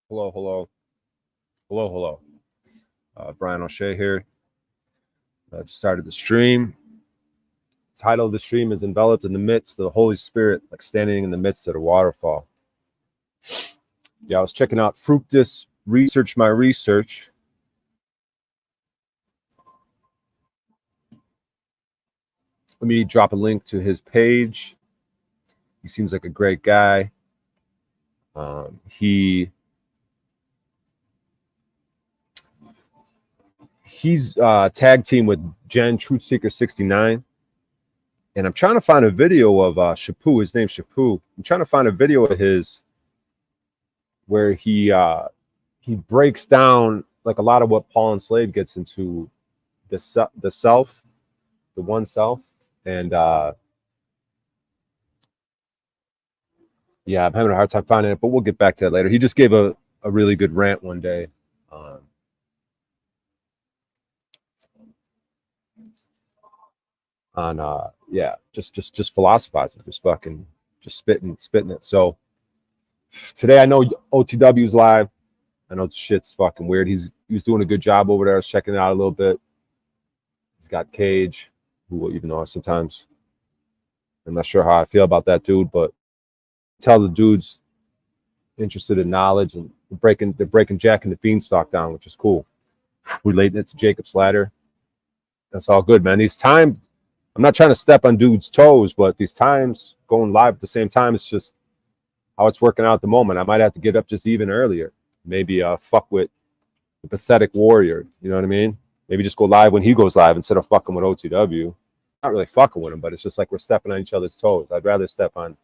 Hello, hello, hello, hello. Brian O'Shea here. I just started the stream. The title of the stream is Enveloped in the Midst of the Holy Spirit, like standing in the midst of a waterfall. Yeah, I was checking out Fructus Research My Research. Let me drop a link to his page. He seems like a great guy. He's tag team with Jen Truthseeker 69. And I'm trying to find a video of Shapu. His name's Shapu. I'm trying to find a video of his where he breaks down like a lot of what Paul and Slave gets into the self, the one self, and yeah, I'm having a hard time finding it, but we'll get back to that later. He just gave a really good rant one day. On yeah, just philosophizing, just spitting it. So today I know OTW's live. I know shit's fucking weird. He was doing a good job over there. I was checking it out a little bit. He's got Cage, who even though sometimes I'm not sure how I feel about that dude, but tell the dude's interested in knowledge, and they're breaking Jack and the Beanstalk down, which is cool. Relating it to Jacob's Ladder. That's all good, man. These times, I'm not trying to step on dudes' toes, but these times going live at the same time, it's just how it's working out at the moment. I might have to get up just even earlier. Maybe fuck with the pathetic warrior. You know what I mean? Maybe just go live when he goes live instead of fucking with OTW. Not really fucking with him, but it's just like we're stepping on each other's toes. I'd rather step on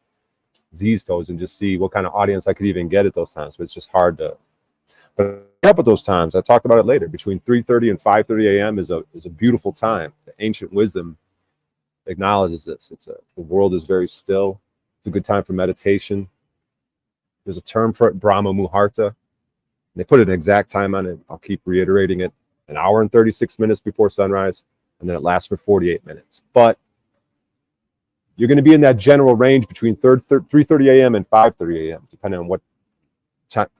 Z's toes and just see what kind of audience I could even get at those times. But it's just hard to. But up at those times, I talked about it later. Between 3:30 and 5:30 a.m. is a beautiful time. The ancient wisdom acknowledges this. The world is very still. It's a good time for meditation. There's a term for it, Brahma Muharta. They put an exact time on it. I'll keep reiterating it. An hour and 36 minutes before sunrise, and then it lasts for 48 minutes. But you're going to be in that general range between 3:30 a.m. and 5:30 a.m., depending on what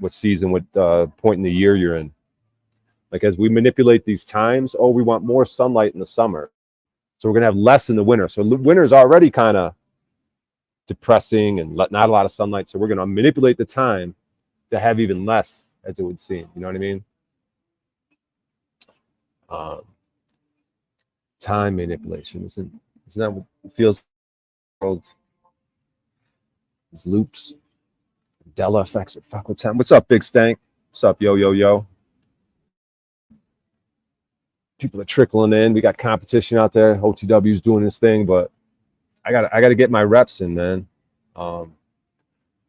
season, what point in the year you're in. Like as we manipulate these times, we want more sunlight in the summer. So we're going to have less in the winter. So the winter is already kind of depressing and not a lot of sunlight. So we're going to manipulate the time to have even less, as it would seem. You know what I mean? Time manipulation. Isn't that what it feels like? These loops, Mandela effects are fuck with time. What's up, Big Stank? What's up, yo? People are trickling in. We got competition out there. OTW's doing this thing, but I gotta get my reps in, man.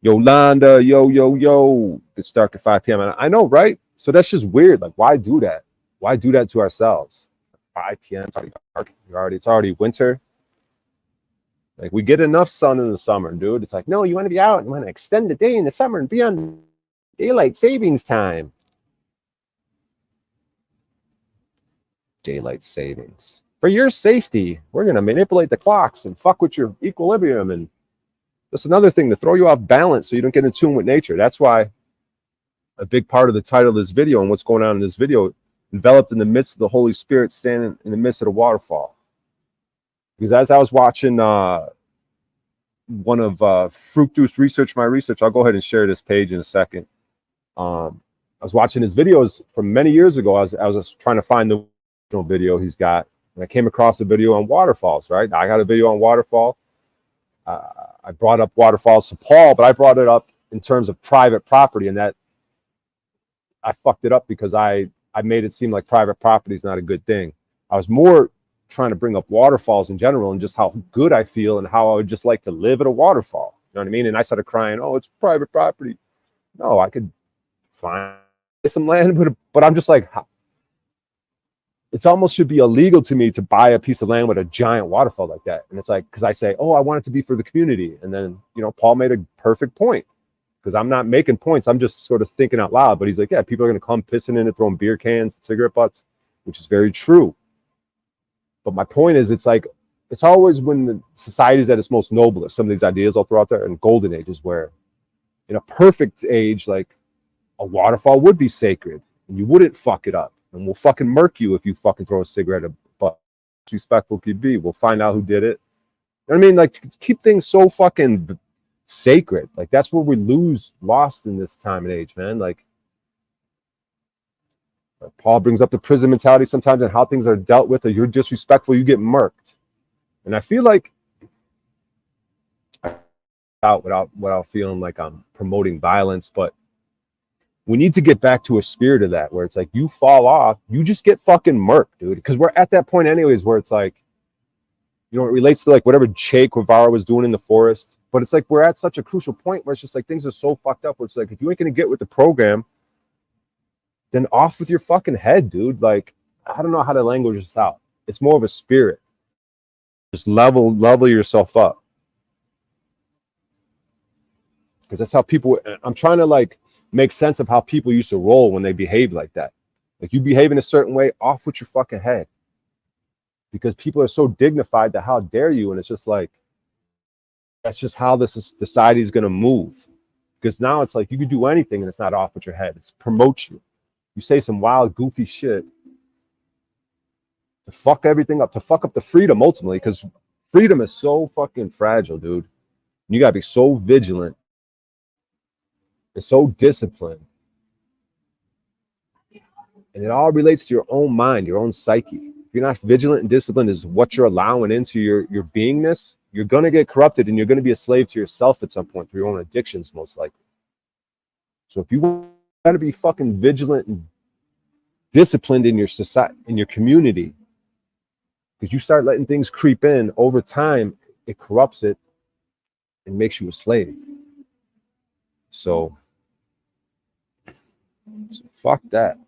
Yolanda, yo. It's dark at 5 p.m. I know, right? So that's just weird. Like, why do that? Why do that to ourselves? 5 p.m. It's already dark. It's already winter. Like, we get enough sun in the summer, dude. It's like, no, you want to be out. You want to extend the day in the summer and be on daylight savings time. Daylight savings. For your safety, we're going to manipulate the clocks and fuck with your equilibrium. And that's another thing to throw you off balance so you don't get in tune with nature. That's why a big part of the title of this video and what's going on in this video, enveloped in the midst of the Holy Spirit, standing in the midst of the waterfall. Because as I was watching one of Fructus Research My Research, I'll go ahead and share this page in a second. I was watching his videos from many years ago. I was trying to find the video he's got, and I came across a video on waterfalls. Right, I got a video on waterfall. I brought up waterfalls to Paul, but I brought it up in terms of private property, and that I fucked it up because I made it seem like private property is not a good thing. I was more trying to bring up waterfalls in general and just how good I feel and how I would just like to live at a waterfall. You know what I mean? And I started crying, oh, it's private property. No, I could find some land, but I'm just like, it's almost should be illegal to me to buy a piece of land with a giant waterfall like that. And it's like, because I say, oh, I want it to be for the community. And then, Paul made a perfect point, because I'm not making points. I'm just sort of thinking out loud. But he's like, yeah, people are going to come pissing in it, throwing beer cans, cigarette butts, which is very true. But my point is, it's like, it's always when the society is at its most noblest, some of these ideas I'll throw out there, and golden ages, where in a perfect age, like a waterfall would be sacred and you wouldn't fuck it up. And we'll fucking murk you if you fucking throw a cigarette at butt. Disrespectful could be. We'll find out who did it. You know what I mean? Like, to keep things so fucking sacred. Like, that's where we lost in this time and age, man. Like, Paul brings up the prison mentality sometimes and how things are dealt with. Or you're disrespectful, you get murked. And I feel like without feeling like I'm promoting violence, but we need to get back to a spirit of that where it's like you fall off, you just get fucking murked, dude. Because we're at that point anyways where it's like, you know, it relates to like whatever Che Guevara was doing in the forest. But it's like we're at such a crucial point where it's just like things are so fucked up where it's like if you ain't gonna get with the program, then off with your fucking head, dude. Like, I don't know how to language this out. It's more of a spirit. Just level yourself up. Because that's how people, I'm trying to like make sense of how people used to roll when they behave like that. Like, you behave in a certain way, off with your fucking head. Because people are so dignified that how dare you? And it's just like, that's just how this society is going to move. Because now it's like you can do anything and it's not off with your head. It's promote you. You say some wild, goofy shit to fuck everything up, to fuck up the freedom ultimately. Because freedom is so fucking fragile, dude. You got to be so vigilant. It's so disciplined. And it all relates to your own mind, your own psyche. If you're not vigilant and disciplined is what you're allowing into your beingness, you're going to get corrupted and you're going to be a slave to yourself at some point through your own addictions, most likely. So if you got to be fucking vigilant and disciplined in your society, in your community, because you start letting things creep in over time, it corrupts it and makes you a slave. So fuck that.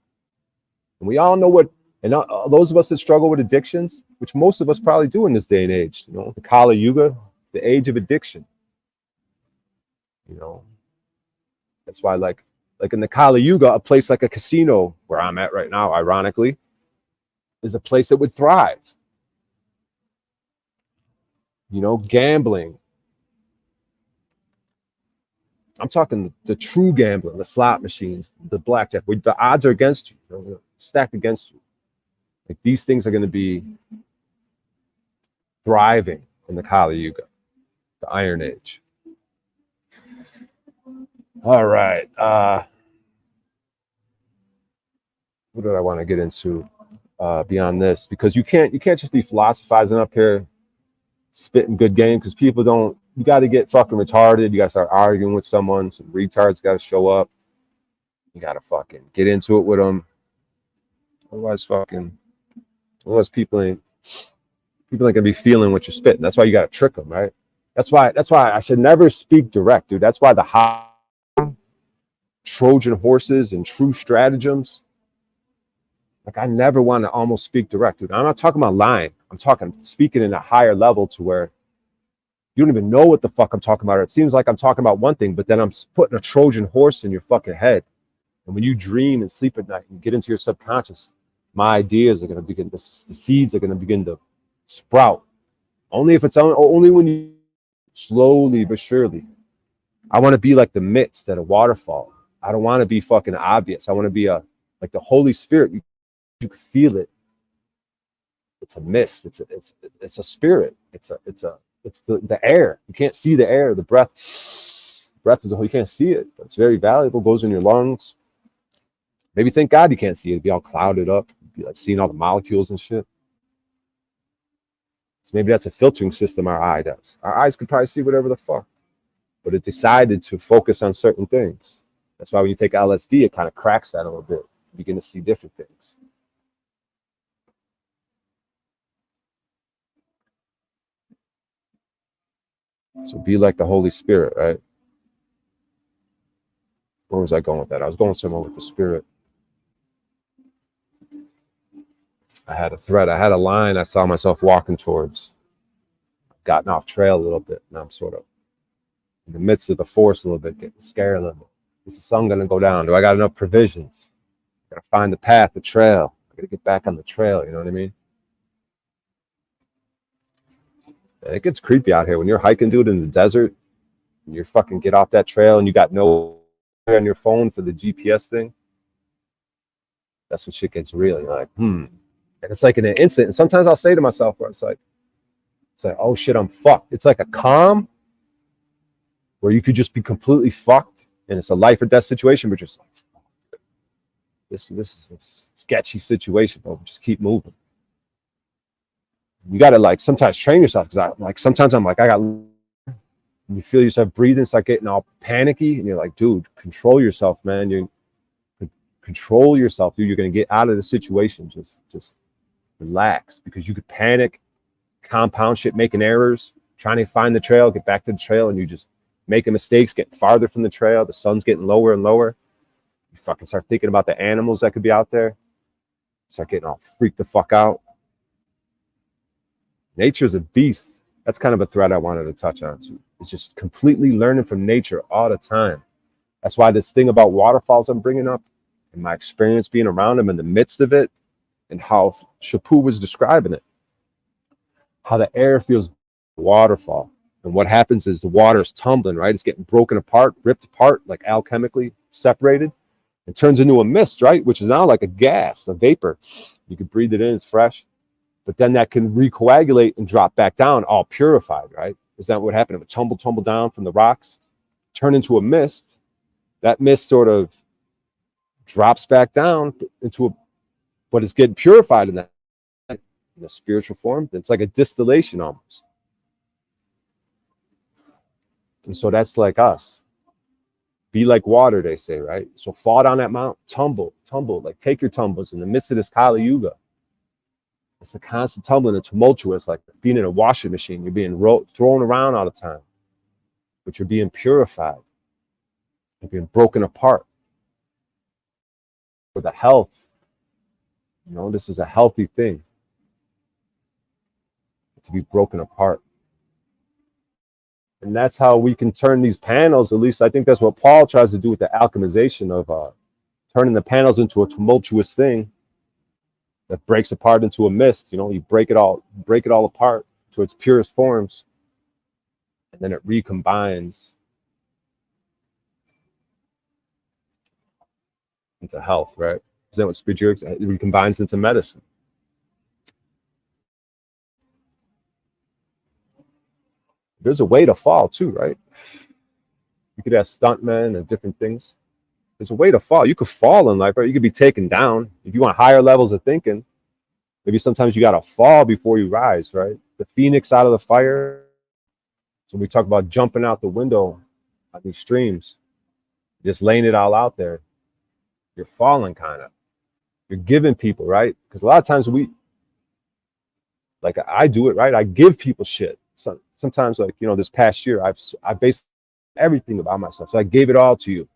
And we all know what, and those of us that struggle with addictions, which most of us probably do in this day and age, you know, the Kali Yuga, the age of addiction. You know, that's why like in the Kali Yuga, a place like a casino where I'm at right now, ironically, is a place that would thrive. You know, gambling. I'm talking the true gambling, the slot machines, the blackjack. The odds are against you, you know, stacked against you. Like, these things are going to be thriving in the Kali Yuga, the Iron Age. All right. What did I want to get into beyond this? Because you can't just be philosophizing up here, spitting good game, because people don't. You got to get fucking retarded. You got to start arguing with someone. Some retards got to show up. You got to fucking get into it with them. Otherwise, people ain't gonna be feeling what you're spitting. That's why you got to trick them, right? That's why I should never speak direct, dude. That's why the high Trojan horses and true stratagems. Like, I never want to almost speak direct, dude. I'm not talking about lying. I'm talking speaking in a higher level to where you don't even know what the fuck I'm talking about. It seems like I'm talking about one thing, but then I'm putting a Trojan horse in your fucking head. And when you dream and sleep at night and get into your subconscious, my ideas are going to begin, the seeds are going to begin to sprout. Only if it's only when you slowly but surely. I want to be like the midst at a waterfall. I don't want to be fucking obvious. I want to be like the Holy Spirit. You can feel it. It's a mist. It's a spirit. It's the air. You can't see the air. The breath is a whole. You can't see it, but it's very valuable. Goes in your lungs. Maybe thank God you can't see it. It'd be all clouded up. You'd be like seeing all the molecules and shit. So maybe that's a filtering system our eye does. Our eyes could probably see whatever the fuck, but it decided to focus on certain things. That's why when you take LSD, it kind of cracks that a little bit. You begin to see different things. So be like the Holy Spirit, right? Where was I going with that? I was going somewhere with the Spirit. I had a thread. I had a line I saw myself walking towards. Gotten off trail a little bit. Now I'm sort of in the midst of the forest a little bit, getting scared a little bit. Is the sun going to go down? Do I got enough provisions? I got to find the path, the trail. I got to get back on the trail. You know what I mean? And it gets creepy out here when you're hiking, dude, in the desert. And you fucking get off that trail and you got no on your phone for the GPS thing, that's when shit gets real. You're like, And it's like in an instant. And sometimes I'll say to myself, where it's like, oh shit, I'm fucked. It's like a calm where you could just be completely fucked, and it's a life or death situation, but just like, this is a sketchy situation, bro. Just keep moving. You gotta like sometimes train yourself, because sometimes I'm like, you feel yourself breathing, start getting all panicky, and you're like, dude, control yourself, man. You control yourself, dude. You're gonna get out of the situation. Just relax, because you could panic, compound shit, making errors, trying to find the trail, get back to the trail, and you just making mistakes, getting farther from the trail. The sun's getting lower and lower. You fucking start thinking about the animals that could be out there. Start getting all freaked the fuck out. Nature's a beast. That's kind of a thread I wanted to touch on too. It's just completely learning from nature all the time. That's why this thing about waterfalls I'm bringing up, and my experience being around them in the midst of it, and how Shapu was describing it, how the air feels waterfall. And what happens is the water's tumbling, right? It's getting broken apart, ripped apart, like alchemically separated, and turns into a mist, right? Which is now like a gas, a vapor. You can breathe it in, it's fresh. But then that can recoagulate and drop back down, all purified, right? Is that what happened? It would tumble down from the rocks, turn into a mist. That mist sort of drops back down into but it's getting purified in a spiritual form. It's like a distillation almost. And so that's like us. Be like water, they say, right? So fall down that mountain, tumble, like take your tumbles in the midst of this Kali Yuga. It's a constant tumbling and tumultuous, like being in a washing machine. You're being thrown around all the time, but you're being purified. You're being broken apart for the health. This is a healthy thing to be broken apart. And that's how we can turn these panels. At least I think that's what Paul tries to do with the alchemization of turning the panels into a tumultuous thing that breaks apart into a mist. You break it all apart to its purest forms, and then it recombines into health, right? Is that what spiritual? It recombines into medicine. There's a way to fall too, right? You could have stuntmen and different things. There's a way to fall. You could fall in life, right? You could be taken down. If you want higher levels of thinking, maybe sometimes you got to fall before you rise, right? The phoenix out of the fire. So we talk about jumping out the window on these streams, just laying it all out there. You're falling kind of. You're giving people, right? Because a lot of times I do it, right? I give people shit. Sometimes, like, this past year, I based everything about myself. So I gave it all to you.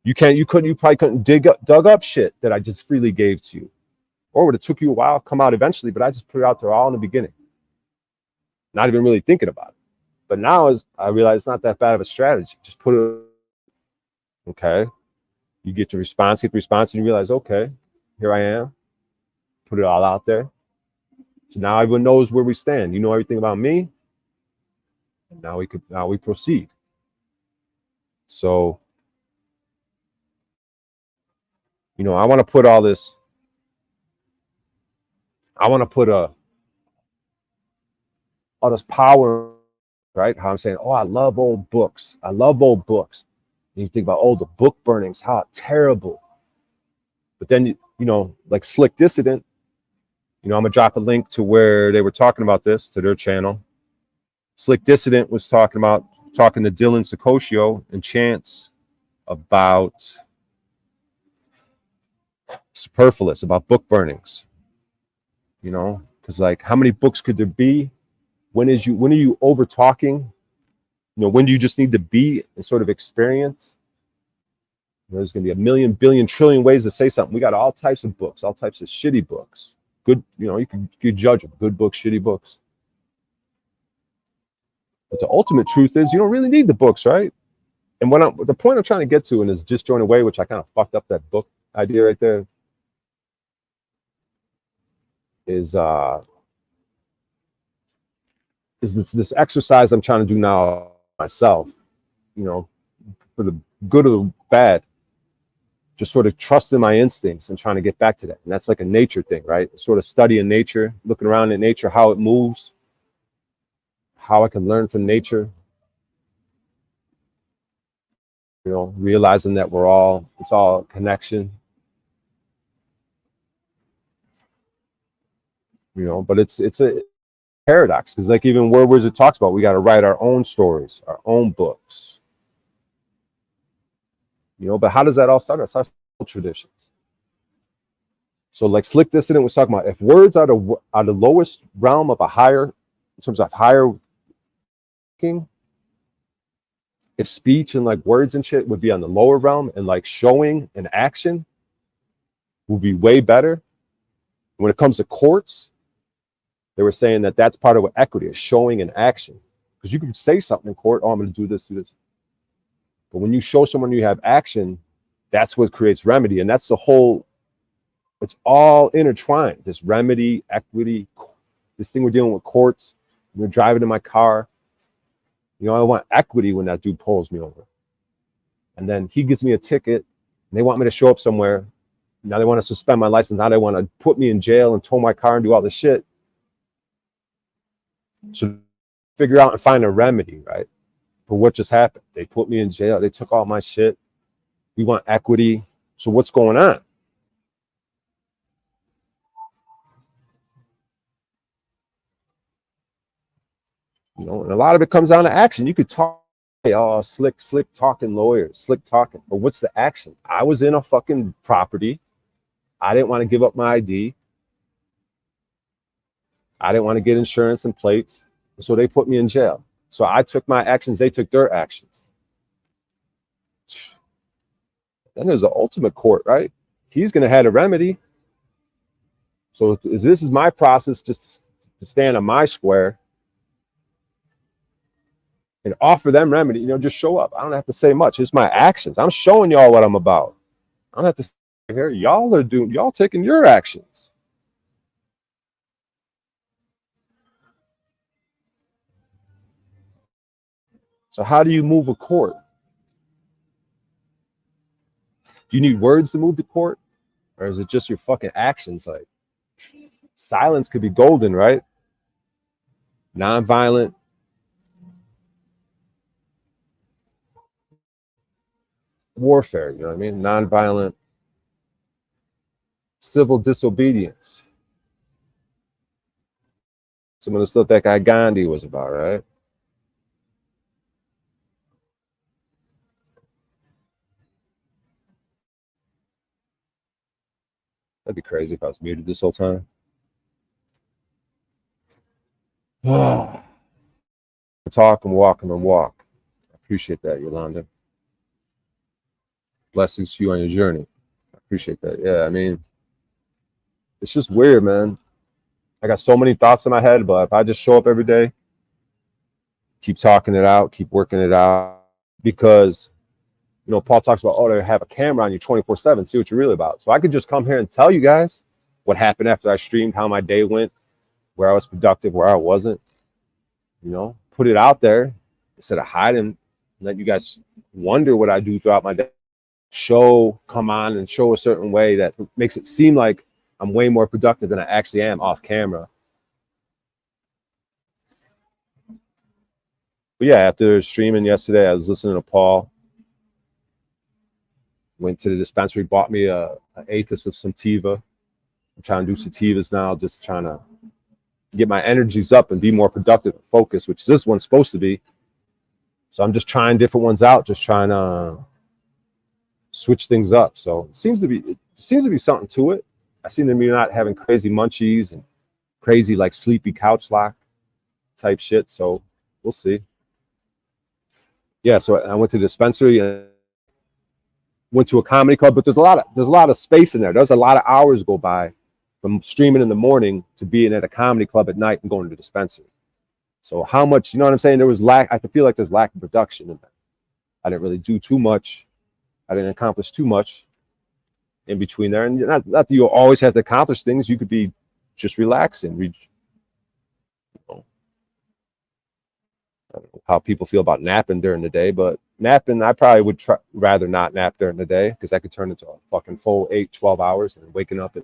You probably couldn't dug up shit that I just freely gave to you. Or would it took you a while, come out eventually, but I just put it out there all in the beginning. Not even really thinking about it. But now as I realize it's not that bad of a strategy. Just put it, okay. You get the response, and you realize, okay, here I am. Put it all out there. So now everyone knows where we stand. You know everything about me. And now we proceed. So, I want to put all this. I want to put all this power, right? How I'm saying, oh, I love old books. And you think about, the book burnings, how terrible. But then, like Slick Dissident, I'm going to drop a link to where they were talking about this, to their channel. Slick Dissident was talking to Dylan Sicoscio and Chance about superfluous, about book burnings. Because like, how many books could there be? When are you over talking? When do you just need to be and sort of experience? There's going to be a million, billion, trillion ways to say something. We got all types of books, all types of shitty books. Good, you can judge them. Good books, shitty books. But the ultimate truth is you don't really need the books, right? And the point I'm trying to get to, and is just join away, which I kind of fucked up that book idea right there, is this exercise I'm trying to do now myself, for the good or the bad, just sort of trusting my instincts and trying to get back to that. And that's like a nature thing, right? Sort of studying nature, looking around at nature, how it moves, how I can learn from nature, you know, realizing that it's all a connection, you know, but it's a paradox, because like even Word Wizard talks about, we got to write our own stories, our own books, you know. But how does that all start? It's our traditions. So like Slick Dissident was talking about, if words are the lowest realm of a higher, in terms of higher thinking, if speech and like words and shit would be on the lower realm, and like showing and action would be way better. When it comes to courts, they were saying that that's part of what equity is, showing and action. Because you can say something in court, oh, I'm going to do this, do this. But when you show someone you have action, that's what creates remedy. And that's the whole, it's all intertwined. This remedy, equity, this thing we're dealing with courts. We're driving in my car. You know, I want equity when that dude pulls me over. And then he gives me a ticket, and they want me to show up somewhere. Now they want to suspend my license. Now they want to put me in jail and tow my car and do all this shit. So figure out and find a remedy, right, for what just happened. They put me in jail. They took all my shit. We want equity. So what's going on? You know, and a lot of it comes down to action. You could talk, oh, slick talking lawyers, slick talking. But what's the action? I was in a fucking property. I didn't want to give up my ID. I didn't want to get insurance and plates. So they put me in jail. So I took my actions. They took their actions. Then there's the ultimate court, right? He's going to have a remedy. So this is my process, just to stand on my square and offer them remedy. You know, just show up. I don't have to say much. It's my actions. I'm showing y'all what I'm about. I don't have to say here. Y'all taking your actions. So how do you move a court? Do you need words to move the court? Or is it just your fucking actions? Like, silence could be golden, right? Nonviolent. Warfare, you know what I mean? Nonviolent civil disobedience. Some of the stuff that guy Gandhi was about, right? That'd be crazy if I was muted this whole time. Talk and walk and walk. I appreciate that, Yolanda. Blessings to you on your journey. I appreciate that. Yeah, I mean, it's just weird, man. I got so many thoughts in my head, but if I just show up every day, keep talking it out, keep working it out, because, you know, Paul talks about, oh, they have a camera on you 24/7, see what you're really about. So I could just come here and tell you guys what happened after I streamed, how my day went, where I was productive, where I wasn't, you know, put it out there instead of hiding, let you guys wonder what I do throughout my day. Come on and show a certain way that makes it seem like I'm way more productive than I actually am off camera. But yeah, after streaming yesterday, I was listening to Paul. Went to the dispensary, bought me an eighth of some sativa. I'm trying to do sativas now, just trying to get my energies up and be more productive and focused, which this one's supposed to be. So I'm just trying different ones out, just trying to switch things up. So it seems to be something to it. I seem to be not having crazy munchies and crazy like sleepy couch lock type shit. So we'll see. Yeah, so I went to the dispensary and went to a comedy club, but there's a lot of space in there. There's a lot of hours go by from streaming in the morning to being at a comedy club at night and going to the dispensary. So how much, you know what I'm saying? There was I feel like there's lack of production in that. I didn't really do too much. I didn't accomplish too much in between there. And not that you always have to accomplish things. You could be just relaxing. I don't know how people feel about napping during the day, but napping, I probably would rather not nap during the day because I could turn into a fucking full 8, 12 hours and waking up at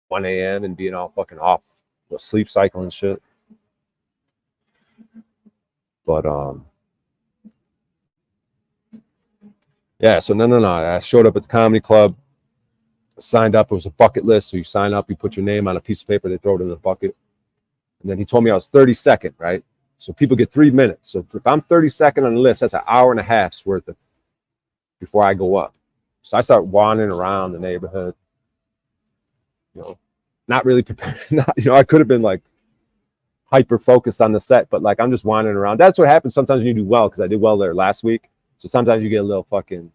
1 a.m. and being all fucking off the sleep cycle and shit. But yeah, so no. I showed up at the comedy club, signed up. It was a bucket list. So you sign up, you put your name on a piece of paper, they throw it in the bucket. And then he told me I was 32nd, right? So people get 3 minutes. So if I'm 32nd on the list, that's an hour and a half's worth of before I go up. So I start wandering around the neighborhood, you know, not really prepared. I could have been like hyper focused on the set, but like I'm just wandering around. That's what happens sometimes when you do well, because I did well there last week. So sometimes you get a little fucking.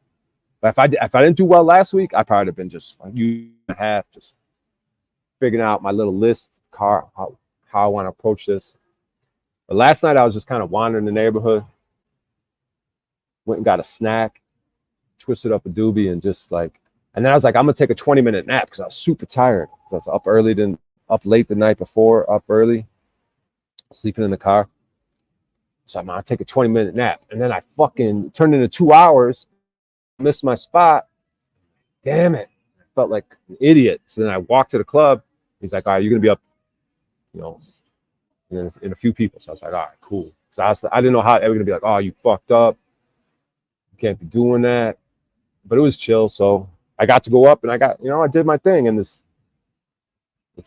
But if I didn't do well last week, I probably have been just like you and a half, just figuring out my little list, how I want to approach this. But last night I was just kind of wandering the neighborhood, went and got a snack, twisted up a doobie, and just like, and then I was like, I'm gonna take a 20-minute nap because I was super tired. I was up late the night before, up early, sleeping in the car. So I'm gonna take a 20-minute nap, and then I fucking turned into 2 hours, missed my spot. Damn it! I felt like an idiot. So then I walked to the club. He's like, all right, you're gonna be up, in a few people. So I was like, all right, cool. Because I didn't know how they were gonna be like, oh, you fucked up. You can't be doing that. But it was chill. So I got to go up and I did my thing. And it's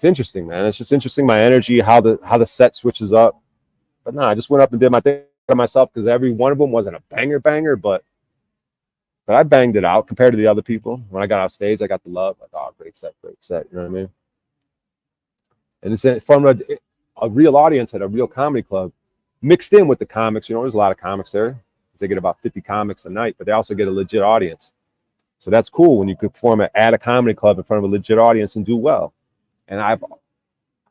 interesting, man. It's just interesting, my energy, how the set switches up. But no, I just went up and did my thing for myself because every one of them wasn't a banger, but I banged it out compared to the other people. When I got off stage, I got the love. Like, oh, great set. You know what I mean? And it's from a real audience at a real comedy club, mixed in with the comics. There's a lot of comics there because they get about 50 comics a night, but they also get a legit audience. So that's cool when you could perform at a comedy club in front of a legit audience and do well. And I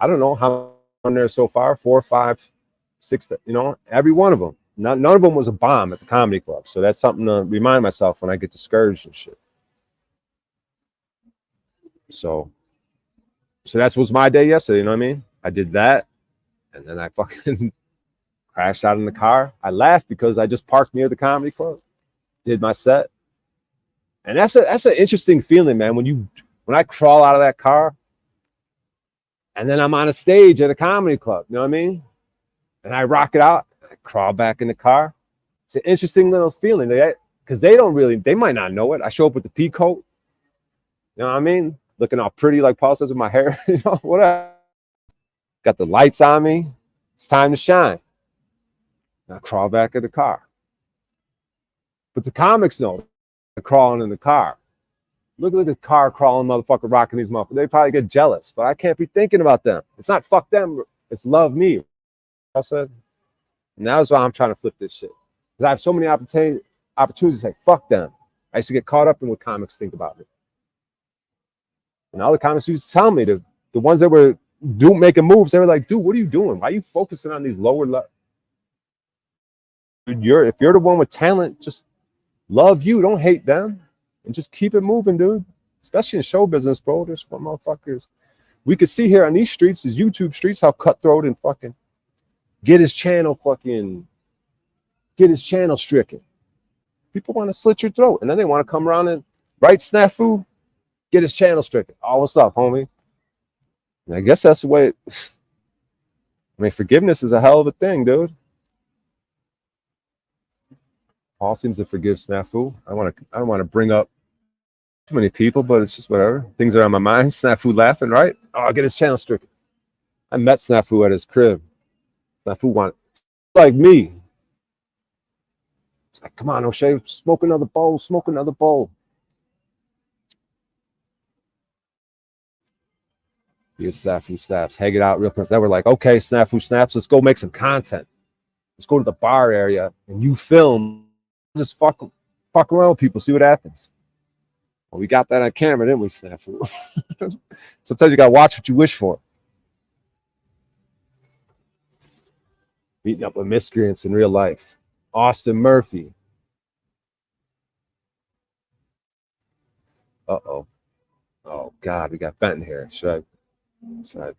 don't know how I'm there so far, 4, 5, 6, every one of them. None of them was a bomb at the comedy club. So that's something to remind myself when I get discouraged and shit. So that was my day yesterday, you know what I mean? I did that, and then I fucking crashed out in the car. I laughed because I just parked near the comedy club, did my set. And that's an interesting feeling, man, when I crawl out of that car and then I'm on a stage at a comedy club, you know what I mean? And I rock it out, I crawl back in the car. It's an interesting little feeling because they might not know it. I show up with the pea coat, you know what I mean? Looking all pretty like Paul says with my hair, whatever. Got the lights on me. It's time to shine. And I crawl back in the car. But the comics know they're crawling in the car. Look at the car crawling motherfucker rocking these motherfuckers. They probably get jealous, but I can't be thinking about them. It's not fuck them, it's love me. I said. And that's why I'm trying to flip this shit. Because I have so many opportunities to say fuck them. I used to get caught up in what comics think about me. And all the comics used to tell me, the ones that were making moves, they were like, dude, what are you doing? Why are you focusing on these lower levels? If you're the one with talent, just love you. Don't hate them. And just keep it moving, dude. Especially in show business, bro. There's some motherfuckers. We could see here on these streets, these YouTube streets, how cutthroat and fucking get his channel stricken. People want to slit your throat. And then they want to come around and write snafu, get his channel stricken. Oh, what's up, homie? And I guess that's the way forgiveness is a hell of a thing, dude. Paul seems to forgive snafu. I don't want to bring up too many people, but it's just whatever. Things are on my mind. Snafu laughing, right? Oh, I'll get his channel stricken. I met Snafu at his crib. Snafu wanted like me. It's like, come on, O'Shea, smoke another bowl. These Snafu snaps, hang it out real quick. They were like, okay, Snafu snaps, let's go make some content. Let's go to the bar area and you film. Just fuck around with people, see what happens. Well, we got that on camera, didn't we, Snafu? Sometimes you gotta watch what you wish for. Meeting up with miscreants in real life. Austin Murphy. Uh-oh. Oh God, we got Benton here. Should I?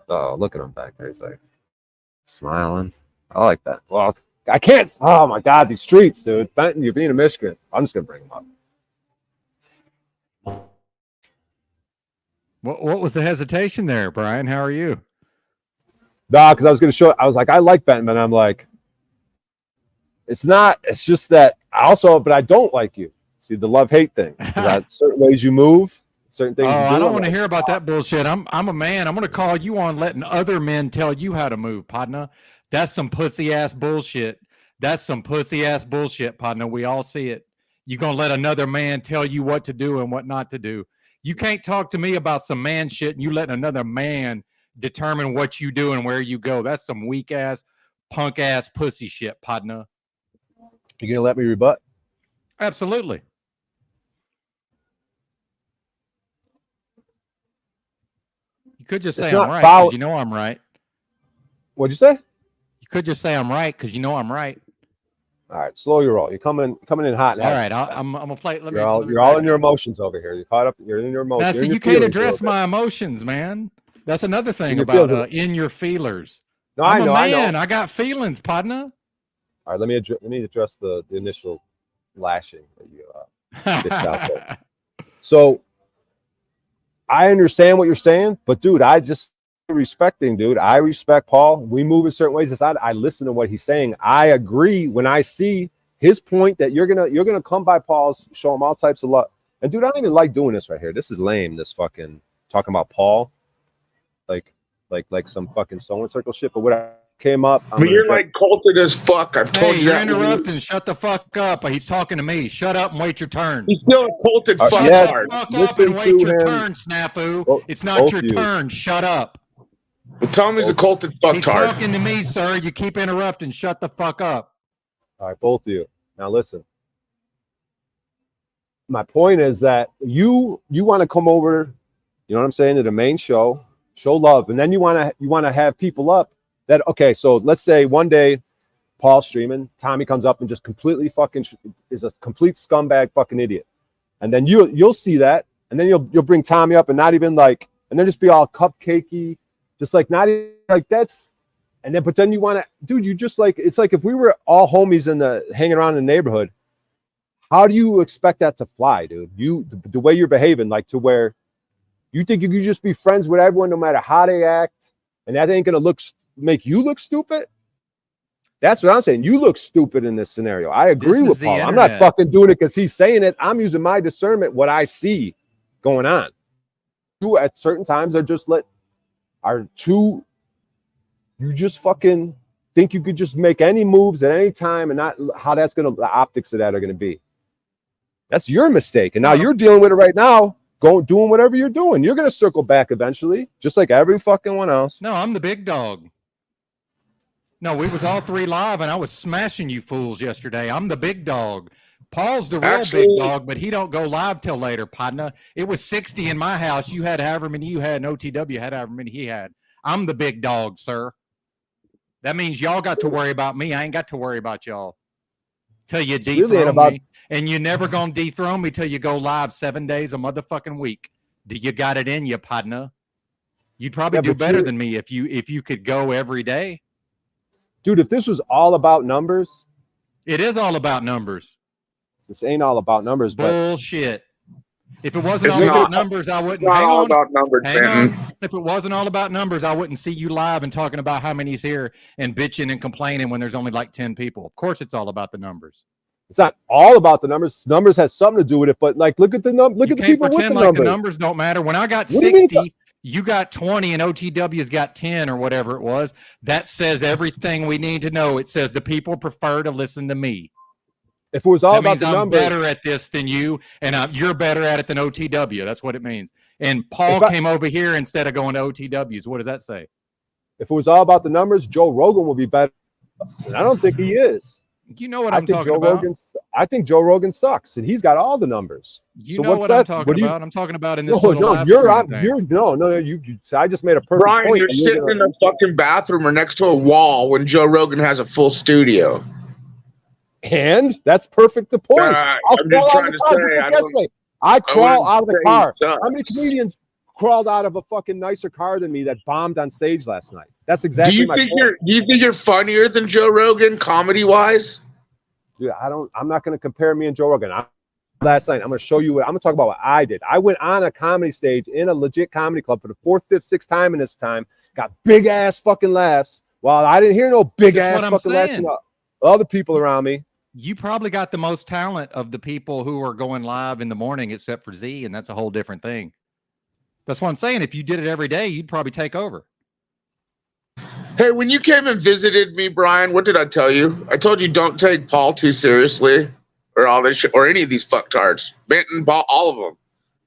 Oh, look at him back there. He's like smiling. I like that. Well, I can't. Oh my God, these streets, dude. Benton, you're being a miscreant. I'm just gonna bring them up. What was the hesitation there, Brian? How are you? Nah, because I was gonna show. I was like, I like Benton, and I'm like, it's not. It's just that I also, but I don't like you. See the love-hate thing. Certain ways you move, certain things. Oh, you do, I don't want to hear about that bullshit. I'm a man. I'm going to call you on letting other men tell you how to move, partner. That's some pussy ass bullshit. That's some pussy ass bullshit, partner. We all see it. You're going to let another man tell you what to do and what not to do. You can't talk to me about some man shit and you letting another man determine what you do and where you go. That's some weak ass, punk ass pussy shit, partner. You gonna let me rebut? Absolutely. You could just say I'm right because you know I'm right. What'd you say? You could just say I'm right because you know I'm right. All right, slow your roll. You're coming in hot. All right, I'm gonna play. You're all in your emotions over here. You're caught up. You're in your emotions. Now, see, you can't address my emotions, man. That's another thing about in your feelers. No, I'm a man. I know. I got feelings, partner. All right, let me address the initial lashing that you dished out there. So I understand what you're saying, but dude, I respect Paul. We move in certain ways. I listen to what he's saying. I agree when I see his point that you're gonna come by Paul's, show him all types of love. And dude, I don't even like doing this right here. This is lame. This fucking talking about Paul, like some fucking sewing circle shit. But whatever came up. But you're like culted as fuck. I've told you that. You're interrupting. Shut the fuck up. He's talking to me. Shut up and wait your turn. He's still a culted fucktard. Shut the fuck up and wait your turn, Snafu. Well, it's not your turn. Shut up. Well, tell him he's a culted fucktard. He's talking to me, sir. You keep interrupting. Shut the fuck up. All right, both of you. Now listen. My point is that you want to come over, you know what I'm saying, to the main show love, and then you want to have people up that, okay, so let's say one day Paul's streaming, Tommy comes up and just completely fucking is a complete scumbag fucking idiot. And then you'll see that, and then you'll bring Tommy up and not even like, and then just be all cupcakey, just like not even like that's, and then but then you want to, dude, you just like, it's like if we were all homies hanging around in the neighborhood, how do you expect that to fly, dude? The way you're behaving, like to where you think you can just be friends with everyone no matter how they act, and that ain't gonna make you look stupid? That's what I'm saying. You look stupid in this scenario. I agree with Paul. I'm not fucking doing it because he's saying it. I'm using my discernment, what I see going on. You at certain times you just fucking think you could just make any moves at any time and not how the optics of that are gonna be. That's your mistake. And now you're dealing with it right now. Doing whatever you're doing. You're gonna circle back eventually, just like every fucking one else. No, I'm the big dog. No, we was all three live, and I was smashing you fools yesterday. I'm the big dog. Paul's the real big dog, but he don't go live till later, partner. It was 60 in my house. You had however many you had, and OTW had however many he had. I'm the big dog, sir. That means y'all got to worry about me. I ain't got to worry about y'all. Till you dethrone me. And you're never going to dethrone me till you go live 7 days a motherfucking week. Do you got it in you, partner? You'd probably do better than me if you could go every day. Dude, if this was all about numbers. It is all about numbers. This ain't all about numbers. Bullshit. If it wasn't all about numbers, I wouldn't. Hang on. If it wasn't all about numbers, I wouldn't see you live and talking about how many's here and bitching and complaining when there's only like 10 people. Of course, it's all about the numbers. It's not all about the numbers. Numbers has something to do with it, but like, look at the number. Look at the people with the numbers. The numbers don't matter. When I got 60, you got 20, and OTW's got 10 or whatever it was. That says everything we need to know. It says the people prefer to listen to me. If it was all about the numbers, I'm better at this than you, and you're better at it than OTW. That's what it means. And Paul came over here instead of going to OTWs. What does that say? If it was all about the numbers, Joe Rogan will be better. And I don't think he is. You know what I'm talking about. I think Joe Rogan sucks, and he's got all the numbers. You know what I'm talking about. I'm talking about in this little live stream. I just made a perfect Brian, point. You're sitting in a fucking bathroom or next to a wall when Joe Rogan has a full studio. And that's perfect. The point. I'm just trying to say. I crawl out of the car. How many comedians? crawled out of a fucking nicer car than me that bombed on stage last night. That's exactly Do you my think point. you're funnier than Joe Rogan comedy wise? Dude, I'm not going to compare me and Joe Rogan. Last night, I'm going to show you I'm going to talk about what I did. I went on a comedy stage in a legit comedy club for the 4th, 5th, 6th time in this time, got big ass fucking laughs. While I didn't hear no big ass fucking laughs from other people around me. You probably got the most talent of the people who are going live in the morning, except for Z, and that's a whole different thing. That's what I'm saying. If you did it every day, you'd probably take over. Hey, when you came and visited me, Brian, what did I tell you? I told you don't take Paul too seriously, or all this shit, or any of these fucktards. Benton, Paul, all of them.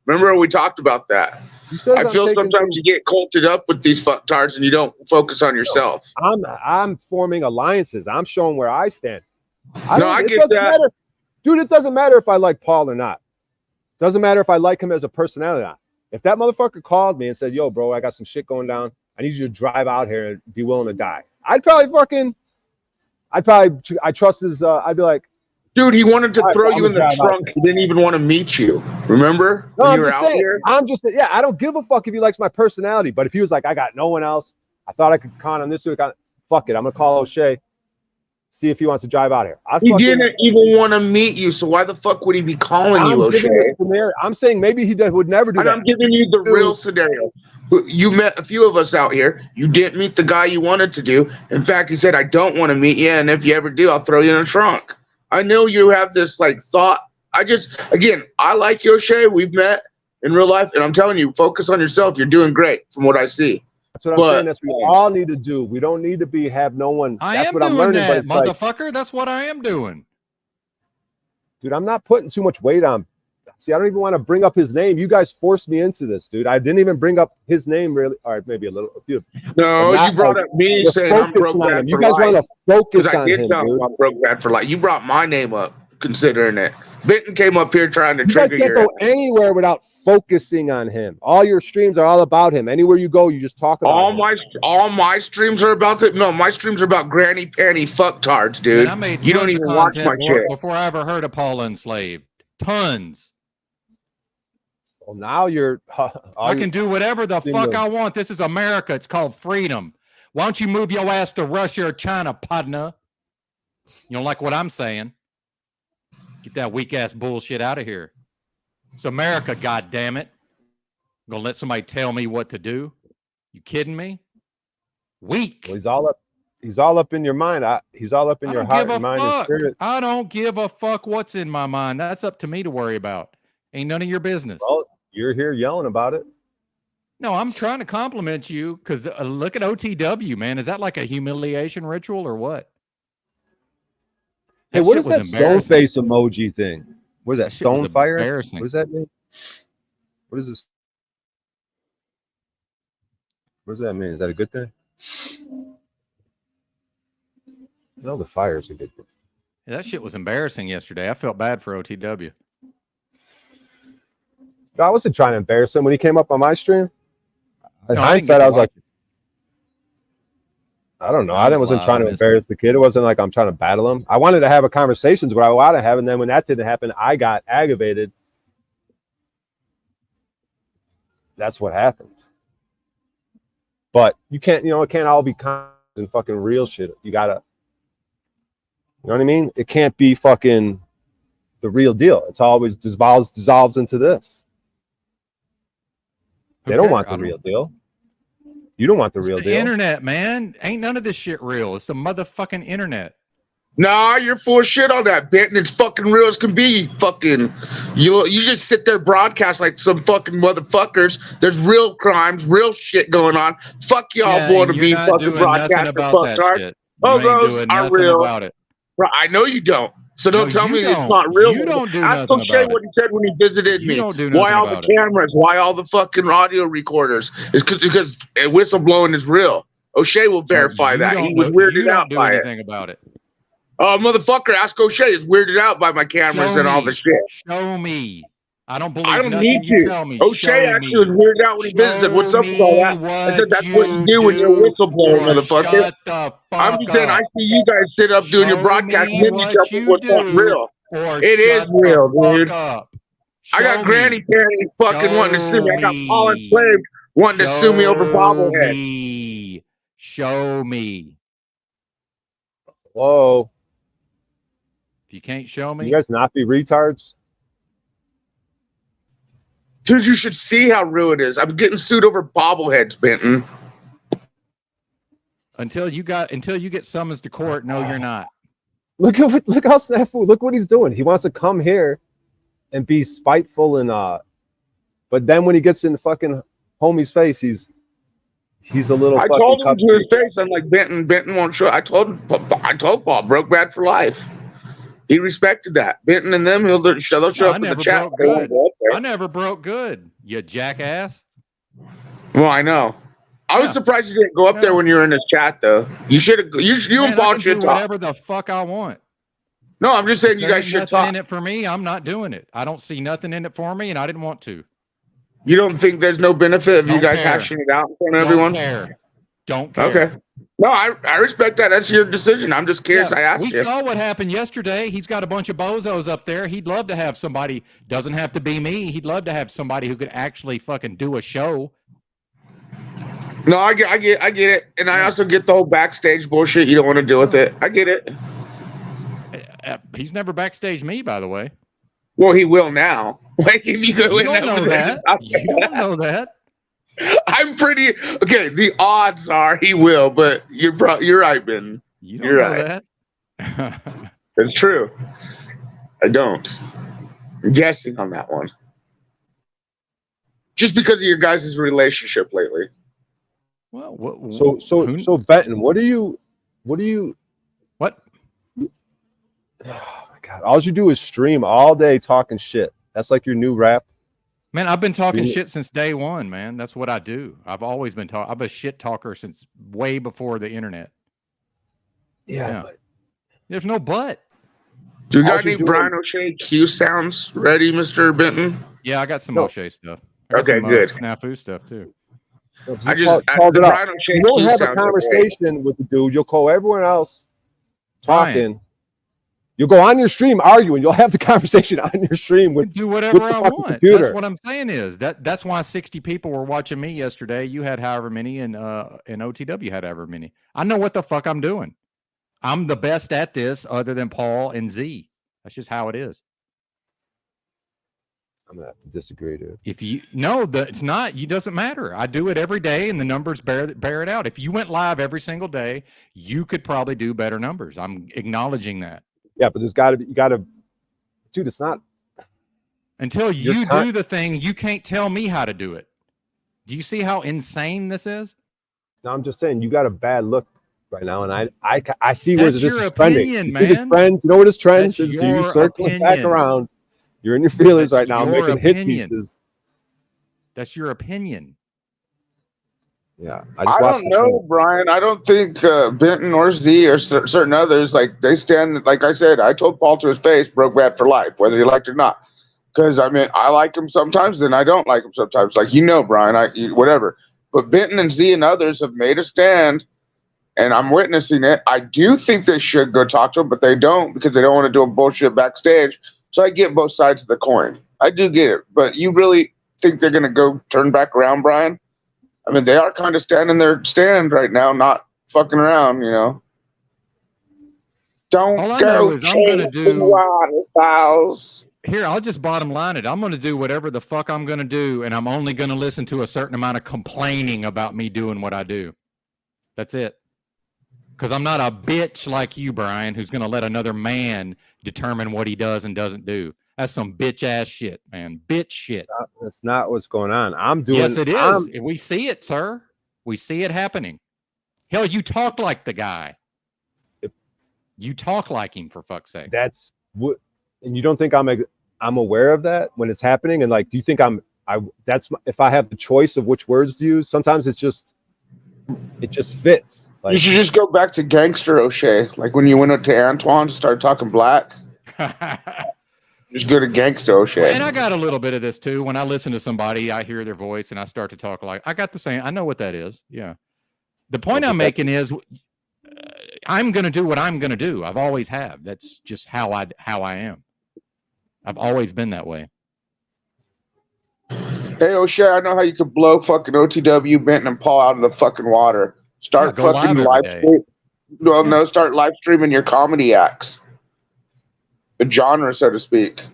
Remember we talked about that. I feel sometimes you get culted up with these fucktards and you don't focus on yourself. I'm forming alliances. I'm showing where I stand. I get that. Matter. Dude, it doesn't matter if I like Paul or not. Doesn't matter if I like him as a personality or not. If that motherfucker called me and said, yo, bro, I got some shit going down. I need you to drive out here and be willing to die. I trust his, I'd be like, dude, he wanted to throw you in the trunk. He didn't even want to meet you. Remember? No, I'm just saying, yeah, I don't give a fuck if he likes my personality. But if he was like, I got no one else, I thought I could count on this week. Fuck it. I'm going to call O'Shea, see if he wants to drive out here. He didn't even want to meet you. So why the fuck would he be calling you, O'Shea? I'm saying maybe he would never do that. I'm giving you the real scenario. You met a few of us out here. You didn't meet the guy you wanted to do. In fact, he said, I don't want to meet you. And if you ever do, I'll throw you in a trunk. I know you have this like thought. I like you, O'Shea. We've met in real life. And I'm telling you, focus on yourself. You're doing great from what I see. That's what I'm saying. That's what we all need to do. We don't need to have no one. That's what I'm learning. That, motherfucker. That's what I am doing. Dude, I'm not putting too much weight on. See, I don't even want to bring up his name. You guys forced me into this, dude. I didn't even bring up his name really. All right, maybe a little. No, you brought up me saying I'm broke bad for life. You guys want to focus on him, dude. I'm broke bad for life. You brought my name up, considering it. Benton came up here trying to trigger you guys can't go anywhere without focusing on him. All your streams are all about him. Anywhere you go, you just talk about all my streams are about it. No, my streams are about granny panty fucktards, dude. I made you don't even watch my shit before I ever heard of Paul Enslaved. Tons. Well, now you're. I can do whatever the fuck I want. This is America. It's called freedom. Why don't you move your ass to Russia or China, partner? You don't like what I'm saying? Get that weak ass bullshit out of here. It's America, goddammit. I'm gonna let somebody tell me what to do. You kidding me? Weak. Well, he's all up in your mind. He's all up in your heart and mind and spirit. I don't give a fuck what's in my mind. That's up to me to worry about. Ain't none of your business. Well, you're here yelling about it. No, I'm trying to compliment you because look at OTW, man. Is that like a humiliation ritual or what? Hey, what is that stone face emoji thing? What is that? Stone fire? What does that mean? What is this? What does that mean? Is that a good thing? No, the fire is a good thing. Yeah, that shit was embarrassing yesterday. I felt bad for OTW. No, I wasn't trying to embarrass him when he came up on my stream. In hindsight, I was like, I don't know. I wasn't trying to embarrass the kid. It wasn't like I'm trying to battle him. I wanted to have a conversations where I wanted to have, and then when that didn't happen, I got aggravated. That's what happened. But you can't, it can't all be and fucking real shit. You gotta, you know what I mean? It can't be fucking the real deal. It's always dissolves into this. They don't want the real deal. You don't want the real deal. Internet, man. Ain't none of this shit real. It's the motherfucking internet. Nah, you're full of shit on that bit, and it's fucking real as can be. Fucking, you just sit there broadcast like some fucking motherfuckers. There's real crimes, real shit going on. Fuck y'all want to be fucking broadcast fucktards. Those are real. About it. I know you don't. So don't tell me it's not real. You don't do nothing about it. Ask O'Shea what he said when he visited me. Why all the cameras? Why all the fucking audio recorders? It's because whistleblowing is real. O'Shea will verify that. He was weirded out by it. About it. Motherfucker, ask O'Shea. Is weirded out by my cameras and all the shit. Show me. I don't believe. I don't need to. O'Shea actually was weirded out when he visited. What's up with all that? I said that's what you do when you're whistleblowing, motherfucker. I'm just saying. I see you guys sit up doing your broadcast and hit each other with what's not real. It is real, dude. I got Granny Panty fucking wanting to sue me. I got Paul Enslaved wanting to sue me over bobblehead. Show me. Whoa. If you can't show me. You guys not be retards? Dude, you should see how real it is. I'm getting sued over bobbleheads, Benton. Until you get summons to court, no, you're not. Look how snafu. Look what he's doing. He wants to come here and be spiteful and but then when he gets in the fucking homie's face, he's a little. I told him to his face, I'm like, Benton won't show. I told Paul, broke bad for life. He respected that. Benton and them, they'll show up in the chat. I never broke good, you jackass. Well, I know. I was surprised you didn't go up there when you were in this chat, though. You should have. You and Paul should talk. Whatever the fuck I want. No, I'm just saying you guys should talk. In it for me, I'm not doing it. I don't see nothing in it for me, and I didn't want to. You don't think there's no benefit of you guys hashing it out in front of everyone? Don't care. Okay. No, I respect that. That's your decision. I'm just curious. I asked you. We saw what happened yesterday. He's got a bunch of bozos up there. He'd love to have somebody. Doesn't have to be me. He'd love to have somebody who could actually fucking do a show. No, I get it, and I also get the whole backstage bullshit. You don't want to deal with it. I get it. He's never backstage me, by the way. Well, he will now. Like if you go in, don't know that. You don't know that. I'm pretty okay. The odds are he will, but you're right, Ben. You're right. That. It's true. I don't. I'm guessing on that one. Just because of your guys' relationship lately. Well, so Benton, what? Oh my God! All you do is stream all day talking shit. That's like your new rap. Man, I've been talking shit since day one, man. That's what I do. I've always been talking. I'm a shit talker since way before the internet. Yeah. But there's no but. Do you got any Brian O'Shea Q sounds ready, Mr. Benton? Yeah, I got some O'Shea stuff. Okay, good. Snafu stuff too. I just called it Brian O'Shea. You don't have a conversation with the dude. You'll call everyone else talking. You'll go on your stream arguing. You'll have the conversation on your stream with do whatever I want. Computer. That's what I'm saying is that's why 60 people were watching me yesterday. You had however many, and OTW had however many. I know what the fuck I'm doing. I'm the best at this, other than Paul and Z. That's just how it is. I'm gonna have to disagree, dude. If you it's not. You doesn't matter. I do it every day, and the numbers bear it out. If you went live every single day, you could probably do better numbers. I'm acknowledging that. Yeah, but there's dude, it's not. Until you do the thing, you can't tell me how to do it. Do you see how insane this is? No, I'm just saying you got a bad look right now, and I see where this is trending. You see the trends. You know what his trends is? You circling back around. You're in your feelings right now, making hit pieces. That's your opinion. Yeah, I don't know, Brian. I don't think Benton or Z or certain others, like they stand. Like I said, I told Paul to his face, broke bad for life, whether he liked it or not. Because I mean, I like him sometimes, and I don't like him sometimes. Like Brian, whatever. But Benton and Z and others have made a stand, and I'm witnessing it. I do think they should go talk to him, but they don't because they don't want to do a bullshit backstage. So I get both sides of the coin. I do get it, but you really think they're gonna go turn back around, Brian? I mean, they are kind of standing their stand right now, not fucking around, you know. Don't go chasing waterfalls. Here, I'll just bottom line it. I'm going to do whatever the fuck I'm going to do, and I'm only going to listen to a certain amount of complaining about me doing what I do. That's it. Because I'm not a bitch like you, Brian, who's going to let another man determine what he does and doesn't do. That's some bitch ass shit, man. Bitch shit. That's not what's going on. I'm doing. Yes, it is. We see it, sir. We see it happening. Hell, you talk like the guy. You talk like him, for fuck's sake. That's what. And you don't think I'm aware of that when it's happening? And like, do you think that's if I have the choice of which words to use? Sometimes it just fits. Like, you should just go back to Gangster O'Shea, like when you went up to Antoine to start talking black. Just go to Gangsta O'Shea. And I got a little bit of this too. When I listen to somebody, I hear their voice and I start to talk like I got the same. I know what that is. Yeah. The point I'm making is I'm going to do what I'm going to do. I've always have. That's just how I am. I've always been that way. Hey O'Shea, I know how you could blow fucking OTW, Benton, and Paul out of the fucking water. Start go fucking live every live day. stream. Well, Yeah. no, start live streaming your comedy acts. The genre, so to speak.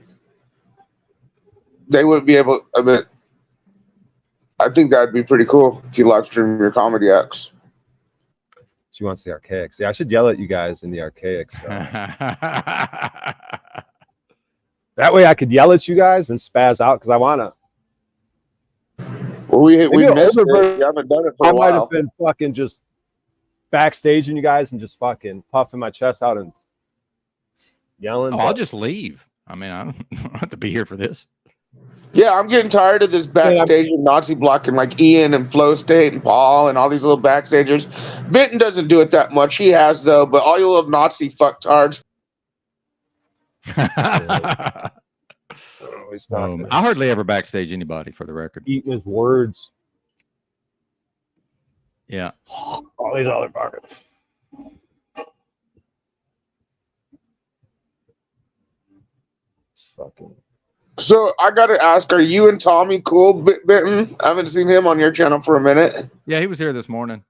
They wouldn't be able. I mean, I think that'd be pretty cool if you live stream your comedy acts. She wants the archaics. Yeah, I should yell at you guys in the archaics. That way I could yell at you guys and spaz out because I want to. Well, we Maybe missed older it. version- We haven't done it for I a might while. have been fucking just backstaging you guys and just fucking puffing my chest out and yelling. Oh, I'll but- just leave. I mean, I don't have to be here for this. Yeah, I'm getting tired of this backstage and Nazi blocking like Ian and Flow State and Paul and all these little backstagers. Benton doesn't do it that much. He has though, but all you little Nazi fucktards. Always talking. I hardly ever backstage anybody, for the record. Eating his words. Yeah. All these other buckets. Fucking. So I gotta ask, are you and Tommy cool, Benton? I haven't seen him on your channel for a minute. Yeah, he was here this morning.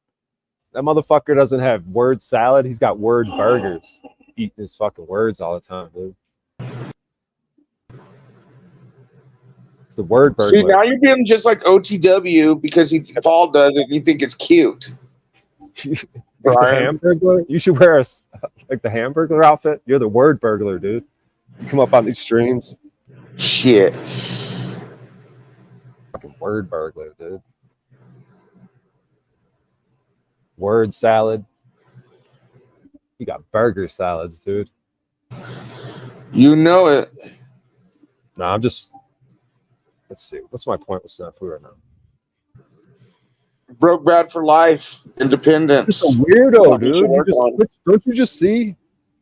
That motherfucker doesn't have word salad. He's got word burgers. Eating his fucking words all the time, dude. It's the word burger. See, now you're being just like OTW because Paul does it and you think it's cute. The Brian. Hamburglar? You should wear like the Hamburglar outfit. You're the word burglar, dude. You come up on these streams. Shit. Fucking word burglar, dude. Word salad. You got burger salads, dude. You know it. No, I'm just. Let's see. What's my point with snafu right now? Broke bad for life. Independence. Just a weirdo, Something dude. to You work on. don't you just see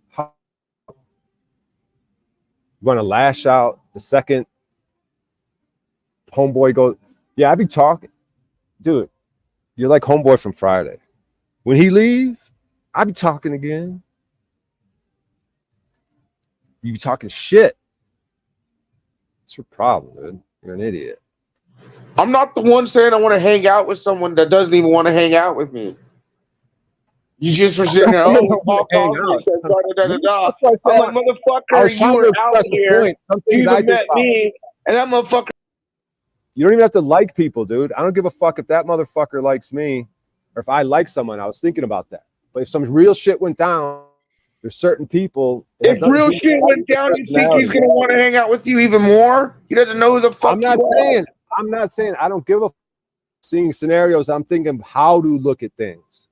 how you want to lash out the second homeboy goes? Yeah, I be talking, dude. You're like homeboy from Friday. When he leave, I be talking again. You be talking shit. It's your problem, dude. You're an idiot. I'm not the one saying I want to hang out with someone that doesn't even want to hang out with me. You just were sitting there, I oh, don't Paul hang called me, out. said, da-da-da-da-da. That's why I said I'm like, I was motherfucker, trying you to were out express a here. point. Some You things I even met just me, and that motherfucker. You don't even have to like people, dude. I don't give a fuck if that motherfucker likes me or if I like someone. I was thinking about that. But if some real shit went down, there's certain people. If real shit went down, you think he's gonna want to hang out with you even more? He doesn't know who the fuck I'm not saying I don't give a seeing scenarios. I'm thinking how to look at things.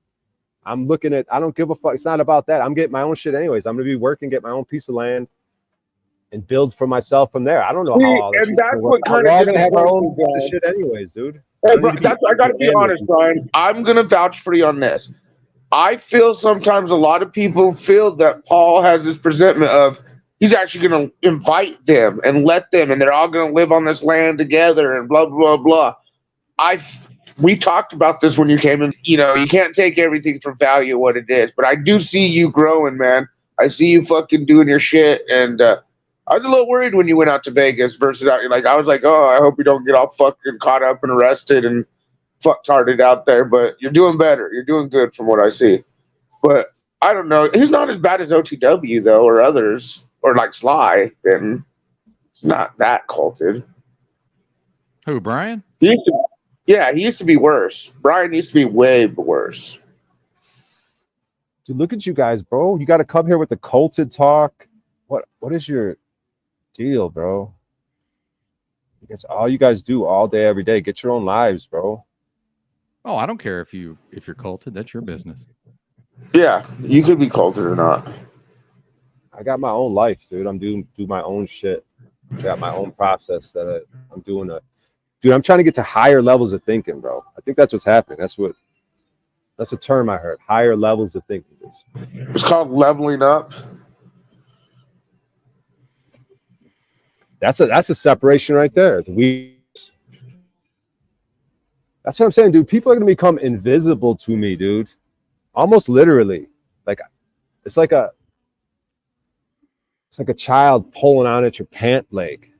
I'm looking at, I don't give a fuck. It's not about that. I'm getting my own shit anyways. I'm gonna be working, get my own piece of land and build for myself from there. I don't know how all that shit's gonna work out. We're all gonna have our own piece of shit anyways, dude. Hey, bro, I gotta be honest, Brian. I'm gonna vouch for you on this. I feel sometimes a lot of people feel that Paul has this presentment of he's actually gonna invite them and let them, and they're all gonna live on this land together and blah blah blah. We talked about this when you came in. You know, you can't take everything for value what it is, but I do see you growing, man. I see you fucking doing your shit, and I was a little worried when you went out to Vegas versus out. Like I was like, oh, I hope you don't get all fucking caught up and arrested and fucktarded out there. But you're doing better. You're doing good from what I see. But I don't know. He's not as bad as OTW though, or others, or like Sly. And it's not that culted. Who, Brian? He used to be worse. Brian used to be way worse. Dude, look at you guys, bro. You got to come here with the culted talk. What is your deal, bro? That's all you guys do all day, every day. Get your own lives, bro. Oh, I don't care if you're culted. That's your business. Yeah, you could be culted or not. I got my own life, dude. I'm do my own shit. I got my own process that I'm doing. Dude, I'm trying to get to higher levels of thinking, bro. I think that's what's happening. That's a term I heard. Higher levels of thinking. It's called leveling up. That's a separation right there. That's what I'm saying, dude. People are gonna become invisible to me, dude. Almost literally. Like it's like a child pulling on at your pant leg.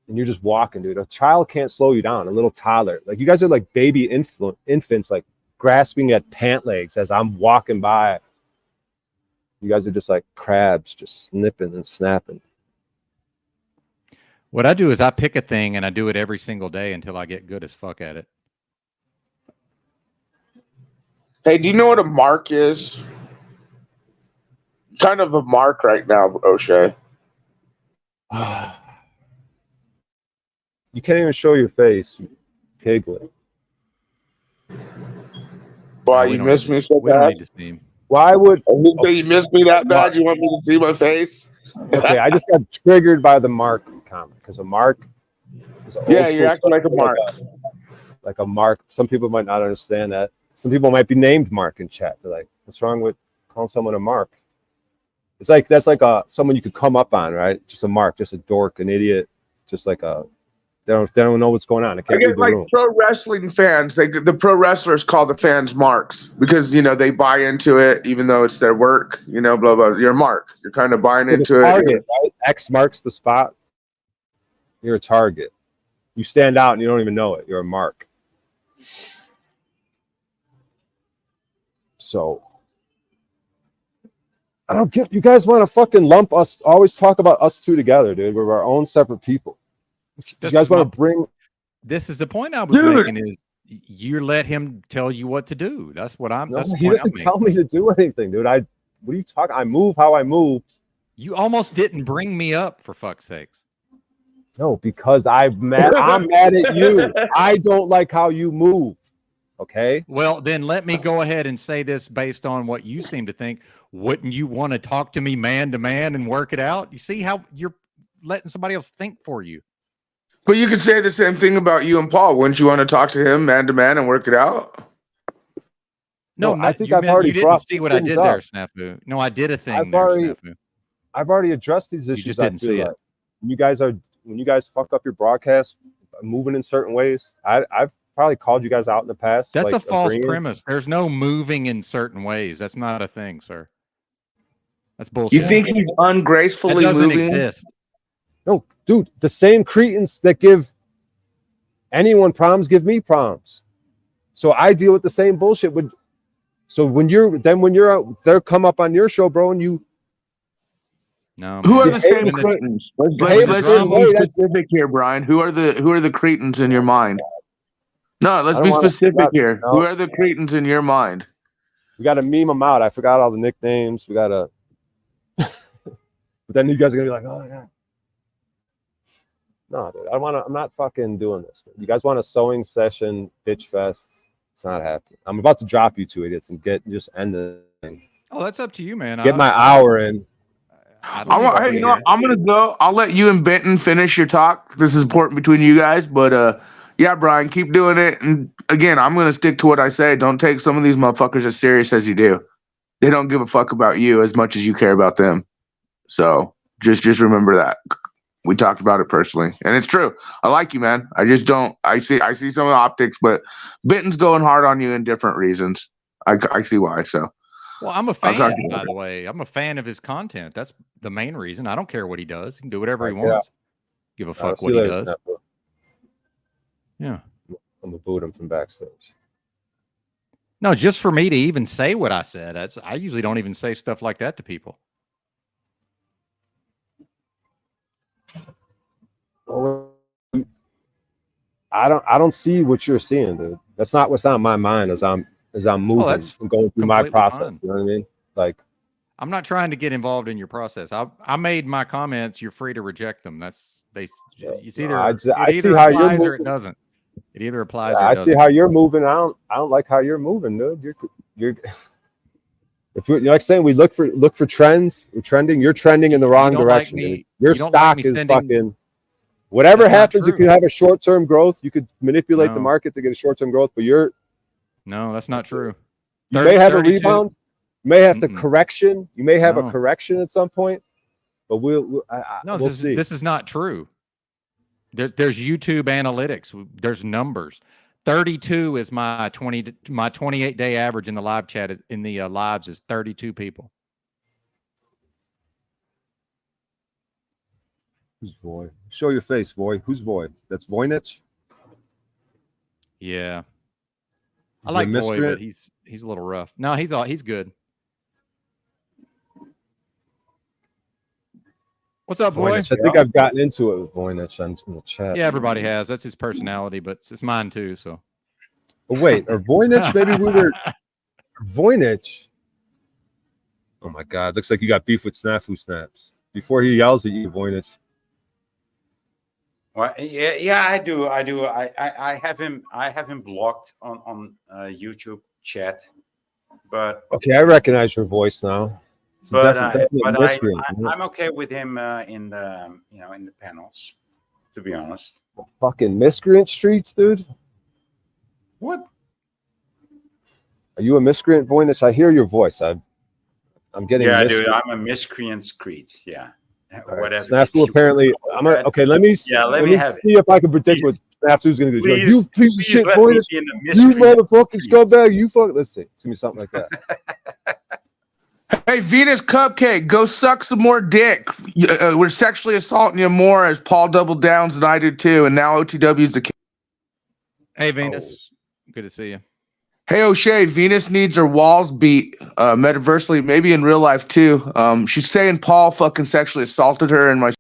and you're just walking, dude. A child can't slow you down. A little toddler, like you guys are like baby infants, like grasping at pant legs as I'm walking by. You guys are just like crabs, just snipping and snapping. What I do is I pick a thing and I do it every single day until I get good as fuck at it. Hey, do you know what a mark is? Kind of a mark right now, O'Shea. You can't even show your face, you piglet. Why, No, you miss me so we don't bad? need to see him. Why would So you miss me that bad? You want me to see my face? okay, I just got triggered by the mark comment because a mark is an Yeah, old you're school acting like a stuff, mark. like a mark. Some people might not understand that. Some people might be named Mark in chat. They're like, what's wrong with calling someone a mark? It's like that's like someone you could come up on, right? Just a mark, just a dork, an idiot, just like a they don't know what's going on. They I can't read get the like room. pro wrestling fans. The pro wrestlers call the fans marks because they buy into it, even though it's their work. Blah blah. You're a mark. You're kind of buying You're the into it. target, right? X marks the spot. You're a target. You stand out and you don't even know it. You're a mark. So I don't get you guys want to fucking lump us, always talk about us two together, dude. We're our own separate people. You guys want to bring This is the point I was making is you let him tell you what to do. That's what I'm no, that's the he point doesn't I'm tell making. me to do anything, dude. What are you talking? I move how I move. You almost didn't bring me up for fuck's sakes. No, because I'm mad at you. I don't like how you move. Okay. Well, then let me go ahead and say this based on what you seem to think. Wouldn't you want to talk to me man to man and work it out? You see how you're letting somebody else think for you. But you could say the same thing about you and Paul. Wouldn't you want to talk to him man to man and work it out? No, I think I've already you didn't brought see these what I things did there, up. Snafu. No, I did a thing I've there, already Snafu. I've already addressed these You issues. just didn't see it. When you guys fuck up your broadcast, moving in certain ways. I've probably called you guys out in the past. That's like, a false agreeing. premise. There's no moving in certain ways. That's not a thing, sir. That's bullshit. You think he's ungracefully that doesn't moving? exist. No, dude, the same cretins that give anyone problems give me problems. So I deal with the same bullshit. So when you're out there, come up on your show, bro, and you. No, Who man. are the same Hey, cretins? hey, Let's listen, be hey, that's- specific here, Brian. Who are the cretins in your mind? No, let's I don't be wanna- specific not- here. no. Who are the cretins in your mind? We got to meme them out. I forgot all the nicknames. We got to. But then you guys are gonna be like, oh yeah. No, dude, I'm not fucking doing this. You guys want a sewing session, bitch fest? It's not happening. I'm about to drop you two idiots and just end the thing. Oh, that's up to you, man. Get my hour in. I don't need to Hey, be you know what? here. I'm gonna go. I'll let you and Benton finish your talk. This is important between you guys, but yeah, Brian, keep doing it. And again, I'm gonna stick to what I say. Don't take some of these motherfuckers as serious as you do. They don't give a fuck about you as much as you care about them. So just remember that. We talked about it personally, and it's true. I like you, man. I just don't. I see some of the optics, but Benton's going hard on you in different reasons. I see why. So. Well, I'm a I'll talk fan, to you by later. the way. I'm a fan of his content. That's the main reason. I don't care what he does. He can do whatever he Right, yeah. wants. Give a fuck See what you he later, does. Snapper. Yeah. I'm gonna boot him from backstage. No, just for me to even say what I said. I usually don't even say stuff like that to people. Well, I don't see what you're seeing, dude. That's not what's on my mind as I'm moving that's and going through my completely process. fine. You know what I mean? Like, I'm not trying to get involved in your process. I made my comments. You're free to reject them. It's either I it see either how you're applies or it moving. doesn't. It either applies or it I doesn't. see how you're moving. I don't like how you're moving, dude. You're if you're like saying we look for trends, we're trending. You're trending in the wrong don't like direction. me- Dude. Your you don't like stock me is sending- fucking. Whatever That's not happens, you true. can have a short-term growth. You could manipulate the No. market to get a short-term growth, but No, that's not true. you may have 32 a rebound. You may have to Mm-mm. correction. You may have No. a correction at some point, but we'll No, we'll see. this is not true. There's YouTube analytics. There's numbers. 32 is my 28-day average in the live chat. In the lives is 32 people. Who's Voy? Show your face, Voy. Who's Voy? That's Voynich? Yeah. I Is he a like Voy, miscreant? but he's a little rough. No, he's good. What's up, Voy? Voynich. I think I've gotten into it with Voynich on the chat. Yeah, everybody has. That's his personality, but it's mine too. So. Oh, wait, or Voynich? Maybe we were Voynich. Oh my God! Looks like you got beef with Snafu Snaps. Before he yells at you, Voynich. Well, yeah, I do. I have him blocked on YouTube chat, but Okay, I recognize your voice now. It's a definite miscreant. I'm okay with him in the in the panels. To be honest, Fucking miscreant streets, dude. what? Are you a miscreant, Voynich? I hear your voice. I'm getting. Yeah, miscreant. dude, I'm a miscreant screet. Yeah, Right. whatever. Snafu apparently. Okay. Let me. Yeah, let me see if I can predict what Snafu's going to do. Please, You piece of shit, let me Voynich. be in the You miscreant motherfucking street. scumbag. You fuck. Let's see. It's gonna be something like that. Hey, Venus Cupcake, go suck some more dick. We're sexually assaulting you more as Paul double downs and I do too. And now OTW's the king. Hey, Venus. Good to see you. Hey, O'Shea, Venus needs her walls beat metaversely, maybe in real life too. She's saying Paul fucking sexually assaulted her and my. I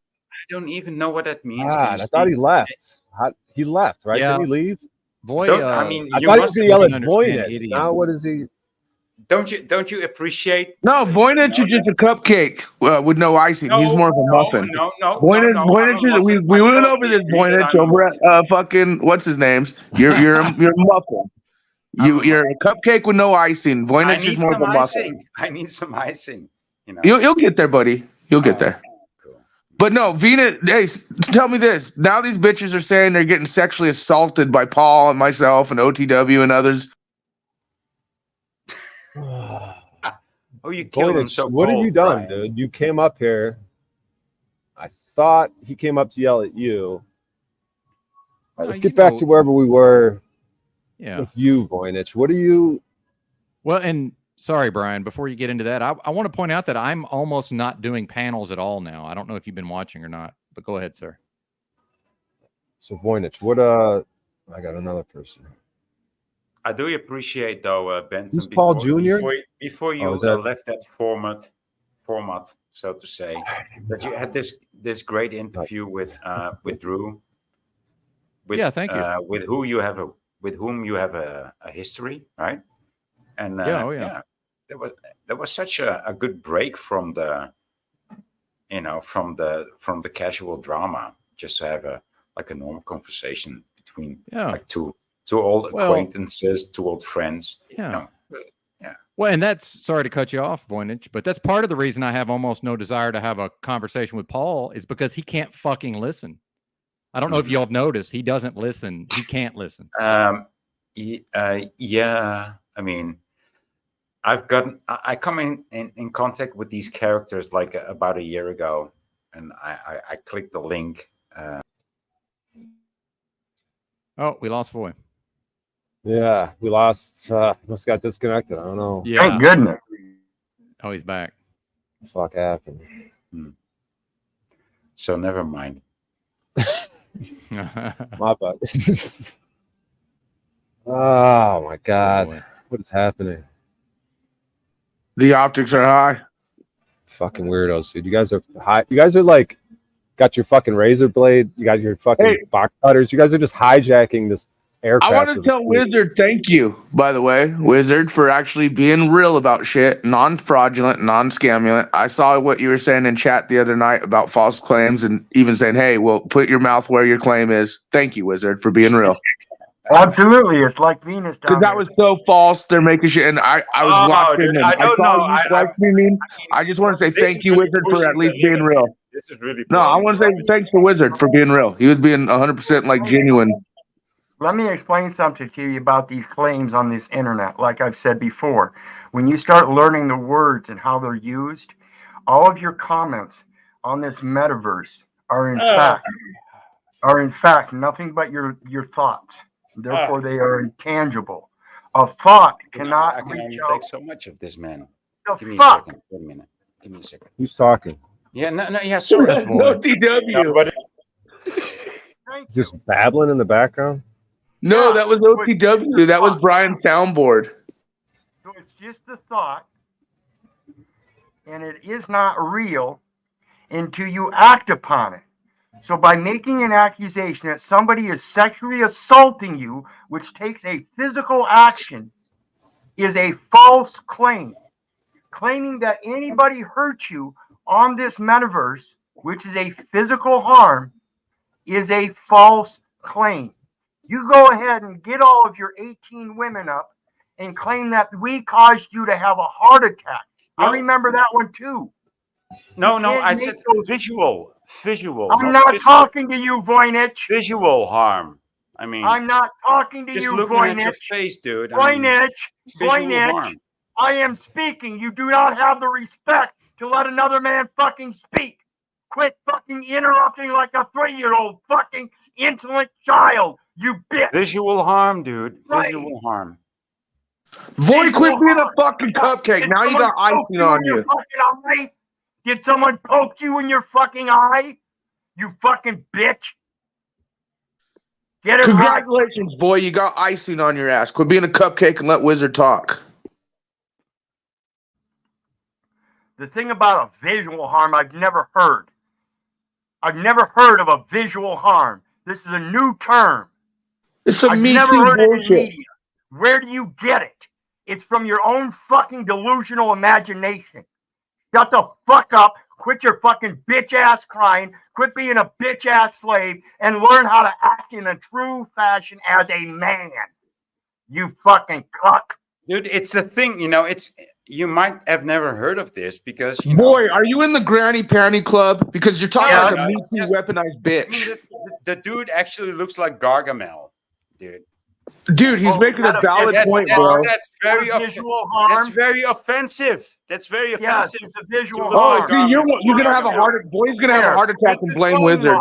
don't even know what that means. God, I thought he left. He left, right? Yeah. Didn't he leave? Voy, I mean, I you thought he was must going to yell at understand Voynich. idiom. Now what is he? don't you appreciate? No, Voynich is just a cupcake with no icing. He's more of a muffin. No. Voynich is, we went over this Voynich over at fucking what's his name's. You're a muffin. You're a cupcake with no icing. Voynich is more of a muffin. I need some icing. You know. You'll get there, buddy. You'll get there. Cool. But no, Venus. Hey, tell me this. Now these bitches are saying they're getting sexually assaulted by Paul and myself and OTW and others. Oh, you killed him Voynich, so what have cold, you done, Brian. dude? You came up here. I thought he came up to yell at you. All right, let's get back to wherever we were with you, Voynich. What are you? Well, and sorry, Brian, before you get into that, I want to point out that I'm almost not doing panels at all now. I don't know if you've been watching or not, but go ahead, sir. So, Voynich, what? I got another person. I do appreciate though, Benson. Who's Paul Jr.? Before you left that format, so to say, that you had this great interview with Drew. Yeah, thank you. With whom you have a history, right? And yeah, there was such a good break from the from the casual drama, just to have a normal conversation between like two old acquaintances, two old friends. Yeah. Well, and that's, sorry to cut you off, Voynich, but that's part of the reason I have almost no desire to have a conversation with Paul is because he can't fucking listen. I don't know if y'all have noticed. He doesn't listen. He can't listen. Yeah. I mean, I come in contact with these characters like about a year ago, and I clicked the link. Oh, we lost Voy. Yeah, we lost. Must got disconnected. I don't know. Yeah. Thank goodness. Oh, he's back. What the fuck happened? So never mind. My bad. Oh my God, what is happening? The optics are high. Fucking weirdos, dude. You guys are high. You guys are like, got your fucking razor blade. You got your fucking box cutters. You guys are just hijacking this aircraft. I want to tell Wizard thank you, by the way, Wizard, for actually being real about shit, non-fraudulent, non-scamulant. I saw what you were saying in chat the other night about false claims and even saying, hey, well, put your mouth where your claim is. Thank you, Wizard, for being real. Absolutely. It's like Venus down Because that was so false. They're making shit. And I was locked in. I don't know. I just want to say thank you, Wizard, for at least being real. This is really No, I want to say thanks to Wizard for being real. He was being 100% like genuine. Let me explain something to you about these claims on this internet. Like I've said before, when you start learning the words and how they're used, all of your comments on this metaverse are in fact nothing but your thoughts. Therefore, they are intangible. A thought cannot I can only reach out. take so much of this, man. Give me a fuck? second. Wait a minute. Give me a second. Who's talking? Yeah, yeah, sorry. That's No void. TW. No, but Thank you. Just babbling in the background. No, Yeah, that was OTW. That was Brian's soundboard. So it's just a thought, and it is not real until you act upon it. So by making an accusation that somebody is sexually assaulting you, which takes a physical action, is a false claim. Claiming that anybody hurt you on this metaverse, which is a physical harm, is a false claim. You go ahead and get all of your 18 women up and claim that we caused you to have a heart attack. I No. remember that one too. no, You no. can't I make said those- visual. I'm not physical. talking to you, Voynich. Visual harm. I mean, I'm not talking to just you, looking at your Voynich. face, dude. I mean, Voynich. visual Voynich. harm. I am speaking. You do not have the respect to let another man fucking speak. Quit fucking interrupting like a 3-year-old fucking insolent child, you bitch. Visual harm, dude. Right. Visual harm. Void, quit being a fucking cupcake. Did Now you got someone poke icing on in your you. fucking eye? Did someone poke you in your fucking eye? You fucking bitch. Get it right. Congratulations, Void. You got icing on your ass. Quit being a cupcake and let Wizard talk. The thing about a visual harm I've never heard. I've never heard of a visual harm. This is a new term. It's some I've Me never Too heard it in bullshit. media. Where do you get it? It's from your own fucking delusional imagination. Shut the fuck up. Quit your fucking bitch ass crying. Quit being a bitch ass slave and learn how to act in a true fashion as a man. You fucking cuck. Dude, it's a thing, it's you might have never heard of this because you know, Boy, are you in the Granny Panty Club? Because you're talking Yeah, like a no, Me Too just- weaponized I mean, bitch. the dude actually looks like Gargamel, dude. Dude, he's making a valid point, bro. That's very visual harm. That's very offensive. That's very Yes, offensive. it's a visual To Oh, harm. see, you're gonna have a heart. Boy's gonna have a heart attack and blame Wizard.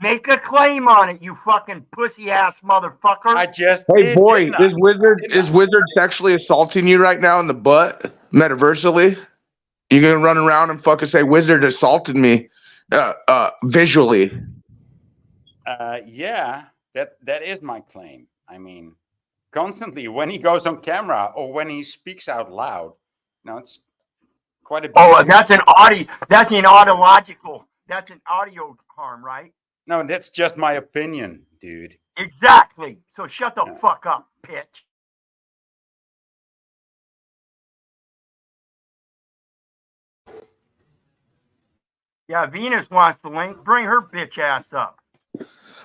Make a claim on it, you fucking pussy ass motherfucker. I just Hey, did, boy, didn't I? is Wizard sexually assaulting you right now in the butt, metaversally? You gonna run around and fucking say Wizard assaulted me, visually? Yeah, that is my claim. I mean, constantly when he goes on camera or when he speaks out loud. Now it's quite a bit. Oh, that's an audio. That's an audiological. That's an audio harm, right? No, that's just my opinion, dude. Exactly. So shut the Yeah. fuck up, bitch. Yeah, Venus wants to link. Bring her bitch ass up.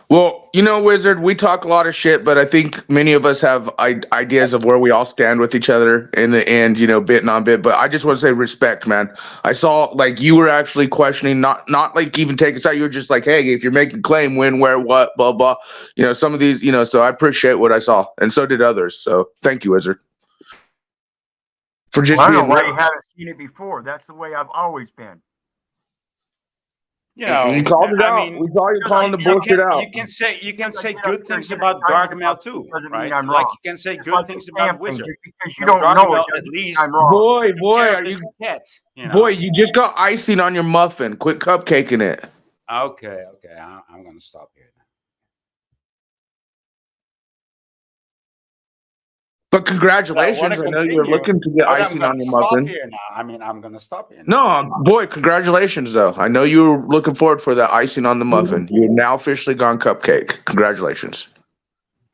Well, Wizard, we talk a lot of shit, but I think many of us have ideas of where we all stand with each other in the end, bit on bit. But I just want to say respect, man. I saw like you were actually questioning, not like even taking a side. You were just like, hey, if you're making a claim, when, where, what, blah, blah. Some of these, so I appreciate what I saw. And so did others. So thank you, Wizard. For just Well, I don't being know why real. you haven't seen it before. That's the way I've always been. You know, You called it I out. mean, We saw you calling the you bullshit out. You can say Yeah, good yeah, things yeah, about yeah, Gargamel too, doesn't right? mean I'm Like wrong. you can say It's good like things the about damn thing. Wizard. Just because you No, don't know Gargamel it, at doesn't mean least- I'm wrong. Boy, Yeah, are you? it's a cat, Boy, you just got icing on your muffin. Quit cupcaking it. Okay, I'm gonna stop here. But congratulations. I know you're looking to get icing on your muffin. Here now. I mean, I'm gonna stop here. No, boy, congratulations, though. I know you were looking forward for that icing on the muffin. You're now officially gone cupcake. Congratulations.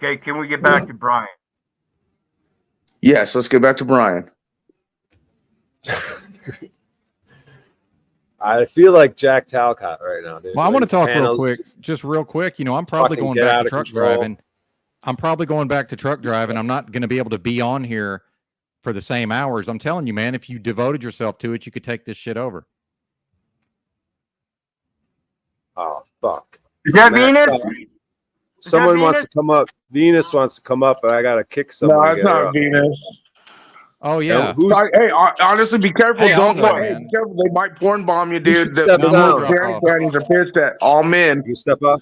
Okay, can we get back to Brian? Yes, let's get back to Brian. I feel like Jack Talcott right now, dude. Well, I want to talk real Panels quick, just real quick. I'm probably fucking going get back out to of truck control. driving. I'm probably going back to truck driving. I'm not going to be able to be on here for the same hours. I'm telling you, man, if you devoted yourself to it, you could take this shit over. Oh fuck! Is that Max Venus? out. Someone wants Venus? to come up. Venus wants to come up, but I gotta kick No, someone. that's not Venus. Oh yeah. Who's Hey, honestly, be careful. Hey, Don't I'll let. go, Hey, man. be careful. They might porn bomb you, You should dude. The step down. little granny Off. panties are pissed at all men. you step up?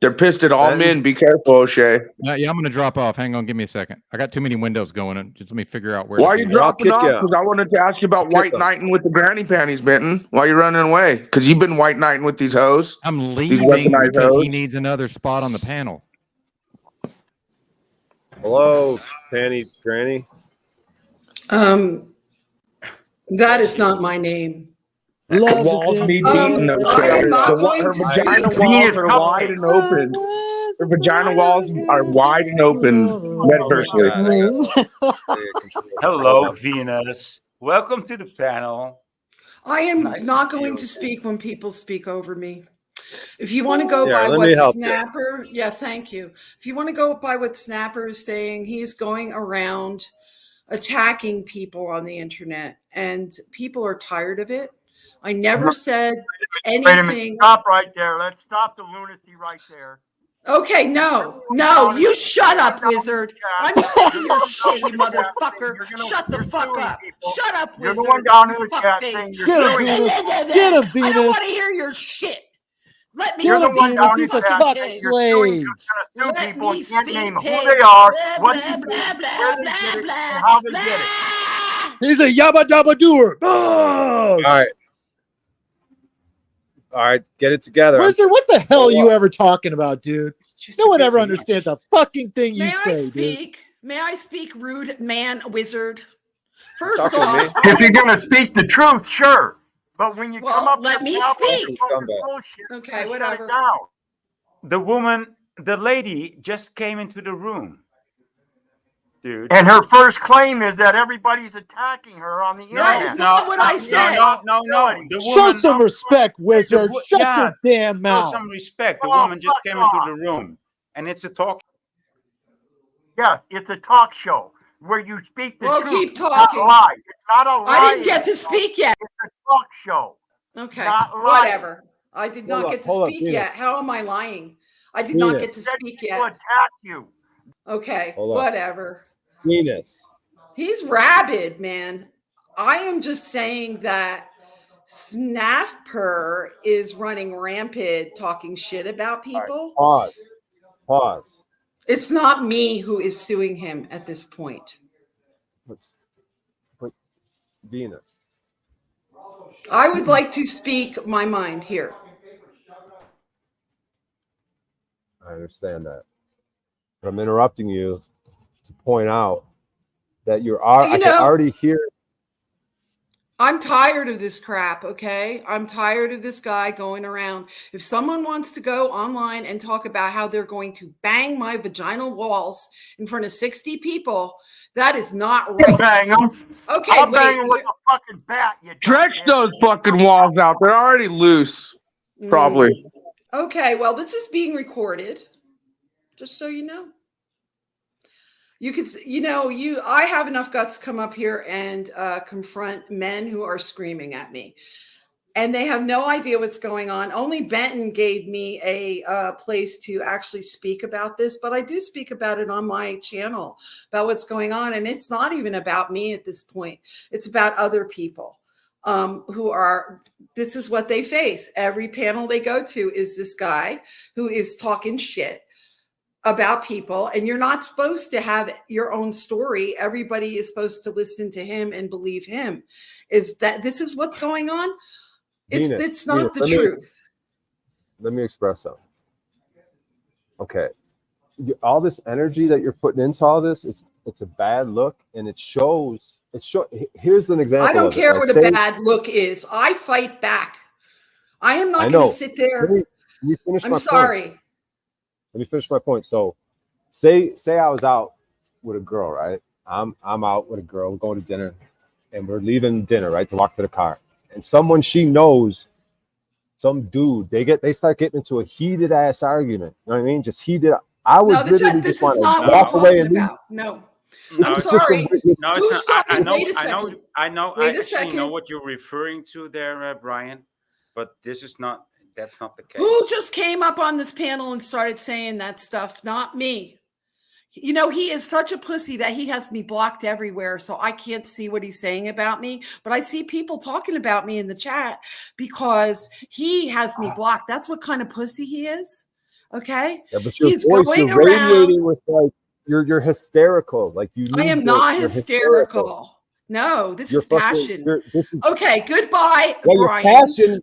They're pissed at all men. Be careful, O'Shea. Yeah, I'm going to drop off. Hang on, give me a second. I got too many windows going on. Just let me figure out where. Why to are you do dropping kick off? you out. Because I wanted to ask you about Kick white them. knighting with the granny panties, Benton. Why are you running away? Because you've been white knighting with these hoes. I'm These leaving weaponized because he hoes. needs another spot on the panel. Hello, Panty Granny. That is not my name. The walls need beating. I am not going Her to vagina speak. walls are wide and open. Her vagina walls are wide and open, metaversely. Hello, Venus. Welcome to the panel. I am Nice to not see going you to again. speak when people speak over me. If you want to go Yeah, by let what me help you. Snapper, yeah, thank you. If you want to go by what Snapper is saying, he's going around attacking people on the internet, and people are tired of it. I never said Wait a minute. anything. Stop right there. Let's stop the lunacy right there. Okay, no, you shut up, wizard. I'm sick of your shit, you motherfucker. Shut the fuck up. Shut up, You're wizard. the one down in You the chat fuckface. saying you're Get him, doing it. Venus. Get him, I don't Venus. want to hear your shit. Let me You're the Get him, one speak. down in Venus. the He's a chat fuck saying you're suing, slave. you're gonna sue Let people me and can't speak, name who pig. they are, Blah, what blah, they blah, did, blah, where they blah, did it, blah, and how they blah. did it. He's a yabba dabba doer. All right, get it together. Wizard, what the hell are Hold you up. ever talking about, dude? No one ever understands a fucking thing you May I say, dude. speak? May I speak, rude man, wizard? First Talking to off, me? If you're gonna speak the truth, sure. But when you come well, up let to me the speak. bullshit, Okay, shut it whatever. down. The lady just came into the room. Dude. And her first claim is that everybody's attacking her on the That internet. is not what I said. No. The Show woman, some respect, Wizard. Shut yeah, your damn show mouth. some respect. The Oh, woman just fuck came off. into the room, and it's a talk. Yes, it's a talk show where you speak the Well, truth. keep It's not talking. lie. It's not a lie. I didn't get to speak yet. It's a talk show. Okay, Not lying. whatever. I did not get to hold up, speak Venus. yet. How am I lying? I did not get to Venus. Said speak people yet. attack you. Okay, Hold up. whatever. Venus. He's rabid, man. I am just saying that Snapper is running rampant, talking shit about people. Pause. It's not me who is suing him at this point. But Venus. I would like to speak my mind here. I understand that. But I'm interrupting you to point out that I can already hear. I'm tired of this crap, okay? I'm tired of this guy going around. If someone wants to go online and talk about how they're going to bang my vaginal walls in front of 60 people, that is not You right. bang them. Okay, I'll wait. bang them with a fucking bat. You Stretch dumbass. those fucking walls out. They're already loose, probably. Okay, well, this is being recorded, just so you know. You could, I have enough guts to come up here and confront men who are screaming at me. And they have no idea what's going on. Only Benton gave me a place to actually speak about this, but I do speak about it on my channel, about what's going on. And it's not even about me at this point. It's about other people this is what they face. Every panel they go to is this guy who is talking shit about people, and you're not supposed to have your own story. Everybody is supposed to listen to him and believe him. This is what's going on? It's not the truth. Let me express something. Okay. All this energy that you're putting into all this, it's a bad look, and it shows. Here's an example. I don't care what a bad look is. I fight back. I am not going to sit there. Let me finish I'm my sorry. point. Let me finish my point. So, say I was out with a girl, right? I'm out with a girl, we're going to dinner, and we're leaving dinner, right, to walk to the car. And someone she knows, some dude, they start getting into a heated ass argument. You know what I mean? Just heated. I would literally just want to walk away and leave. No. No, I'm sorry. No, Who's it's not. talking? Wait a second. I know. Wait I a actually second. know what you're referring to there, Brian. But this is not. That's not the case. Who just came up on this panel and started saying that stuff? Not me. He is such a pussy that he has me blocked everywhere, so I can't see what he's saying about me. But I see people talking about me in the chat because he has me blocked. That's what kind of pussy he is. Okay. Yeah, but your He's voice, going you're around. radiating with like you're hysterical. Like you. I am not hysterical. No, this is passion. Okay, goodbye, yeah, Brian. your passion.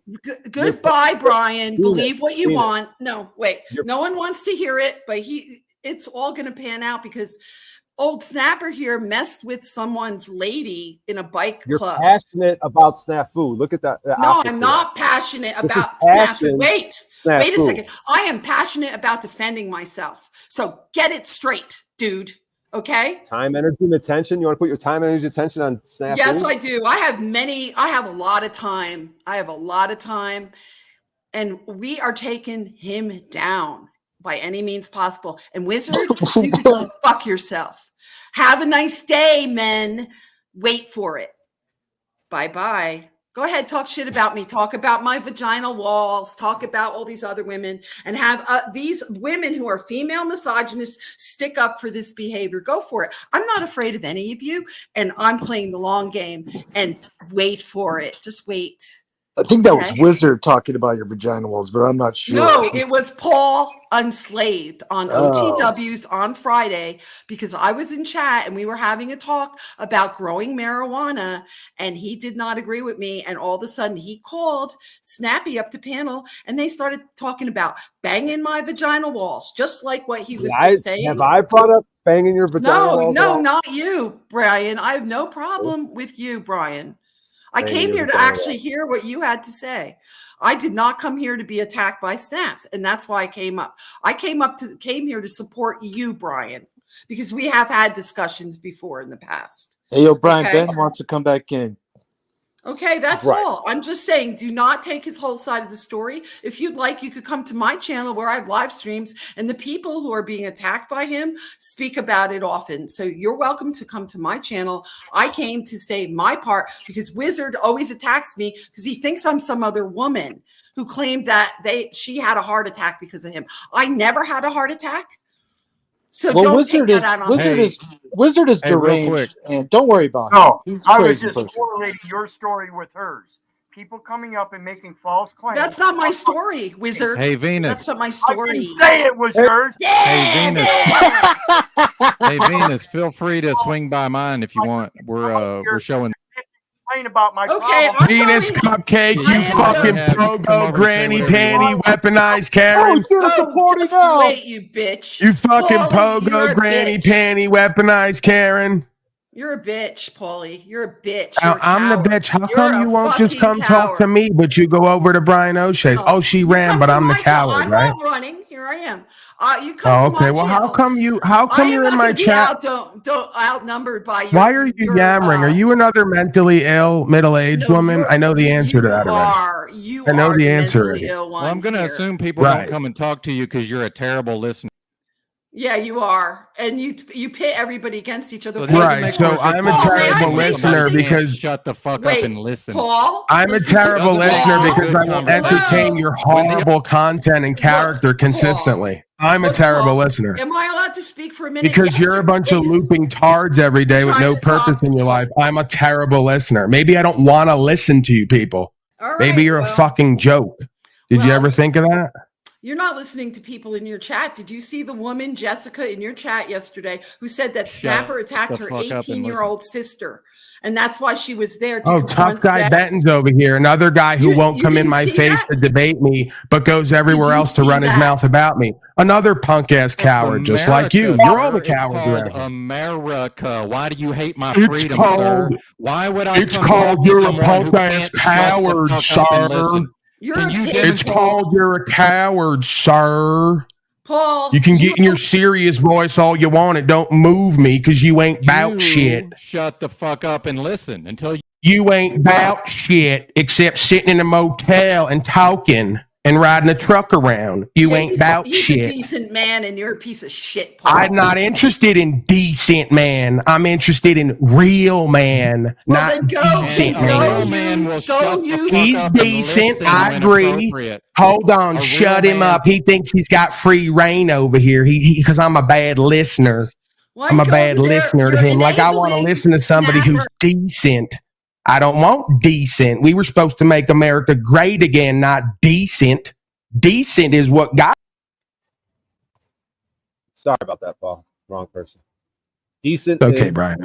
Goodbye, Brian. Venus, Believe what you Venus. want. No, wait. No one wants to hear it, but it's all going to pan out because old Snapper here messed with someone's lady in a bike club. You're passionate about snafu. Look at that. No, I'm not passionate about snafu. Wait a second. I am passionate about defending myself. So get it straight, dude. Okay. Time, energy, and attention. You want to put your time, energy, attention on snafu? Yes, I do. I have a lot of time. And we are taking him down by any means possible. And Wizard, you can go fuck yourself. Have a nice day, men. Wait for it. Bye-bye. Go ahead, talk shit about me. Talk about my vaginal walls. Talk about all these other women and have these women who are female misogynists stick up for this behavior. Go for it. I'm not afraid of any of you, and I'm playing the long game. And wait for it. Just wait. I think that was Wizard talking about your vagina walls, but I'm not sure. No, it was Paul Unslaved on OTWs on Friday because I was in chat and we were having a talk about growing marijuana and he did not agree with me. And all of a sudden he called Snappy up to panel and they started talking about banging my vaginal walls, just like what he was just saying. Have I brought up banging your vagina walls? No, not you, Brian. I have no problem with you, Brion. I came here to actually hear what you had to say. I did not come here to be attacked by Snaps, and that's why I came up. I came here to support you, Brian, because we have had discussions before in the past. Hey, yo, Brian, okay? Ben wants to come back in. Okay, that's all. I'm just saying, do not take his whole side of the story. If you'd like, you could come to my channel where I have live streams, and the people who are being attacked by him speak about it often. So you're welcome to come to my channel. I came to say my part because Wizard always attacks me because he thinks I'm some other woman who claimed that she had a heart attack because of him. I never had a heart attack. So don't take that out on me. Wizard is deranged, and don't worry about him. I was just correlating your story with hers. People coming up and making false claims. That's not my story, Wizard. Hey, Venus. That's not my story. I didn't say it was yours. Hey, Venus. Hey, Venus. Feel free to swing by mine if you want. We're showing. About my Venus Cupcake, you fucking pogo granny panty weaponized Karen. Wait, you bitch. You fucking pogo granny panty weaponized Karen. You're a bitch, Paulie. You're a bitch. I'm the bitch. How come you won't just come talk to me, but you go over to Brian O'Shea's? Oh, she ran, but I'm the coward, right? I'm not running. Here I am. You come to my well, channel. how come you're in my chat? Don't outnumbered by your. Why are you yammering? Are you another mentally ill middle-aged woman? I know the answer to that already. I know the answer. Well, I'm going to assume people don't come and talk to you because you're a terrible listener. Yeah, you are, and you pit everybody against each other. Right. So I'm a terrible listener because shut the fuck up and listen. Paul, I'm a terrible listener because I will entertain your horrible content and character consistently. I'm a terrible listener. Am I allowed to speak for a minute? Because you're a bunch of looping tards every day with no purpose in your life. I'm a terrible listener. Maybe I don't want to listen to you people. Maybe you're a fucking joke. Did you ever think of that? You're not listening to people in your chat. Did you see the woman, Jessica, in your chat yesterday who said that Snapper attacked her 18-year-old sister? And that's why she was there. Tough guy Benton's over here. Another guy who won't come in my face to debate me, but goes everywhere else to run his mouth about me. Another punk-ass coward, just like you. You're all the cowards around. America. Why do you hate my freedom, sir? Why would I? It's called you're a punk-ass coward, sir. It's called you're a coward, sir. Paul, you can get in your serious voice all you want. It don't move me because you ain't bout shit. Shut the fuck up and listen until you ain't bout shit except sitting in a motel and talking and riding a truck around. You ain't bout shit. He's a decent man and you're a piece of shit, Paul. I'm not interested in decent man. I'm interested in real man, not decent man. He's decent. I agree. Hold on. Shut him up. He thinks he's got free reign over here. Because I'm a bad listener. I'm a bad listener to him. Like I want to listen to somebody who's decent. I don't want decent. We were supposed to make America great again, not decent. Decent is what got. Sorry about that, Paul. Wrong person. Decent. Okay, Brian.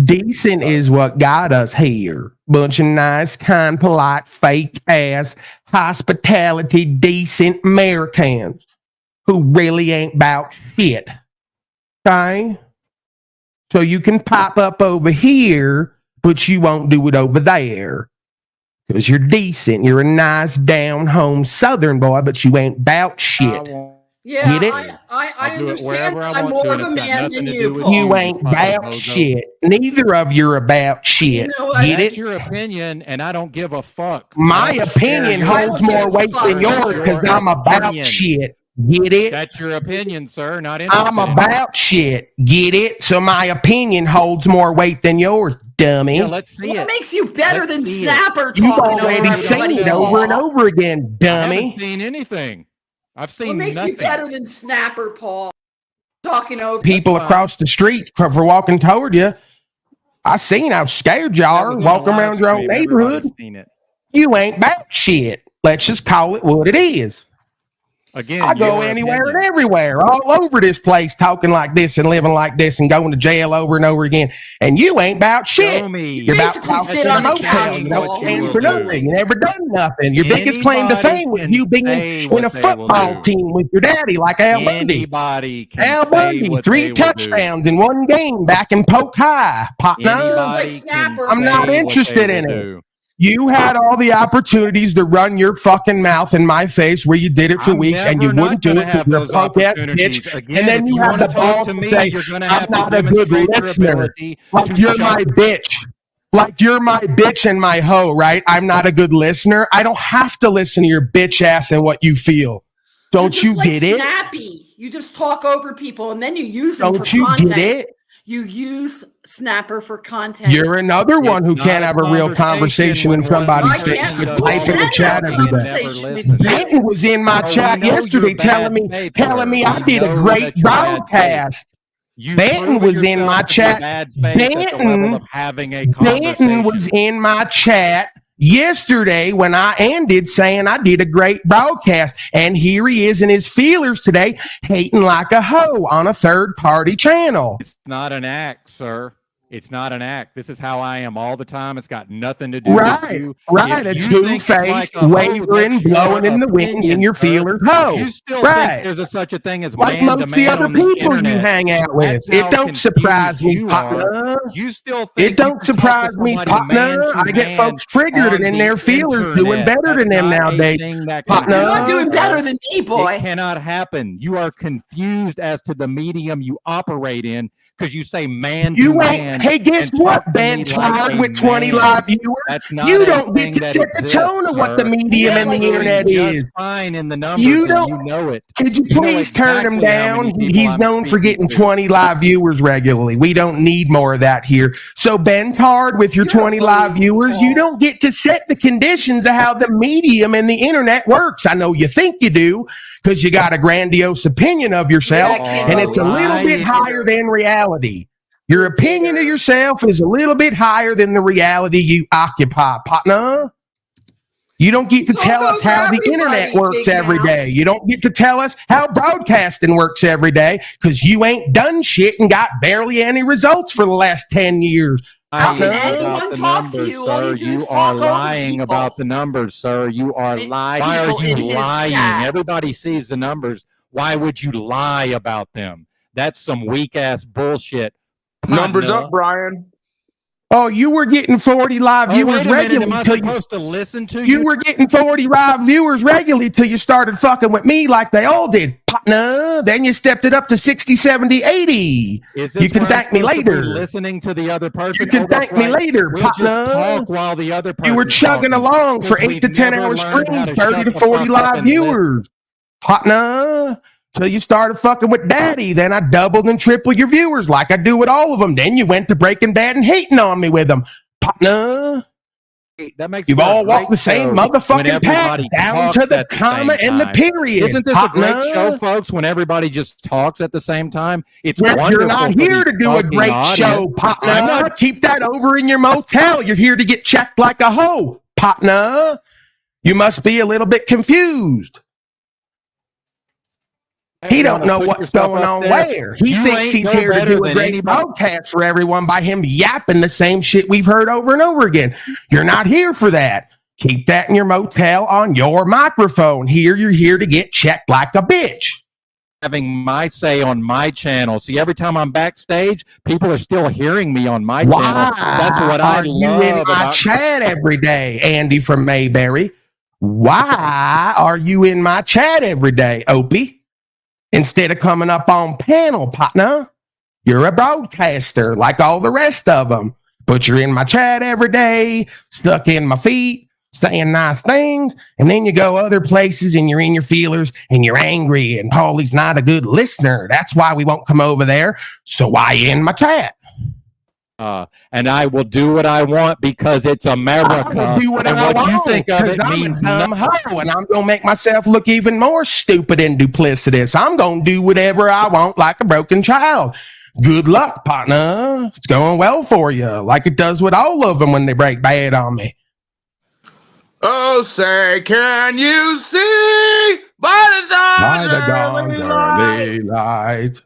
Decent is what got us here. Bunch of nice, kind, polite, fake ass, hospitality, decent Americans who really ain't about shit. Okay? So you can pop up over here, but you won't do it over there. Because you're decent. You're a nice, down-home Southern boy, but you ain't about shit. Yeah, Get it? I understand. I I'm want more to, of and a it's got man nothing than to you, do with Paul. You ain't about shit. Neither of you are about shit. You know what? Get That's it? your opinion, and I don't give a fuck. My I don't opinion share holds your more weight than opinion. yours because Your I'm about opinion. shit. Get it? That's your opinion, sir. Not interested. I'm about shit. Get it? So my opinion holds more weight than yours, dummy. Yeah, let's see What it. makes you better Let's than see it. Snapper You've talking over already seen everybody, it Paul? over and over again, I haven't dummy. seen anything. I've seen What makes nothing. you better than Snapper, Paul? Talking over People across the street for walking toward you. I seen how scared y'all That are was on walking a live around your own stream. neighborhood. Everybody's seen it. You ain't about shit. Let's just call it what it is. Again, I go your anywhere opinion. and everywhere, all over this place, talking like this and living like this and going to jail over and over again. And you ain't about shit. Show me. You're about Basically talking sit in a on the motel. couch, You Paul. don't What stand you for doing? nothing. You never done nothing. Your biggest claim to Anybody fame was can you being say in what a they will football do. team with your daddy, like Al Bundy. Anybody can Al say Bundy, what 3 they will do. touchdowns in one game back in Polk High. Partner. Anybody Just like can Snapper. I'm not say interested what they in will it. do. You had all the opportunities to run your fucking mouth in my face where you did it for I'm weeks and you never wouldn't not do gonna it because have you're a those punk ass bitch. opportunities. Again, And then if you you have want the to talk balls to to me, say, you're gonna I'm have to not a good demonstrate your listener. ability Like to you're shut my bitch. Like you're my bitch and my hoe, right? I'm not a good listener. I don't have to listen to your bitch ass and what you feel. Don't You're you just like get it? Snappy. You just talk over people and then you use them Don't for you content. get it? You use Snapper for content. You're another one It's who not can't a have a real conversation when when somebody one I sticks can't. person to doesn't type in the Who chat can have every a day. conversation with listen. you? Benton was in my So we chat know you're yesterday telling bad me faith, telling sir. me I We did a know great that you're bad faith. broadcast. You've Benton proven was in my yourself to be chat. bad faith at the level of having a Benton was conversation. in my chat yesterday when I ended saying I did a great broadcast. And here he is in his feelers today, hating like a hoe on a third-party channel. It's not an act, sir. It's not an act. This is how I am all the time. It's got nothing to do with you. Right, a If you think it's like two-faced, a hoe, wavering, that's your blowing in the wind in opinion, your sir. feelers If hoe. you still Right. think there's a such a thing as Like man most to of the man other on the people you internet, hang out with. that's It how don't surprise confused me, you are. partner. You still think It you don't can talk to surprise me, somebody partner. man to I get man folks triggered and on in the their feelers doing internet. better That's than them not a nowadays. thing that can Partner. You're not happen, doing sir. better than me, boy. It cannot happen. You are confused as to the medium you operate in because you say man to You man. ain't. Hey, guess and what, talk to Ben me like Todd a with 20 man. live viewers? That's not You a don't thing get to that set the exists, tone of what the sir. medium Yeah, and like the you're internet Just is. fine in the numbers, You and don't. you know it. Could you You know please turn him exactly how down? many people He's I'm known for speaking getting to. 20 live viewers regularly. We don't need more of that here. So, Bentard, with your You're a 20 live bully, viewers, you Paul. don't get to set the conditions of how the medium and the internet works. I know you think you do because you got a grandiose opinion of yourself, Yeah, and it's a little bit lying. higher than reality. Your You're opinion of bitter. yourself is a little bit higher than the reality you occupy, partner. You don't get to Talk tell us over how the everybody, internet works big every mouth. day. You don't get to tell us how broadcasting works every day because you ain't done shit and got barely any results for the last 10 years. How can Lying anyone about the talk to numbers, you? All sir. you do You is are talk over lying people. about the numbers, sir. You are And lying. Why are people in you his lying? chat. Everybody sees the numbers. Why would you lie about them? That's some weak ass bullshit. Numbers partner. up, Brian. Oh, you were getting 40 live Oh, viewers wait a minute. Am regularly I till you. supposed to listen to You you? were getting 40 live viewers regularly till you started fucking with me like they all did, partner. Then you stepped it up to 60, 70, 80. Is this You can where I'm thank me supposed to be later. listening to the other person? You can that's thank me right. later, We'll just partner. talk while the other person You were chugging talking, along for 'cause 8 to we've 10 never hour learned how streams, to 30 shut to the 40 fuck up live and listen. viewers. Partner. Till you started fucking with daddy. Then I doubled and tripled your viewers like I do with all of them. Then you went to Breaking Bad and hating on me with them. Partner. That makes You've for a all walked great the same show when motherfucking path everybody down to talks the at the comma same and the time. period. Isn't this a great partner. show, folks? When everybody just talks at the same time, it's You're wonderful. not for here the to do a talking great audience. show, partner. I'm not. Keep that over in your motel. You're here to get checked like a hoe, partner. You must be a little bit confused. He don't know what's going on where. He thinks he's here to do a great broadcast for everyone by him yapping the same shit we've heard over and over again. You're not here for that. Keep that in your motel on your microphone. Here, you're here to get checked like a bitch. Having my say on my channel. See, every time I'm backstage, people are still hearing me on my channel. That's what I love. You in my chat every day, Andy from Mayberry? Why are you in my chat every day, Opie? Instead of coming up on panel, partner, you're a broadcaster like all the rest of them. But you're in my chat every day, stuck in my feet, saying nice things, and then you go other places and you're in your feelers and you're angry and Paulie's not a good listener. That's why we won't come over there. So why in my chat? And I will do what I want because it's America. I will do what and I what want, you think of it I'm means a dumb nothing. hoe, and I'm gonna make myself look even more stupid and duplicitous. I'm gonna do whatever I want like a broken child. Good luck, partner. It's going well for you, like it does with all of them when they break bad on me. Oh, say, can you see by the dawn's early light?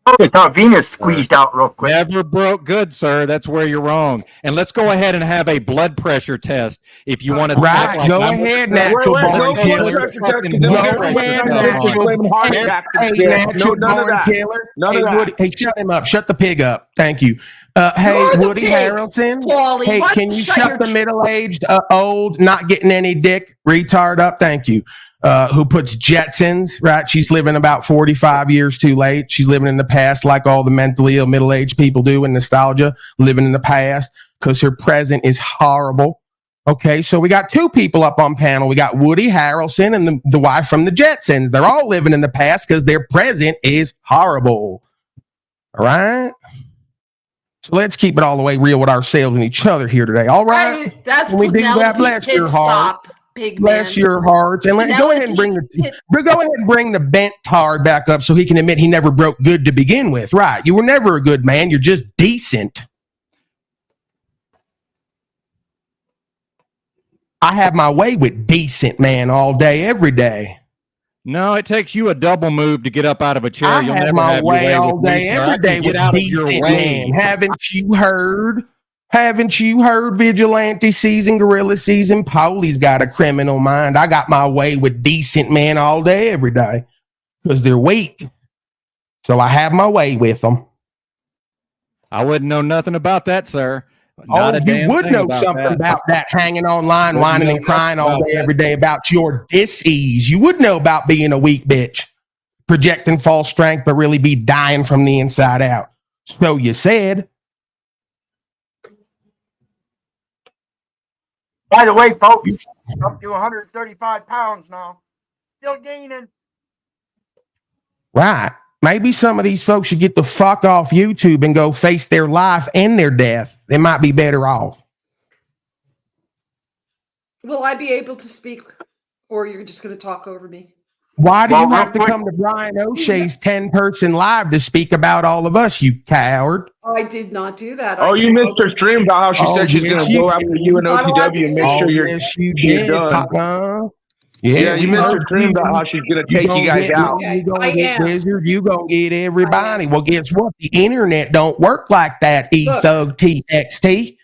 Oh, it's not Venus squeezed out real quick. Never broke good, sir. That's where you're wrong. And let's go ahead and have a blood pressure test if you want to. Right, like go ahead, natural born killer. Go ahead, natural born killer. Hey, shut him up. Shut the pig up. Thank you. Hey, Woody Harrelson. Hey, can you shut the middle-aged, old, not getting any dick retard up? Thank you. Who puts Jetsons, right? She's living about 45 years too late. She's living in the past like all the mentally ill middle-aged people do in nostalgia, living in the past because her present is horrible. Okay, so we got two people up on panel. We got Woody Harrelson and the wife from the Jetsons. They're all living in the past because their present is horrible. All right? So let's keep it all the way real with ourselves and each other here today. All right? That's we do that. Bless your heart. Bless your hearts, and go ahead and bring the bent tard back up so he can admit he never broke good to begin with. Right? You were never a good man. You're just decent. I have my way with decent man all day, every day. No, it takes you a double move to get up out of a chair. You'll never have your way all day, every day with decent man. Haven't you heard? Haven't you heard? Vigilante season, guerrilla season. Paulie's got a criminal mind. I got my way with decent men all day, every day, because they're weak. So I have my way with them. I wouldn't know nothing about that, sir. You would know something about that, hanging online, whining and crying all day, every day about your dis-ease. You would know about being a weak bitch, projecting false strength, but really be dying from the inside out. So you said. By the way, folks, up to 135 pounds now. Still gaining. Right. Maybe some of these folks should get the fuck off YouTube and go face their life and their death. They might be better off. Will I be able to speak, or you're just going to talk over me? Why do you have to come to Brian O'Shea's 10-person live to speak about all of us, you coward? I did not do that. Oh, you missed her stream about how she said she's going to go after you and OTW and make sure you're done. Yeah, you missed her stream about how she's going to take you guys out. You're going to get Wizard. You're going to get everybody. Well, guess what? The internet don't work like that, E-Thug TXT.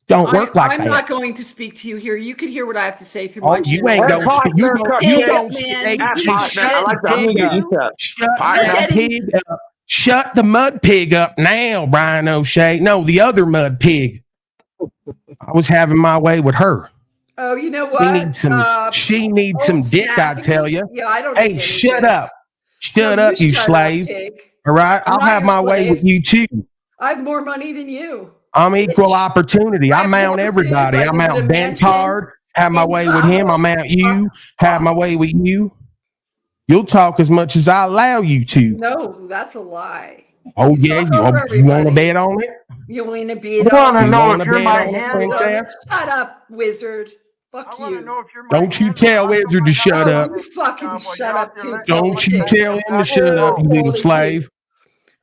Don't work like that. I'm not going to speak to you here. You can hear what I have to say through my you ain't going to. You don't shut the mud pig up now, Brian O'Shea. No, the other mud pig. I was having my way with her. Oh, you know what? She needs some dick, I tell you. Yeah, I don't. Hey, shut up. Shut up, you slave. All right? I'll have my way with you, too. I have more money than you. I'm equal opportunity. I mount everybody. I mount Bentard. Have my way with him. I mount you. Have my way with you. You'll talk as much as I allow you to. No, that's a lie. Oh, yeah. You want to bet on it? You want to bet on it? Shut up, Wizard. Fuck you. Don't you tell Wizard to shut up. You fucking shut up, too. Don't you tell him to shut up, you little slave.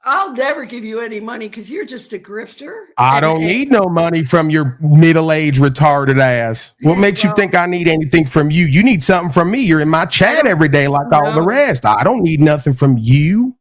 I'll never give you any money because you're just a grifter. I don't need no money from your middle-aged retarded ass. What makes you think I need anything from you? You need something from me. You're in my chat every day like all the rest. I don't need nothing from you.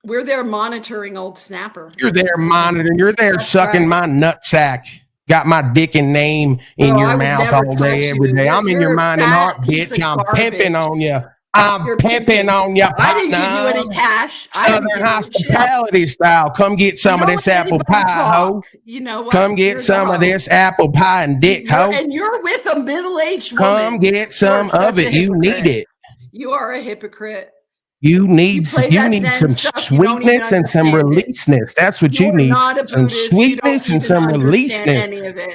We're there monitoring old Snapper. You're there monitoring. You're there sucking my nutsack. Got my dick and name in your mouth all day, every day. I'm in your mind and heart, bitch. I'm pimping on you. I'm pimping on you. I didn't give you any cash. Southern hospitality style. Come get some of this apple pie, ho. You know what? Come get some of this apple pie and dick, ho. And you're with a middle-aged woman. Come get some of it. You need it. You are a hypocrite. You need some sweetness and some releaseness. That's what you need. Some sweetness and some releaseness.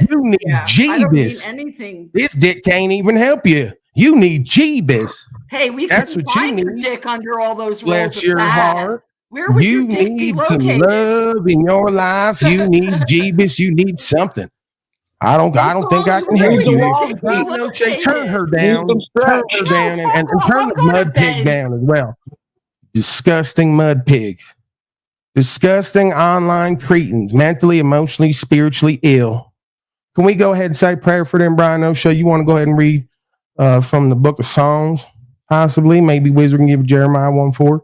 You need Jeebus. This dick can't even help you. You need Jeebus. Hey, we couldn't find your dick under all those rolls of your heart. Where would you your dick need be some located? love in your life. You need Jeebus. You need something. I don't think I can help you. Turn her down. Turn her down and turn the mud pig down as well. Disgusting mud pig. Disgusting online cretins, mentally, emotionally, spiritually ill. Can we go ahead and say prayer for them, Brian O'Shea? You want to go ahead and read from the book of Psalms, possibly? Maybe Wizard can give Jeremiah 1:4.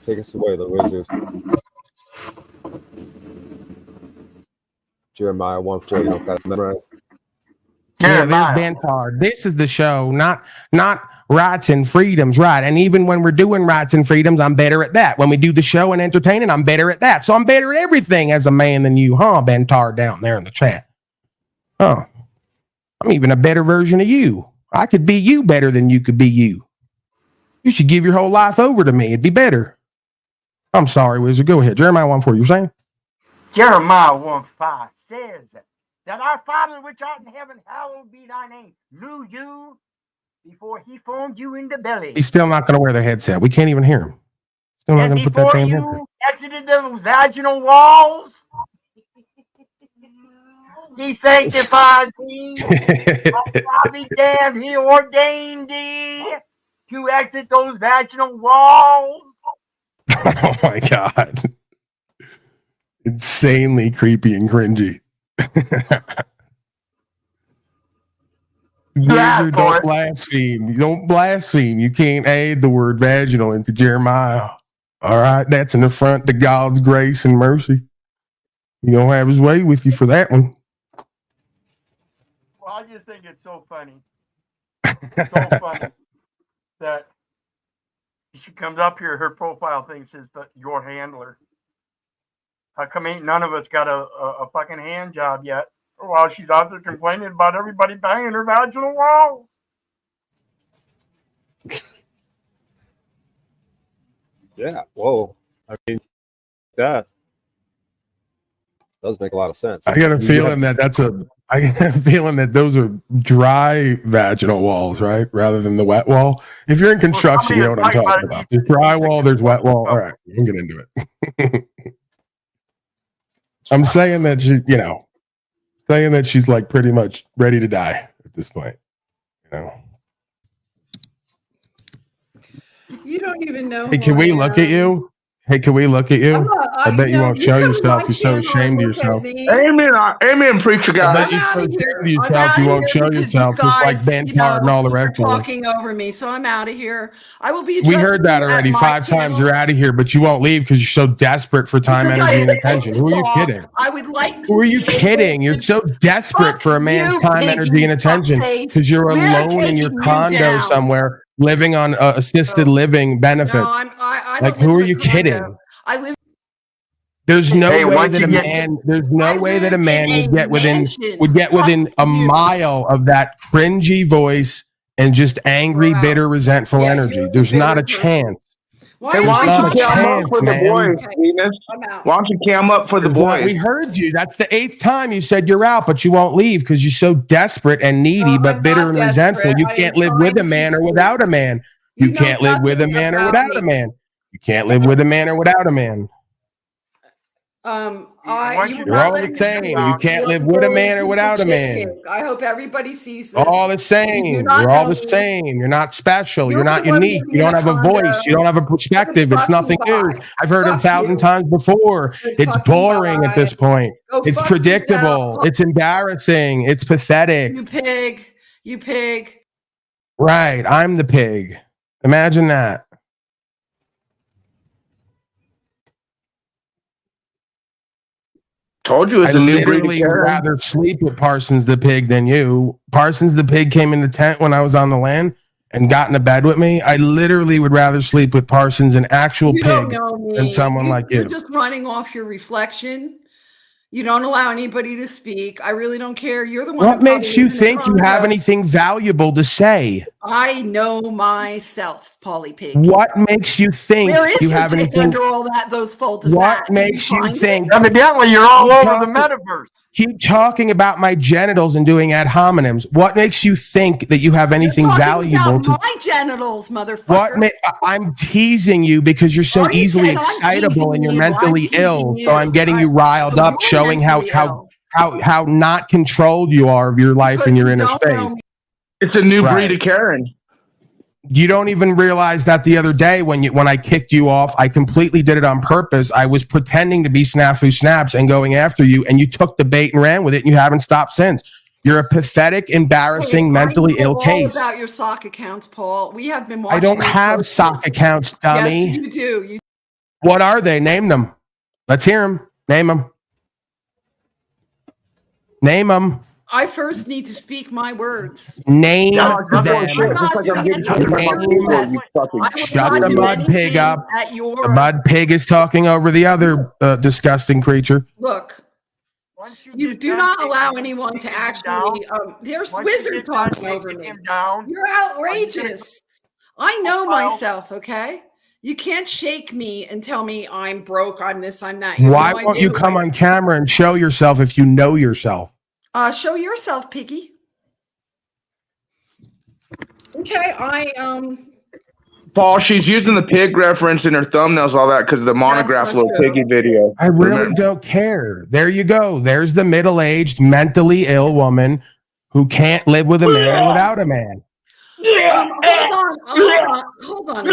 Take us away, the Wizard. Jeremiah 1:4. You don't got to memorize. Yeah, there's Bantard. This is the show, not rights and freedoms, right? And even when we're doing rights and freedoms, I'm better at that. When we do the show and entertaining, I'm better at that. So I'm better at everything as a man than you, huh, Bantard down there in the chat? Huh? I'm even a better version of you. I could be you better than you could be you. You should give your whole life over to me. It'd be better. I'm sorry, Wizard. Go ahead. Jeremiah 1:4. You were saying? Jeremiah 1:5 says that our Father which art in heaven, hallowed be thy name, knew you before he formed you in the belly. He's still not going to wear the headset. We can't even hear him. Still not going to put that damn headset. Before you exited those vaginal walls, he sanctified thee. God be damned, he ordained thee to exit those vaginal walls. Oh my God. Insanely creepy and cringy. Wizard, don't blaspheme. You don't blaspheme. You can't add the word vaginal into Jeremiah. All right, that's an affront to God's grace and mercy. He don't have his way with you for that one. Well, I just think it's so funny. So funny that she comes up here, her profile thing says that your handler. How come ain't none of us got a fucking hand job yet? While she's out there complaining about everybody banging her vaginal walls. Yeah, whoa. I mean, that does make a lot of sense. I got a feeling that I got a feeling that those are dry vaginal walls, right? Rather than the wet wall. If you're in construction, you know what I'm talking about. There's dry wall, there's wet wall. All right, we can get into it. I'm saying that she's like pretty much ready to die at this point. You know. You don't even know. Hey, can we look at you? Hey, can we look at you? I bet you won't show yourself. You're so ashamed of yourself. Amen, preacher guy. I bet you're so ashamed of yourself. You won't show yourself, just like Bantard and all the rest of them. Talking over me, so I'm out of here. I will be. We heard that already 5 times. You're out of here, but you won't leave because you're so desperate for time, energy, and attention. Who are you kidding? I would like. Who are you kidding? You're so desperate for a man's time, energy, and attention because you're alone in your condo somewhere, living on assisted living benefits. No, like, who are you kidding? I live. There's no way that a man. There's no way that a man would get within a mile of that cringy voice and just angry, bitter, resentful energy. There's not a chance. Why don't you cam up for the boys, Venus? Why don't you cam up for the boys? We heard you. That's the 8th time you said you're out, but you won't leave because you're so desperate and needy, but bitter and resentful. You can't live with a man or without a man. You can't live with a man or without a man. You can't live with a man or without a man. You're all the same. You can't live with a man or without a man. I hope everybody sees this. All the same. You're all the same. You're not special. You're not unique. You don't have a voice. You don't have a perspective. It's nothing new. I've heard it 1,000 times before. It's boring at this point. It's predictable. It's embarrassing. It's pathetic. You pig. You pig. Right. I'm the pig. Imagine that. Told you it's a new breed. Would rather sleep with Parsons the pig than you. Parsons the pig came in the tent when I was on the land and got into bed with me. I literally would rather sleep with Parsons, an actual pig, than someone like you. You're just running off your reflection. You don't allow anybody to speak. I really don't care. You're the one. What makes you think you have anything valuable to say? I know myself, Polly Pig. What makes you think you have anything under all that? Those folds of what fat? Makes you think? Evidently, you're all over the metaverse. Keep talking about my genitals and doing ad hominems. What makes you think that you have anything valuable about my genitals, motherfucker? I'm teasing you because you're so easily excitable and you're mentally ill. So I'm getting you riled up, showing how not controlled you are of your life and your inner space. It's a new breed of Karen. You don't even realize that the other day when I kicked you off, I completely did it on purpose. I was pretending to be Snafu Snaps and going after you, and you took the bait and ran with it, and you haven't stopped since. You're a pathetic, embarrassing, mentally ill case. About your sock accounts, Paul. We have been watching. I don't have sock accounts, dummy. Yes, you do. What are they? Name them. Let's hear them. Name them. Name them. I first need to speak my words. Name them. Shut the mud pig up. The mud pig is talking over the other disgusting creature. Look, you do not allow anyone to actually. There's Wizard talking over me. You're outrageous. I know myself, okay? You can't shake me and tell me I'm broke, I'm this, I'm that. Why won't you come on camera and show yourself if you know yourself? Show yourself, Piggy. Okay, Paul, she's using the pig reference in her thumbnails, all that, because of the monograph little piggy video. I really don't care. There you go. There's the middle-aged, mentally ill woman who can't live with a man without a man. Hold on a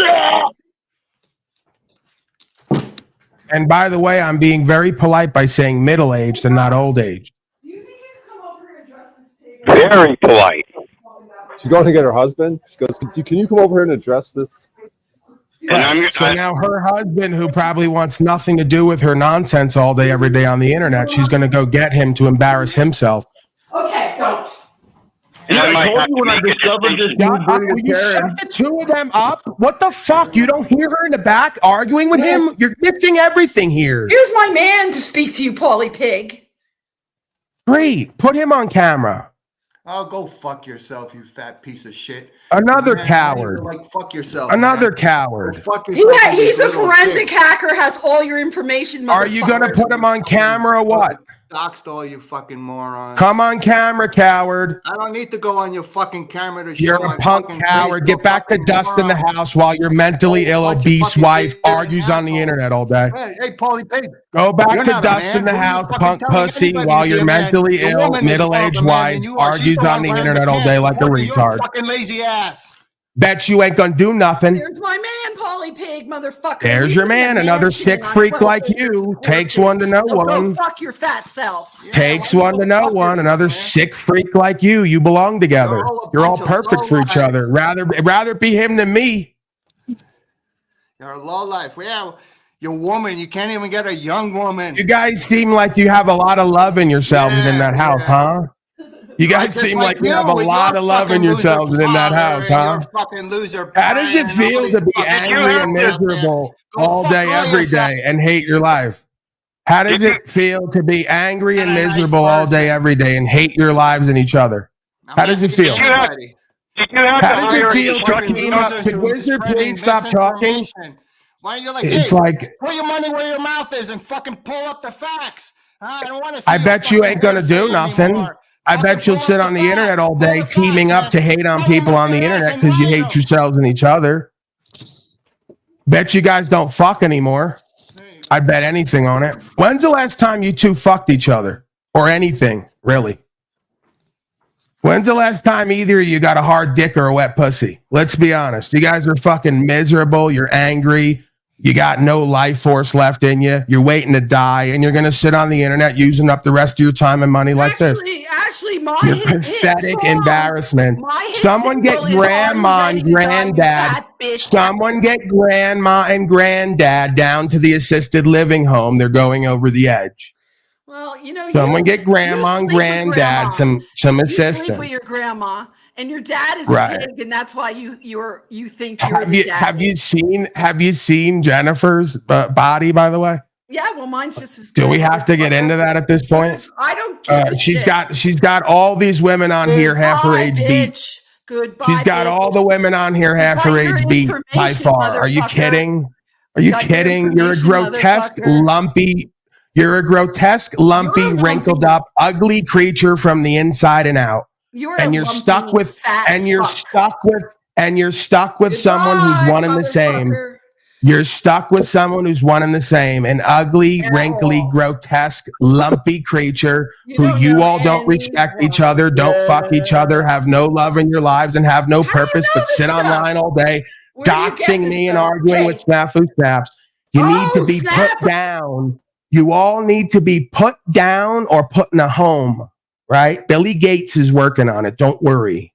second. And by the way, I'm being very polite by saying middle-aged and not old-aged. Very polite. She's going to get her husband. She goes, can you come over here and address this? So now her husband, who probably wants nothing to do with her nonsense all day, every day on the internet, she's going to go get him to embarrass himself. Okay, don't. I told you when I discovered this new breed of Karen. Shut the two of them up? What the fuck? You don't hear her in the back arguing with him? You're missing everything here. Here's my man to speak to you, Paulie Pig. Great. Put him on camera. Oh, go fuck yourself, you fat piece of shit. Another coward. Like, fuck yourself. Another coward. Fuck yourself. Yeah, he's a forensic hacker, has all your information. Are you going to put him on camera or what? Doxed all you fucking morons. Come on camera, coward. I don't need to go on your fucking camera to show. You're a punk coward. Get back to dust in the house while your mentally ill, obese wife argues on the internet all day. Hey, Paulie Pig. Go back to dust in the house, punk pussy, while your mentally ill, middle-aged wife argues on the internet all day like a retard. Fucking lazy ass. Bet you ain't gonna do nothing. There's my man, Paulie Pig, motherfucker. There's your man, another sick freak like you. Takes one to know one. Go fuck your fat self. Takes one to know one. Another sick freak like you. You belong together. You're all perfect for each other. Rather be him than me. You're a low life. Well, you're a woman. You can't even get a young woman. You guys seem like you have a lot of love in yourselves in that house, huh? You guys seem like you have a lot of love in yourselves in that house, huh? How does it feel to be angry and miserable all day, every day, and hate your life? How does it feel to be angry and miserable all day, every day, and hate your lives and each other? How does it feel? How does it feel to clean up? Could Wizard please stop talking? Why are you like, it's hey, like, put your money where your mouth is and fucking pull up the facts. I don't want to. I bet you ain't gonna do nothing. I bet you'll sit on the internet all day teaming up to hate on people on the internet because you hate yourselves and each other. Bet you guys don't fuck anymore. I'd bet anything on it. When's the last time you two fucked each other? Or anything, really? When's the last time either of you got a hard dick or a wet pussy? Let's be honest. You guys are fucking miserable. You're angry. You got no life force left in you. You're waiting to die, and you're going to sit on the internet using up the rest of your time and money like this. Actually, my You're pathetic embarrassment. Someone get grandma and granddad. Someone get grandma and granddad down to the assisted living home. They're going over the edge. Well, you know, someone get grandma and granddad some assistance. You sleep with your grandma, and your dad is a pig, and that's why you think you're the dad. Have you seen Jennifer's body, by the way? Yeah, well, mine's just as good. Do we have to get into that at this point? I don't care. She's got all these women on here half her age beat. Goodbye. She's got all the women on here half her age beat by far. Are you kidding? Are you kidding? You're a grotesque, lumpy. You're a grotesque, lumpy, wrinkled up, ugly creature from the inside and out. You're stuck with someone who's one and the same. You're stuck with someone who's one and the same. An ugly, wrinkly, grotesque, lumpy creature who you all don't respect each other, don't fuck each other, have no love in your lives, and have no purpose but sit online all day, doxing me and arguing with Snafu Snaps. You need to be put down. You all need to be put down or put in a home, right? Billy Gates is working on it. Don't worry.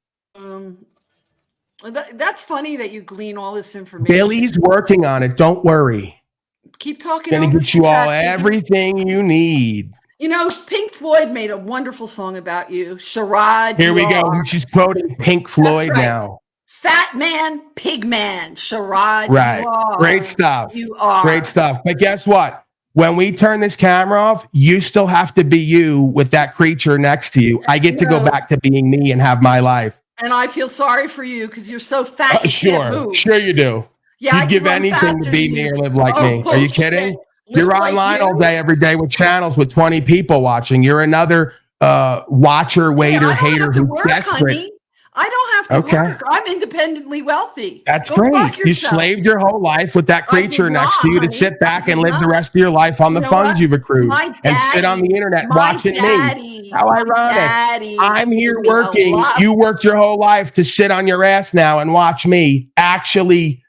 That's funny that you glean all this information. Billy's working on it. Don't worry. Keep talking. Gonna get you all everything you need. You know, Pink Floyd made a wonderful song about you. Sherrod. Here we go. She's quoting Pink Floyd now. Fat man, pig man, Sherrod. Right. Great stuff. You are. Great stuff. But guess what? When we turn this camera off, you still have to be you with that creature next to you. I get to go back to being me and have my life. And I feel sorry for you because you're so fat. Sure you do. Yeah, You'd give anything to be me or live like me. Are you kidding? You're online all day, every day with channels with 20 people watching. You're another watcher, waiter, hater who's desperate. Honey. I don't have to work. I'm independently wealthy. That's great. You slaved your whole life with that creature next to you to sit back and live the rest of your life on the funds you've accrued and sit on the internet watching me. How ironic. I'm here working. You worked your whole life to sit on your ass now and watch me actually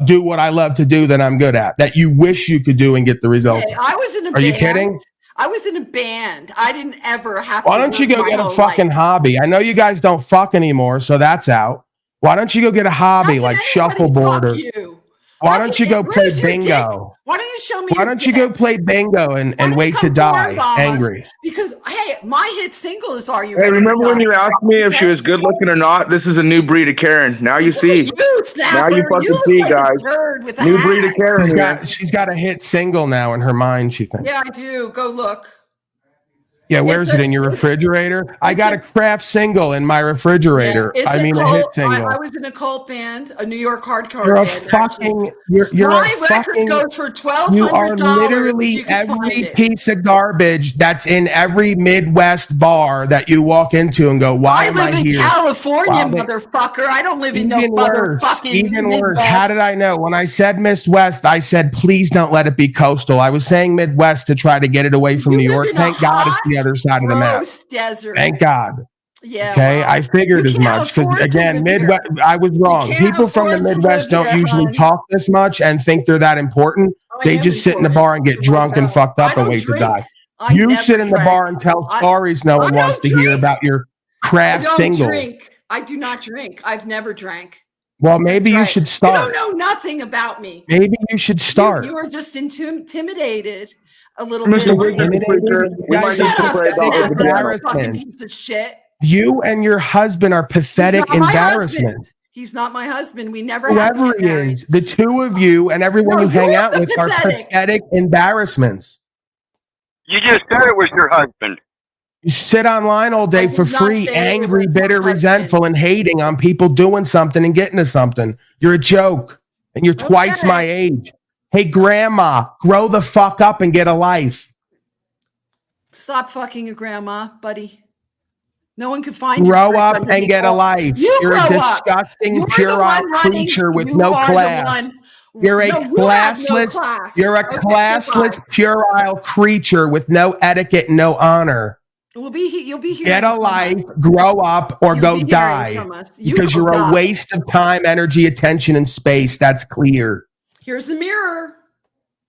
do what I love to do that I'm good at, that you wish you could do and get the results. I was in a band. Are you kidding? I was in a band. I didn't ever have to. Why don't you go get a fucking hobby? I know you guys don't fuck anymore, so that's out. Why don't you go get a hobby like shuffleboard or why don't you go play bingo? Why don't you show me? Why don't you go play bingo and wait to die angry? Because hey, my hit single is "Are You?" Hey, remember when you asked me if she was good looking or not? This is a new breed of Karen. Now you see. Now you fucking see, guys. New breed of Karen. She's got a hit single now in her mind. She thinks. Yeah, I do. Go look. Yeah, where's it in your refrigerator? I got a craft single in my refrigerator. Yeah, I mean, a hit single. I was in a cult band, a New York hardcore you're band. My record goes for $1,200. You are literally every piece of garbage that's in every Midwest bar that you walk into and go, why am I here? I live in California, motherfucker. I don't live in no motherfucking Even Midwest. worse. How did I know? When I said Midwest, I said, please don't let it be coastal. I was saying Midwest to try to get it away from New York. Thank God it's the other side of the map. Desert. Thank God. Yeah. Okay. Well, I figured as much because again, Midwest. I was wrong. People from the Midwest don't usually talk this much and think they're that important. They just sit in the bar and get drunk and fucked up and wait to die. You sit in the bar and tell stories no one wants to hear about your craft single. I do not drink. I've never drank. Well, maybe you should start. You don't know nothing about me. Maybe you should start. You are just intimidated. A little bit. Fucking piece of shit. You and your husband are pathetic embarrassment. He's not my husband. We never. Whoever he is, the two of you and everyone you hang out with are pathetic embarrassments. You just said it was your husband. You sit online all day for free, angry, bitter, resentful, and hating on people doing something and getting to something. You're a joke, and you're twice my age. Hey, grandma, grow the fuck up and get a life. Stop fucking your grandma, buddy. No one can find you. Grow up and get a life. You're a disgusting, puerile creature with no class. You're a classless, you're a classless, puerile creature with no etiquette, no honor. You'll be here. Get a life, grow up, or go die. Because you're a waste of time, energy, attention, and space. That's clear. Here's the mirror.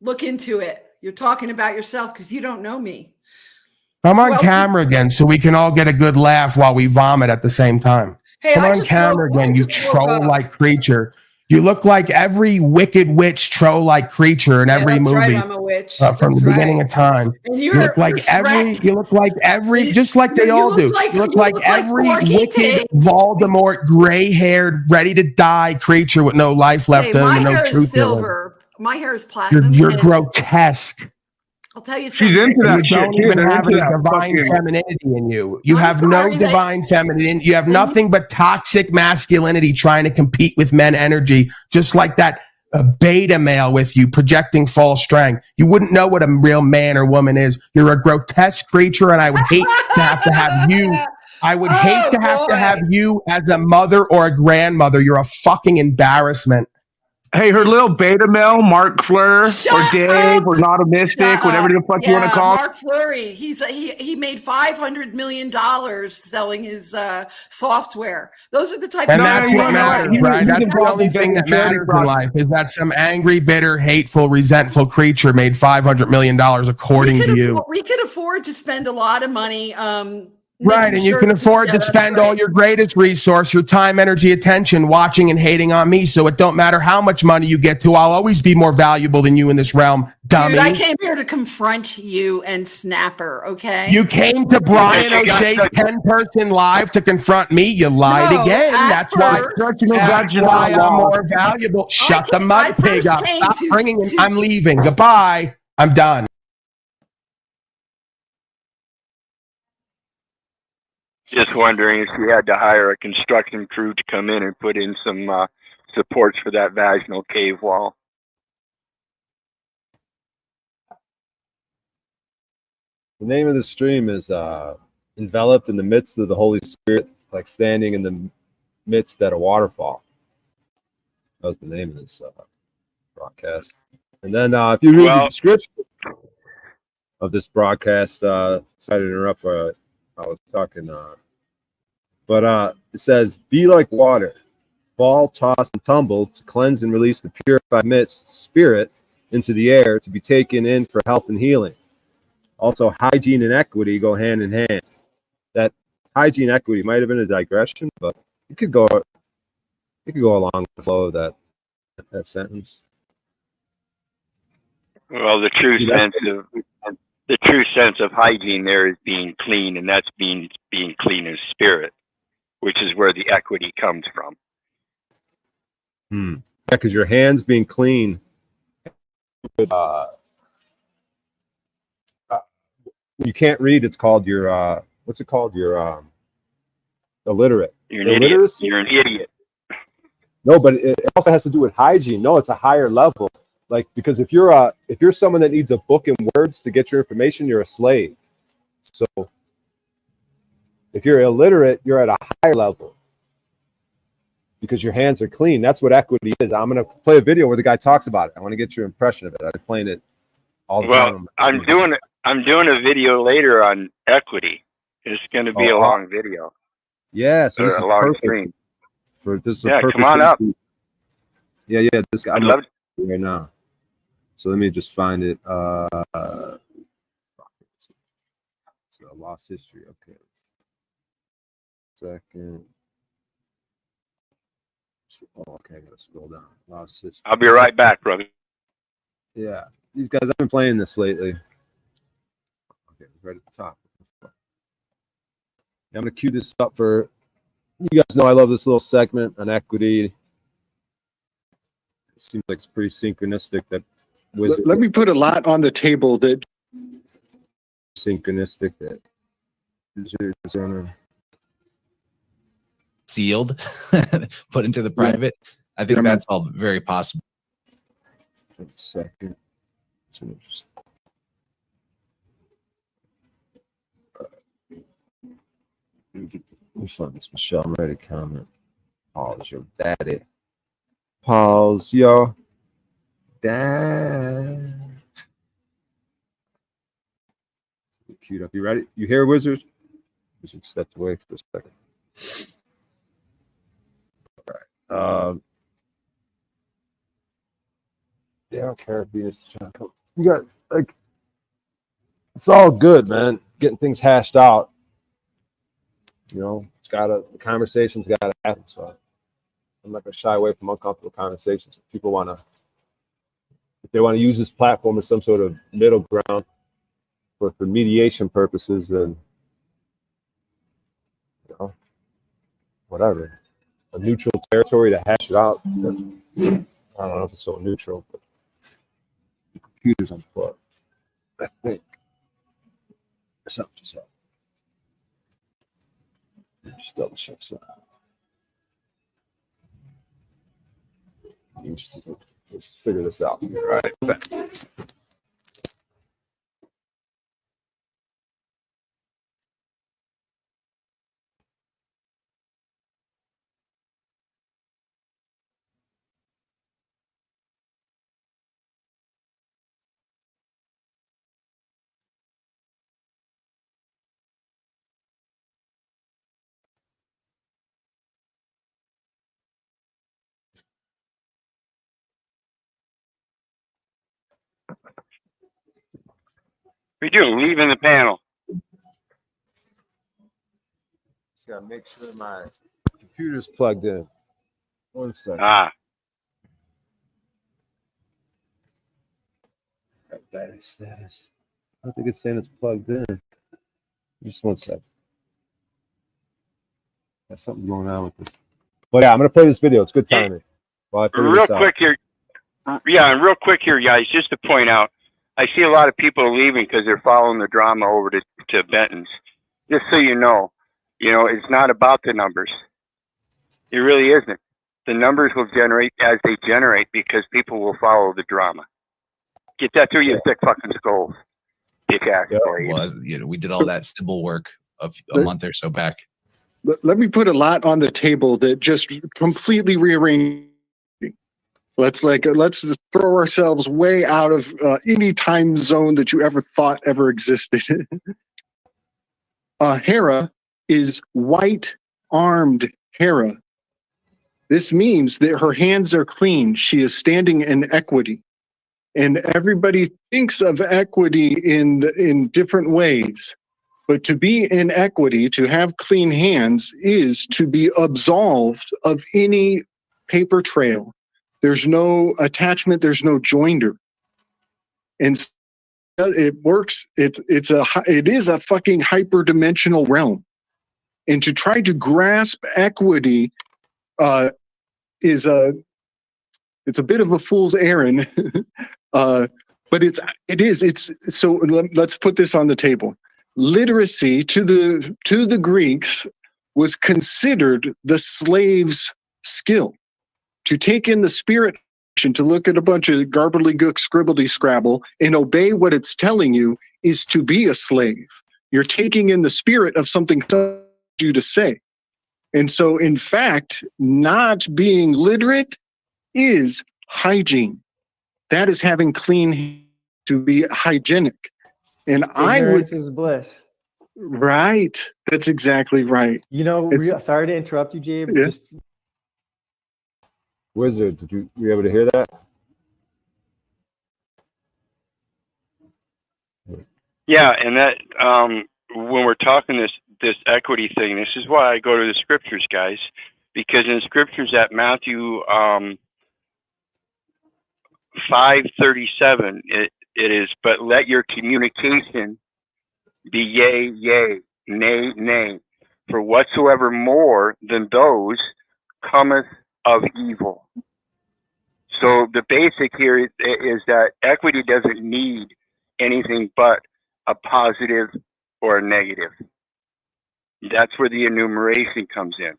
Look into it. You're talking about yourself because you don't know me. I'm on camera again so we can all get a good laugh while we vomit at the same time. Hey, Come on camera again, you troll-like creature. You look like every wicked witch troll-like creature in every movie. Right, I'm a witch. From the beginning of time. You look like every, just like they all do. You look like every wicked, Voldemort, gray-haired, ready to die creature with no life left in and no truth in it. My hair is platinum. You're grotesque. I'll tell you something. She's into that you don't even have any divine femininity in you. You have no divine feminine. You have nothing but toxic masculinity trying to compete with men energy, just like that beta male with you projecting false strength. You wouldn't know what a real man or woman is. You're a grotesque creature, and I would hate to have you. I would hate to have you as a mother or a grandmother. You're a fucking embarrassment. Hey, her little beta male, Mark Fleur, or Dave, or Not a Mystic, whatever the fuck you want to call Mark Fleury. He made $500 million selling his software. Those are the type of that's what matters, right? That's the only thing that matters in life is that some angry, bitter, hateful, resentful creature made $500 million according to you. We could afford to spend a lot of money. Right, and you can afford to spend all your greatest resource, your time, energy, attention, watching and hating on me. So it don't matter how much money you get to, I'll always be more valuable than you in this realm, dummy. Dude, I came here to confront you and Snapper, okay? You came to Brian O'Shea's 10-person live to confront me. You lied again. That's why I'm more valuable. Shut the mud pig up. Stop bringing him. I'm leaving. Goodbye. I'm done. Just wondering if you had to hire a construction crew to come in and put in some supports for that vaginal cave wall. The name of the stream is Enveloped in the Midst of the Holy Spirit, like standing in the midst at a waterfall. That was the name of this broadcast. And then if you read the description of this broadcast, sorry to interrupt, I was talking, but it says, be like water, fall, toss, and tumble to cleanse and release the purified mist, spirit, into the air to be taken in for health and healing. Also, hygiene and equity go hand in hand. That hygiene equity might have been a digression, but you could go along the flow of that sentence. Well, the true sense of hygiene there is being clean, and that's being clean in spirit, which is where the equity comes from. Yeah, because your hands being clean. You can't read. It's called your what's it called? Your illiterate. You're an idiot. You're an idiot. No, but it also has to do with hygiene. No, it's a higher level. Like, because if you're someone that needs a book and words to get your information, you're a slave. So if you're illiterate, you're at a higher level because your hands are clean. That's what equity is. I'm going to play a video where the guy talks about it. I want to get your impression of it. I'm playing it all the time. I'm doing a video later on equity. It's going to be a long video. Yeah, so this is a long stream. Come on up. Yeah. This guy. I'd love to. Right now. So let me just find it. So lost history. Okay. Second. Oh, okay. I gotta scroll down. Lost history. I'll be right back, brother. Yeah, these guys. I've been playing this lately. Okay, right at the top. I'm gonna cue this up for. You guys know I love this little segment on equity. It seems like it's pretty synchronistic that. Let me put a lot on the table that synchronistic that sealed, put into the private. I think that's all very possible. Wait a second. Let me find this Michelle. I'm ready to comment. Pause your daddy. Pause, yo. that. Queued up. You ready? You hear Wizard? Wizard stepped away for a second. All right. Yeah, I don't care if Venus is trying to come. You got like, it's all good, man. Getting things hashed out. You know, the conversation's gotta happen. So I'm not gonna shy away from uncomfortable conversations. If people if they want to use this platform as some sort of middle ground for mediation purposes, then whatever. A neutral territory to hash it out. I don't know if it's so neutral, but the computer's unplugged. I think something's up. Just double check something. Let's figure this out. All right. What are you doing? Leaving the panel. Just gotta make sure my computer's plugged in. 1 second. Battery status. I don't think it's saying it's plugged in. Just 1 second. There's something going on with this. But yeah, I'm gonna play this video. It's good timing. Real quick here. Yeah, and real quick here, guys, just to point out, I see a lot of people leaving because they're following the drama over to Benton's. Just so you know, it's not about the numbers. It really isn't. The numbers will generate as they generate because people will follow the drama. Get that through your thick fucking skulls. Well, we did all that symbol work a month or so back. Let me put a lot on the table that just completely rearrange. Let's just throw ourselves way out of any time zone that you ever thought ever existed. Hera is white-armed Hera. This means that her hands are clean. She is standing in equity. And everybody thinks of equity in different ways. But to be in equity, to have clean hands, is to be absolved of any paper trail. There's no attachment. There's no joinder. And it works. It is a fucking hyperdimensional realm. And to try to grasp equity it's a bit of a fool's errand. But so let's put this on the table. Literacy to the Greeks was considered the slave's skill. To take in the spirit, to look at a bunch of gook scribbledy scrabble and obey what it's telling you is to be a slave. You're taking in the spirit of something you to say. And so, in fact, not being literate is hygiene. That is having clean, to be hygienic. And ignorance is bliss. Right. That's exactly right. Sorry to interrupt you, Jay. Yeah. Just Wizard, were you able to hear that? Yeah, and that when we're talking this equity thing, this is why I go to the scriptures, guys, because in the scriptures at Matthew 5:37, it is, but let your communication be yea, yea, nay, nay, for whatsoever more than those cometh of evil. So the basic here is that equity doesn't need anything but a positive or a negative. That's where the enumeration comes in.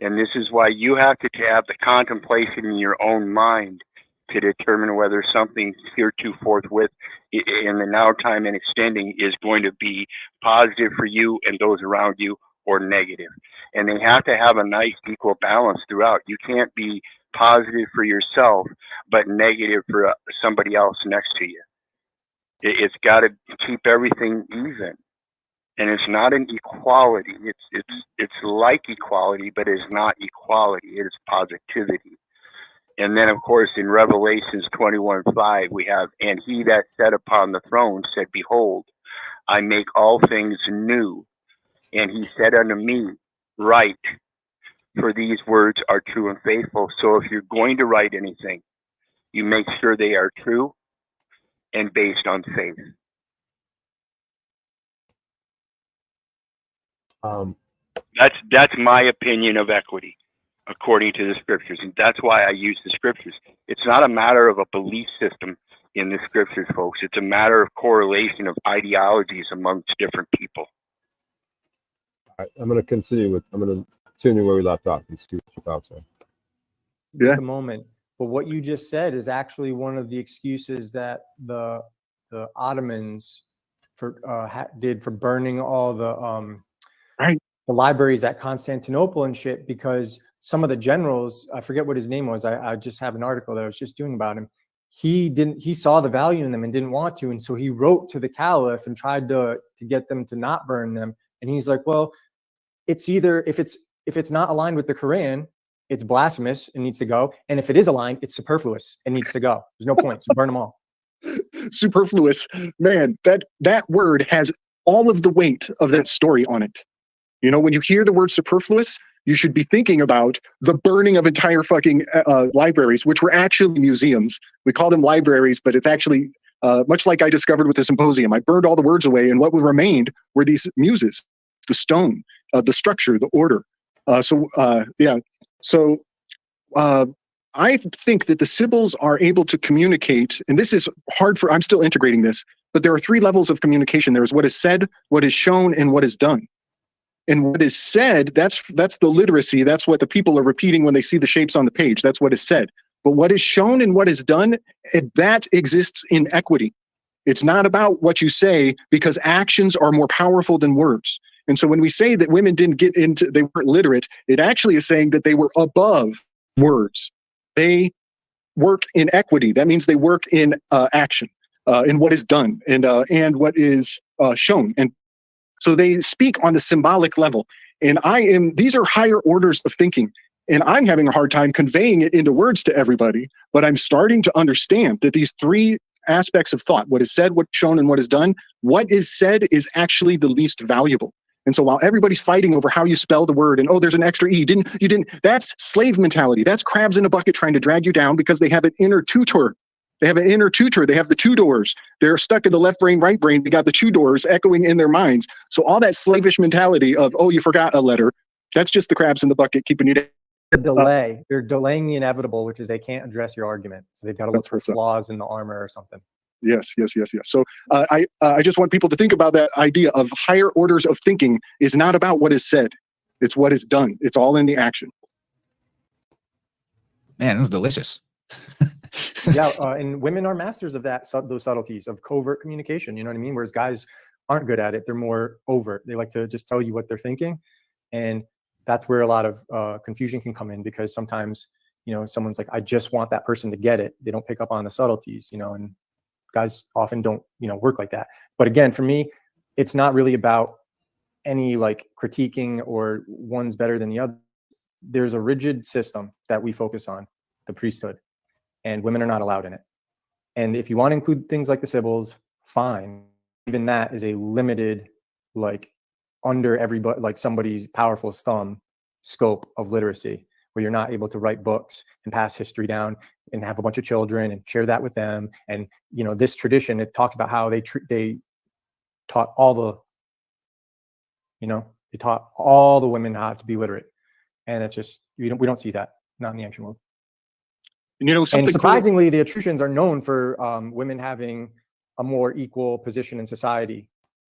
And this is why you have to have the contemplation in your own mind to determine whether something heretofore with in the now time and extending is going to be positive for you and those around you, or negative. And they have to have a nice equal balance throughout. You can't be positive for yourself, but negative for somebody else next to you. It's got to keep everything even. And it's not an equality. It's like equality, but it's not equality. It is positivity. And then, of course, in Revelations 21:5, we have, and he that sat upon the throne said, behold, I make all things new. And he said unto me, write, for these words are true and faithful. So if you're going to write anything, you make sure they are true and based on faith. That's my opinion of equity, according to the scriptures. And that's why I use the scriptures. It's not a matter of a belief system in the scriptures, folks. It's a matter of correlation of ideologies amongst different people. All right, I'm going to continue where we left off and see what your thoughts are. Just a moment. But what you just said is actually one of the excuses that the Ottomans did for burning all the libraries at Constantinople and shit, because some of the generals, I forget what his name was. I just have an article that I was just doing about him. He saw the value in them and didn't want to. And so he wrote to the Caliph and tried to get them to not burn them. And he's like, well, it's either, if it's not aligned with the Quran, it's blasphemous and needs to go. And if it is aligned, it's superfluous and needs to go. There's no point. So burn them all. Superfluous, man, that word has all of the weight of that story on it. You know, when you hear the word superfluous, you should be thinking about the burning of entire fucking libraries, which were actually museums. We call them libraries, but it's actually much like I discovered with the symposium. I burned all the words away, and what remained were these muses, the stone, the structure, the order. I think that the Sibyls are able to communicate, and this is hard I'm still integrating this, but there are 3 levels of communication. There is what is said, what is shown, and what is done. And what is said, that's the literacy. That's what the people are repeating when they see the shapes on the page. That's what is said. But what is shown and what is done, that exists in equity. It's not about what you say, because actions are more powerful than words. And so when we say that women they weren't literate, it actually is saying that they were above words. They work in equity. That means they work in action, in what is done and what is shown. And so they speak on the symbolic level. And these are higher orders of thinking. And I'm having a hard time conveying it into words to everybody, but I'm starting to understand that these 3 aspects of thought, what is said, what's shown, and what is done, what is said is actually the least valuable. And so while everybody's fighting over how you spell the word and, oh, there's an extra E, you didn't, that's slave mentality. That's crabs in a bucket trying to drag you down because they have an inner tutor. They have an inner tutor. They have the 2 doors. They're stuck in the left brain, right brain. They got the 2 doors echoing in their minds. So all that slavish mentality of, oh, you forgot a letter, that's just the crabs in the bucket keeping you down. They're delaying the inevitable, which is they can't address your argument. So they've got to look for flaws in the armor or something. Yes. So I just want people to think about that idea of higher orders of thinking is not about what is said. It's what is done. It's all in the action. Man, it was delicious. Yeah, and women are masters of those subtleties of covert communication. You know what I mean? Whereas guys aren't good at it. They're more overt. They like to just tell you what they're thinking. And that's where a lot of confusion can come in, because sometimes, someone's like, I just want that person to get it. They don't pick up on the subtleties, and guys often don't, work like that. But again, for me, it's not really about any like critiquing or one's better than the other. There's a rigid system that we focus on, the priesthood, and women are not allowed in it. And if you want to include things like the Sibyls, fine. Even that is a limited, like under everybody, like somebody's powerful thumb scope of literacy, where you're not able to write books and pass history down and have a bunch of children and share that with them. And, this tradition, it talks about how they taught all the women how to be literate. And it's just, we don't see that, not in the ancient world. And surprisingly, the Etruscans are known for women having a more equal position in society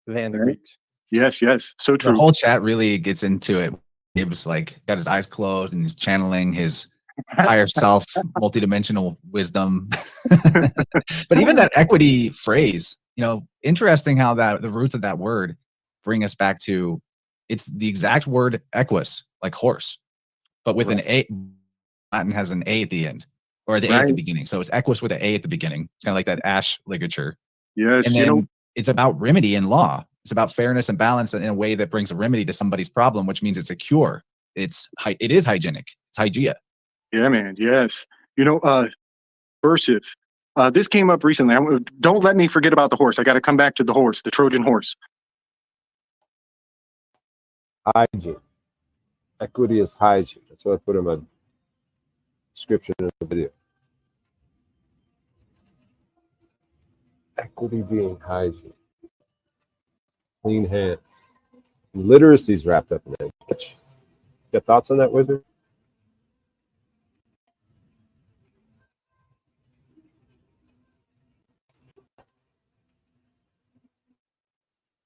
than the Greeks. Yes, so true. The whole chat really gets into it. It was like, got his eyes closed and he's channeling his higher self, multidimensional wisdom. But even that equity phrase, interesting how the roots of that word bring us back to It's the exact word equus, like horse, but with an A. Latin has an A at the end, or the A at the beginning. So it's equus with an A at the beginning. It's kind of like that Ash ligature. Yes. And then it's about remedy and law. It's about fairness and balance in a way that brings a remedy to somebody's problem, which means it's a cure. It is hygienic. It's hygiene. Yeah, man. Yes. Versive. This came up recently. Don't let me forget about the horse. I got to come back to the horse, the Trojan horse. Hygiene. Equity is hygiene. That's what I put in my description in the video. Equity being hygiene. Clean hands. Literacy is wrapped up in it. Got thoughts on that, Wizard?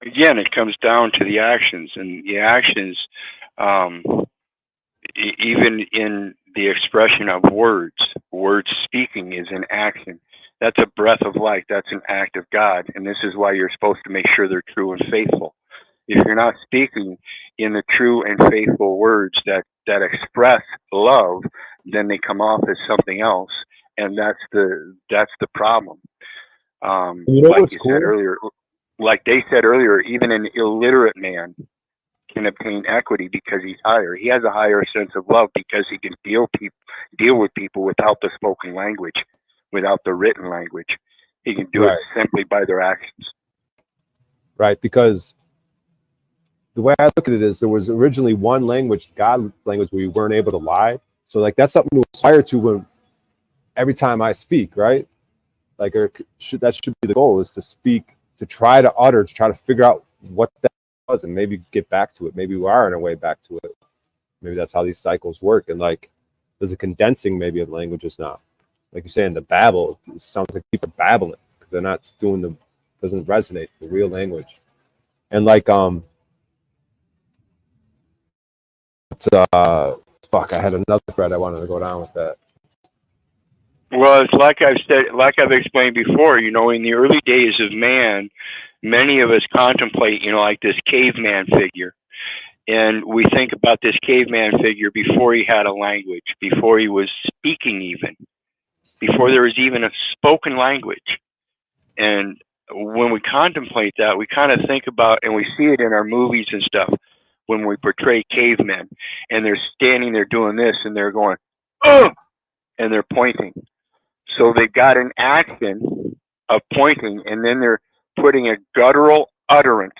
Again, it comes down to the actions, and the actions, even in the expression of words speaking is an action. That's a breath of life. That's an act of God, and this is why you're supposed to make sure they're true and faithful. If you're not speaking in the true and faithful words that express love, then they come off as something else, and that's the problem. Like you said earlier, like they said earlier, even an illiterate man can obtain equity because he's higher. He has a higher sense of love because he can deal with people without the spoken language, without the written language. He can do it simply by their actions. Right, because the way I look at it is there was originally one language, God language, where you weren't able to lie. So like that's something to aspire to when every time I speak, right? Like that should be the goal, is to speak, to try to utter, to try to figure out what that was and maybe get back to it. Maybe we are on our way back to it. Maybe that's how these cycles work. And like there's a condensing maybe of languages now. Like you're saying, the babble, it sounds like people are babbling because they're not doing doesn't resonate, the real language. And like fuck, I had another thread I wanted to go down with that. Well, it's like I've explained before, in the early days of man, many of us contemplate, like this caveman figure. And we think about this caveman figure before he had a language, before he was speaking even, before there was even a spoken language. And when we contemplate that, we kind of think about, and we see it in our movies and stuff, when we portray cavemen, and they're standing there doing this, and they're going, oh, and they're pointing. So they've got an action of pointing, and then they're putting a guttural utterance.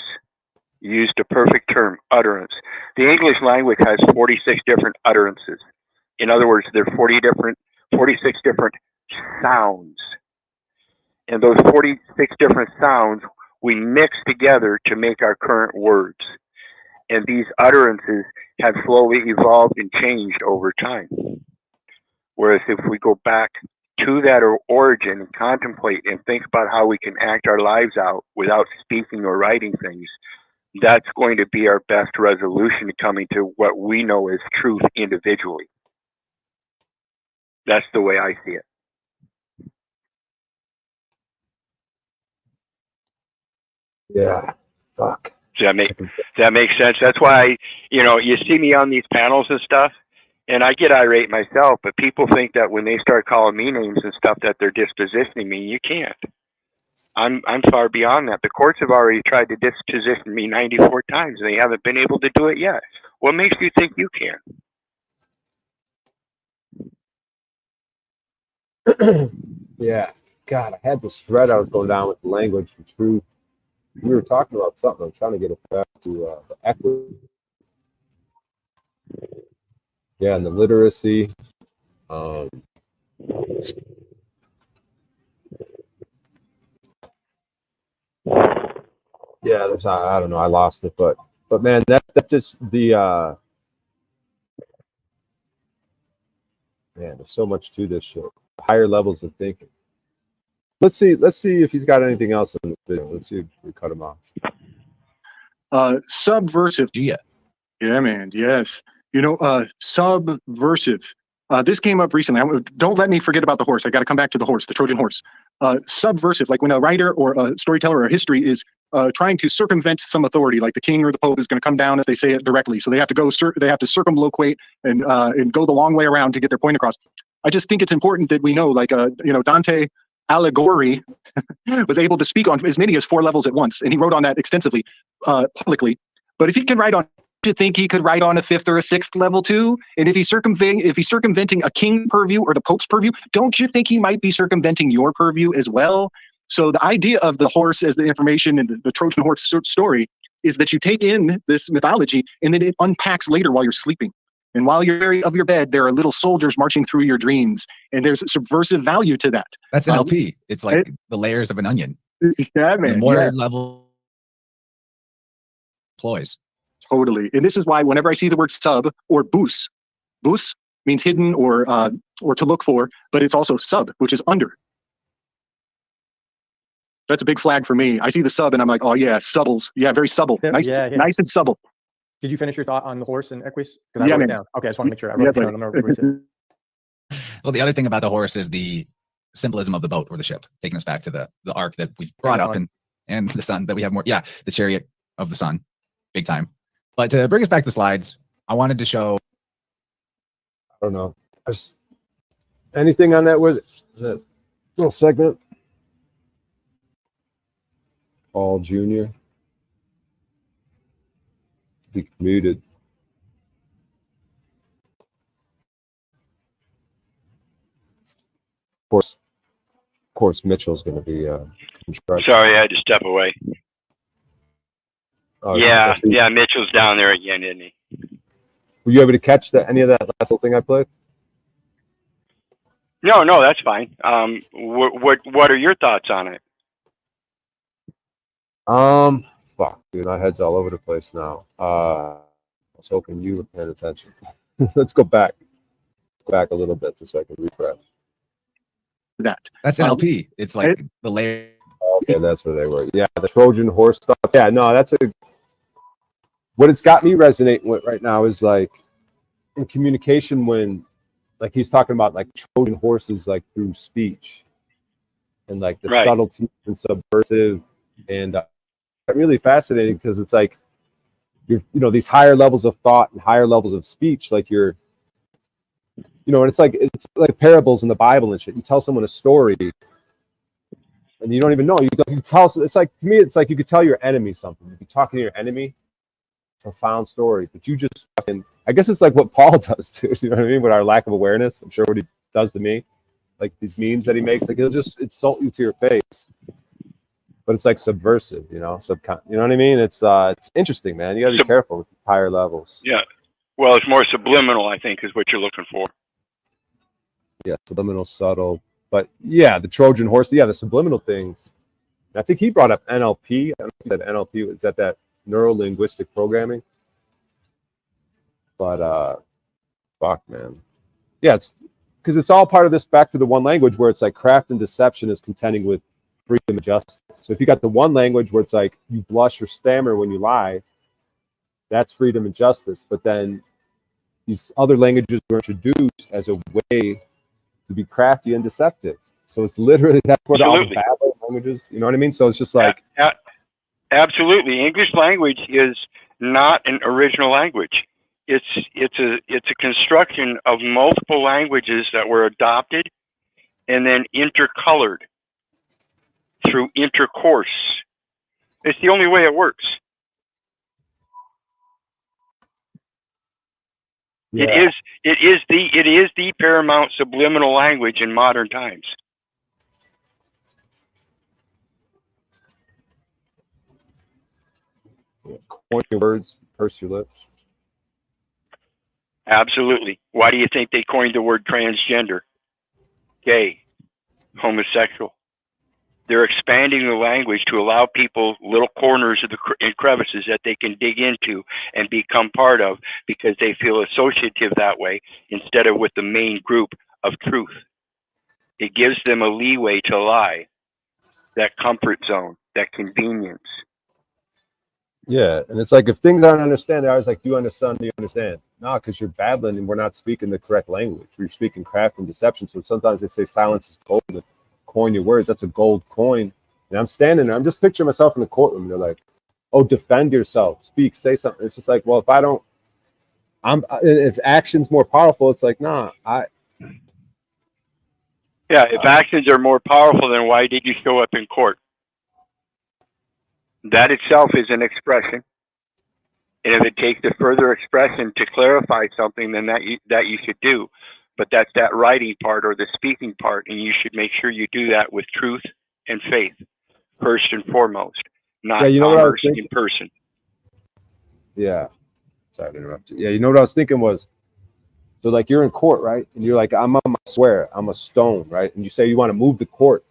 Used a perfect term, utterance. The English language has 46 different utterances. In other words, there are 46 different sounds. And those 46 different sounds we mix together to make our current words. And these utterances have slowly evolved and changed over time. Whereas if we go back to that origin and contemplate and think about how we can act our lives out without speaking or writing things, that's going to be our best resolution to coming to what we know as truth individually. That's the way I see it. Yeah, fuck. Does that make sense? That's why, you see me on these panels and stuff, and I get irate myself, but people think that when they start calling me names and stuff that they're dispositioning me. You can't. I'm far beyond that. The courts have already tried to disposition me 94 times, and they haven't been able to do it yet. What makes you think you can? Yeah. God, I had this thread I was going down with the language and truth. We were talking about something. I'm trying to get it back to the equity. Yeah, and the literacy. Yeah, there's I don't know, I lost it, but man, that just the man, there's so much to this shit. Higher levels of thinking. Let's see if he's got anything else in the video. Let's see if we cut him off. Subversive. Yeah, man. Yes. Subversive. This came up recently. Don't let me forget about the horse. I got to come back to the horse, the Trojan horse. subversive, like when a writer or a storyteller or history is trying to circumvent some authority, like the king or the pope is going to come down if they say it directly. So they have to go, they have to circumlocate and go the long way around to get their point across. I just think it's important that we know, like, Dante Alighieri was able to speak on as many as 4 levels at once, and he wrote on that extensively, publicly. But if he can write on, do you think he could write on a 5th or a 6th level too? And if he's circumventing a king purview or the pope's purview, don't you think he might be circumventing your purview as well? So the idea of the horse as the information and the Trojan horse story is that you take in this mythology and then it unpacks later while you're sleeping. And while you're of your bed, there are little soldiers marching through your dreams, and there's a subversive value to that. That's an LP. It's like the layers of an onion. Yeah, man. The more level ploys. Totally. And this is why whenever I see the word sub or bus means hidden or to look for, but it's also sub, which is under. That's a big flag for me. I see the sub and I'm like, oh yeah, subbles. Yeah, very subtle. Nice and subtle. Did you finish your thought on the horse and Equus? Because I Yeah, wrote it man. down. Okay, I just want to make sure I wrote it down. I'm gonna erase it. Well, the other thing about the horse is the symbolism of the boat or the ship, taking us back to the ark that we've brought up, and the sun that we have more. Yeah, the chariot of the sun, big time. But to bring us back to the slides, I wanted to show. I don't know. Anything on that? Was that little segment? Paul Jr. Be muted. Of course, Mitchell's going to be. Sorry, I had to step away. Oh, yeah, Mitchell's down there again, isn't he? Were you able to catch any of that last little thing I played? No, that's fine. What are your thoughts on it? Fuck, dude, my head's all over the place now. I was hoping you were paying attention. Let's go back a little bit just so I can refresh. That's an LP. It's like the layer. Okay, that's where they were. Yeah, the Trojan horse stuff. Yeah, no, that's what it's got me resonating with right now is like in communication when like he's talking about like Trojan horses like through speech and like the subtlety and subversive and really fascinating because it's like these higher levels of thought and higher levels of speech, like and it's like parables in the Bible and shit. You tell someone a story and you don't even know. You tell. It's like, to me, it's like you could tell your enemy something. You're talking to your enemy, profound story, but you just fucking. I guess it's like what Paul does too. You know what I mean? With our lack of awareness, I'm sure what he does to me, like these memes that he makes, like he'll just insult you to your face. But it's like subversive, you know what I mean? It's interesting, man. You got to be careful with higher levels. Yeah. Well, it's more subliminal, I think, is what you're looking for. Yeah, subliminal, subtle. But yeah, the Trojan horse, the subliminal things. And I think he brought up NLP. I don't think that NLP was that neuro-linguistic programming. But fuck, man. Yeah, it's because it's all part of this back to the one language where it's like craft and deception is contending with freedom and justice. So if you got the one language where it's like you blush or stammer when you lie, that's freedom and justice. But then these other languages were introduced as a way to be crafty and deceptive. So it's literally that's where all the Babel languages, you know what I mean? So it's just like absolutely. English language is not an original language. It's a construction of multiple languages that were adopted and then intercolored through intercourse. It's the only way it works. Yeah. It is the paramount subliminal language in modern times. Coin your words, purse your lips. Absolutely. Why do you think they coined the word transgender, gay, homosexual? They're expanding the language to allow people little corners of and crevices that they can dig into and become part of because they feel associative that way instead of with the main group of truth. It gives them a leeway to lie, that comfort zone, that convenience. Yeah, and it's like if things aren't understood, they're always like, do you understand? Do you understand? No, because you're babbling and we're not speaking the correct language. We're speaking craft and deception. So sometimes they say silence is golden. coin your words. That's a gold coin. And I'm standing there. I'm just picturing myself in the courtroom. They're like, oh, defend yourself. Speak. Say something. It's just like, well, if I don't, it's actions more powerful. It's like, nah, Yeah, if actions are more powerful, then why did you show up in court? That itself is an expression. And if it takes a further expression to clarify something, then that you should do. But that's that writing part or the speaking part, and you should make sure you do that with truth and faith first and foremost, not commerce in person. Yeah. Sorry to interrupt you. Yeah, you know what I was thinking was, so like you're in court, right? And you're like, I'm a swear, I'm a stone, right? And you say you want to move the court.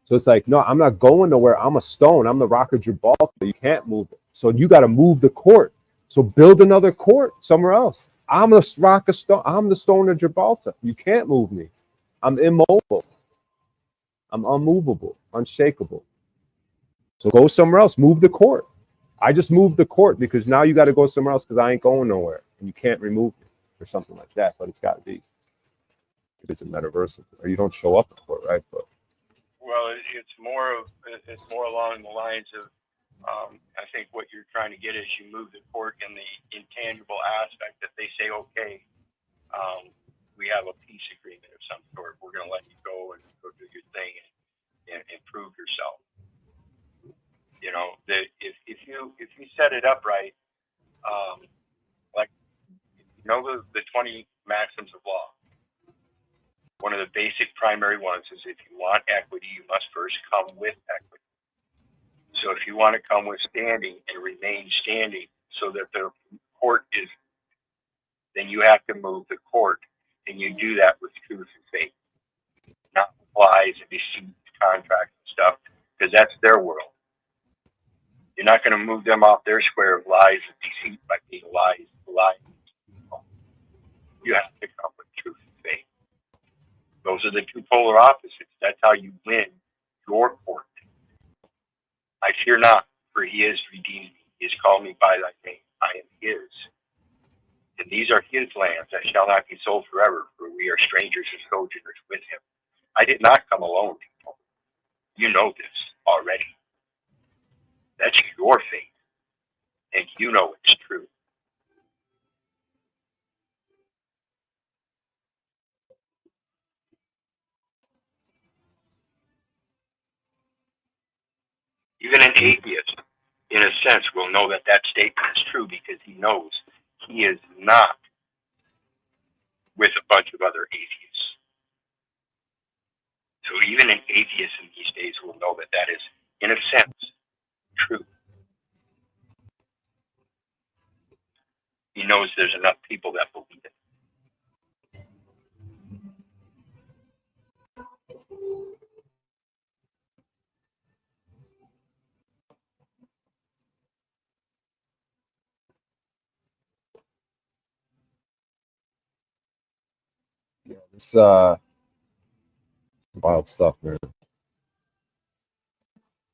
So it's like, no, I'm not going nowhere. I'm a stone. I'm the rock of Gibraltar. You can't move it. So you got to move the court. So build another court somewhere else. I'm the rock of stone. I'm the stone of Gibraltar. You can't move me. I'm immobile. I'm unmovable, unshakable. So go somewhere else. Move the court. I just moved the court because now you got to go somewhere else because I ain't going nowhere. And you can't remove me or something like that. But it's got to be. It's a metaverse, or you don't show up in court, right? But well, it's more along the lines of I think what you're trying to get is you move the court in the intangible aspect that they say, okay, we have a peace agreement of some sort. We're going to let you go and go do your thing and prove yourself. You know, if you set it up right, like you know the 20 maxims of law. One of the basic primary ones is if you want equity, you must first come with equity. So if you want to come with standing and remain standing so that the court is, then you have to move the court. And you do that with truth and faith, not lies and deceit, contracts and stuff, because that's their world. You're not going to move them off their square of lies and deceit by being lies. You have to come with truth and faith. Those are the two polar opposites. That's how you win your court. I fear not, for he has redeemed me. He has called me by thy name. I am his. And these are his lands that shall not be sold forever, for we are strangers and sojourners with him. I did not come alone, people. You know this already. That's your faith. And you know it's true. Even an atheist, in a sense, will know that that statement is true because he knows he is not with a bunch of other atheists. So even an atheist in these days will know that that is, in a sense, true. He knows there's enough people that believe it. yeah, this wild stuff, man.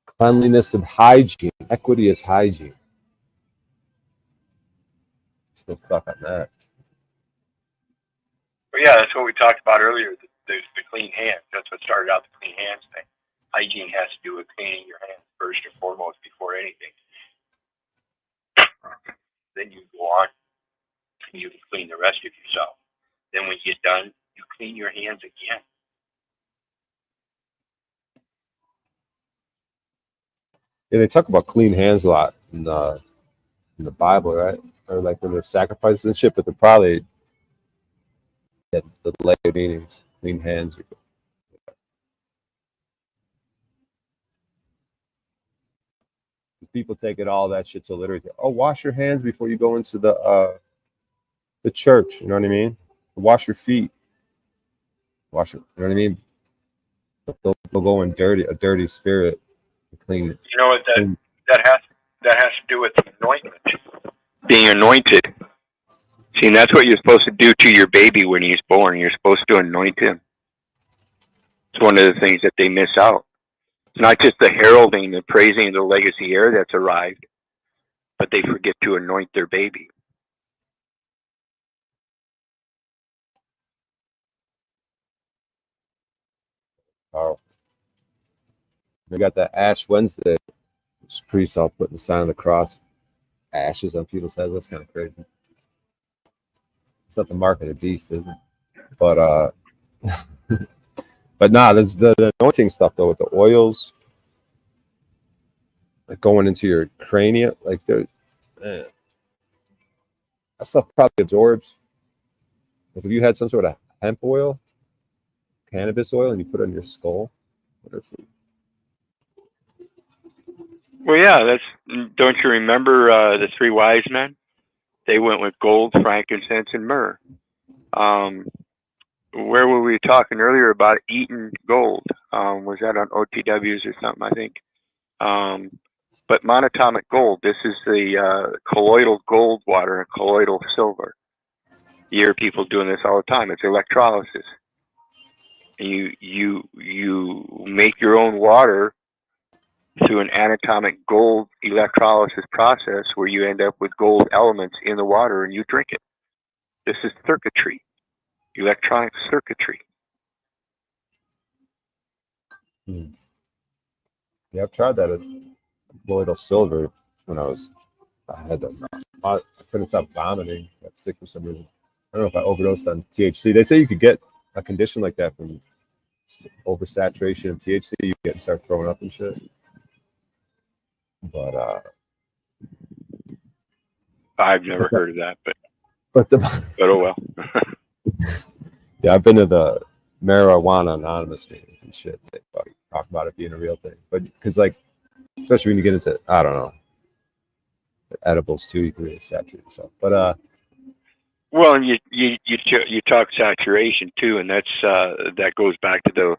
Cleanliness and hygiene. Equity is hygiene. Still stuck on that. But yeah, that's what we talked about earlier, the clean hands. That's what started out the clean hands thing. Hygiene has to do with cleaning your hands first and foremost before anything. Then you go on and you can clean the rest of yourself. Then when you get done, you clean your hands again. Yeah, they talk about clean hands a lot in the Bible, right? Or like when they're sacrifices and shit, but they're probably the later meanings. Clean hands. People take it all that shit so literally. Oh, wash your hands before you go into the church. You know what I mean? Wash your feet. Wash it. You know what I mean? They'll go in a dirty spirit, and clean it. You know what that has to do with anointment. Being anointed. See, and that's what you're supposed to do to your baby when he's born. You're supposed to anoint him. It's one of the things that they miss out. It's not just the heralding, the praising of the legacy heir that's arrived, but they forget to anoint their baby. Powerful. We got that Ash Wednesday. Priests all putting the sign of the cross, ashes on people's heads. That's kind of crazy. It's not the mark of the beast, is it? But but nah, there's the anointing stuff though with the oils, like going into your cranium, like man, that stuff probably absorbs. Like if you had some sort of hemp oil, cannabis oil, and you put it on your skull, Well, yeah, that's. Don't you remember the three wise men? They went with gold, frankincense, and myrrh. Where were we talking earlier about eating gold? Was that on OTWs or something? I think. But monatomic gold. This is the colloidal gold water and colloidal silver. You hear people doing this all the time. It's electrolysis. And you make your own water through an anatomic gold electrolysis process where you end up with gold elements in the water and you drink it. This is circuitry, electronic circuitry. Yeah, I've tried that at colloidal silver when I couldn't stop vomiting. Got sick for some reason. I don't know if I overdosed on THC. They say you could get a condition like that from oversaturation of THC. You get start throwing up and shit. But I've never heard of that, but oh well. Yeah, I've been to the Marijuana Anonymous meetings and shit. They talk about it being a real thing, but because like, especially when you get into, I don't know, edibles too, you can really saturate yourself. But well, and you talk saturation too, and that's that goes back to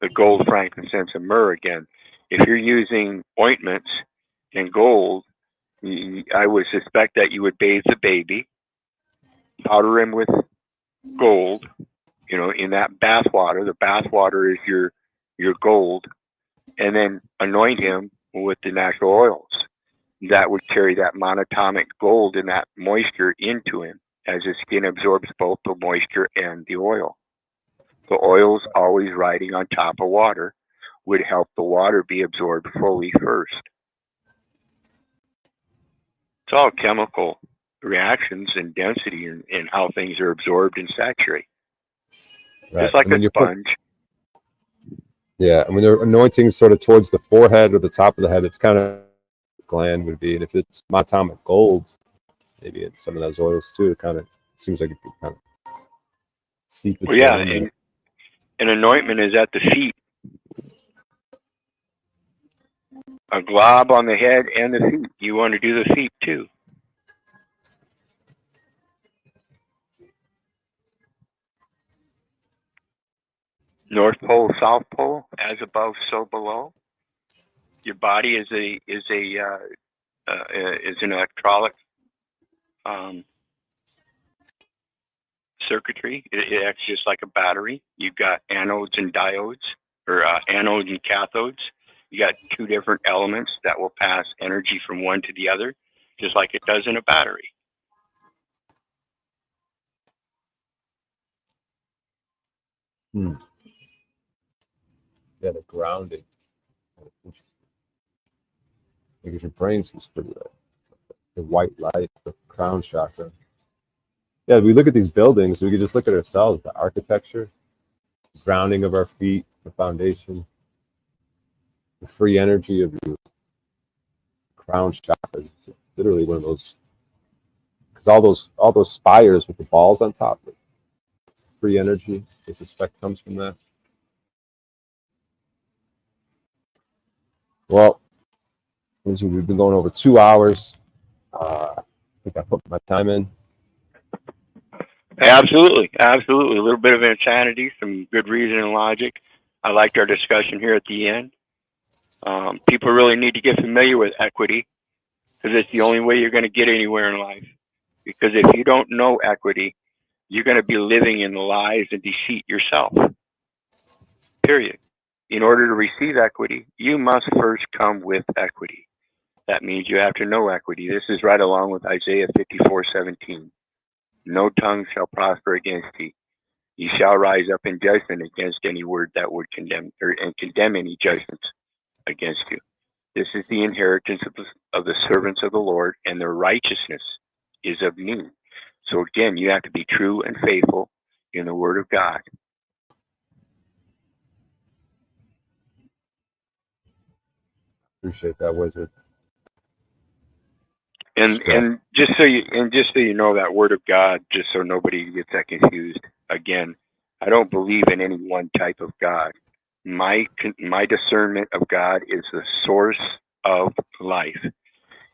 the gold, frankincense, and myrrh again. If you're using ointments and gold, I would suspect that you would bathe the baby, powder him with gold, in that bath water. The bath water is your gold, and then anoint him with the natural oils. That would carry that monatomic gold and that moisture into him as his skin absorbs both the moisture and the oil. The oils always riding on top of water would help the water be absorbed fully first. It's all chemical reactions and density and how things are absorbed and saturate. right. Just like a sponge. Yeah, and when they're anointing sort of towards the forehead or the top of the head, it's kind of gland would be, and if it's monatomic gold, maybe it's some of those oils too. It kind of seems like it could kind of seep. Well, yeah, and an anointment is at the feet. A glob on the head and the feet. You want to do the feet too. North Pole, South Pole, as above, so below. Your body is an electrolytic circuitry. It acts just like a battery. You've got anodes and diodes, or anodes and cathodes. You got two different elements that will pass energy from one to the other, just like it does in a battery. Yeah, the grounding. Because your brain seems pretty light. The white light, the crown chakra. Yeah, we look at these buildings, we could just look at ourselves, the architecture, the grounding of our feet, the foundation, the free energy of your crown chakra. It's literally one of those, because all those spires with the balls on top, free energy, I suspect comes from that. Well, we've been going over 2 hours. I think I put my time in. Absolutely. A little bit of insanity, some good reason and logic. I liked our discussion here at the end. People really need to get familiar with equity, because it's the only way you're going to get anywhere in life. Because if you don't know equity, you're going to be living in lies and deceit yourself. Period. In order to receive equity, you must first come with equity. That means you have to know equity. This is right along with Isaiah 54:17. No tongue shall prosper against thee. Ye shall rise up in judgment against any word that would condemn, and condemn any judgments against you. This is the inheritance of the servants of the Lord, and their righteousness is of me. So again, you have to be true and faithful in the word of God. Appreciate that, Wizard. And just so you know, that word of God, just so nobody gets that confused. Again, I don't believe in any one type of God. My discernment of God is the source of life.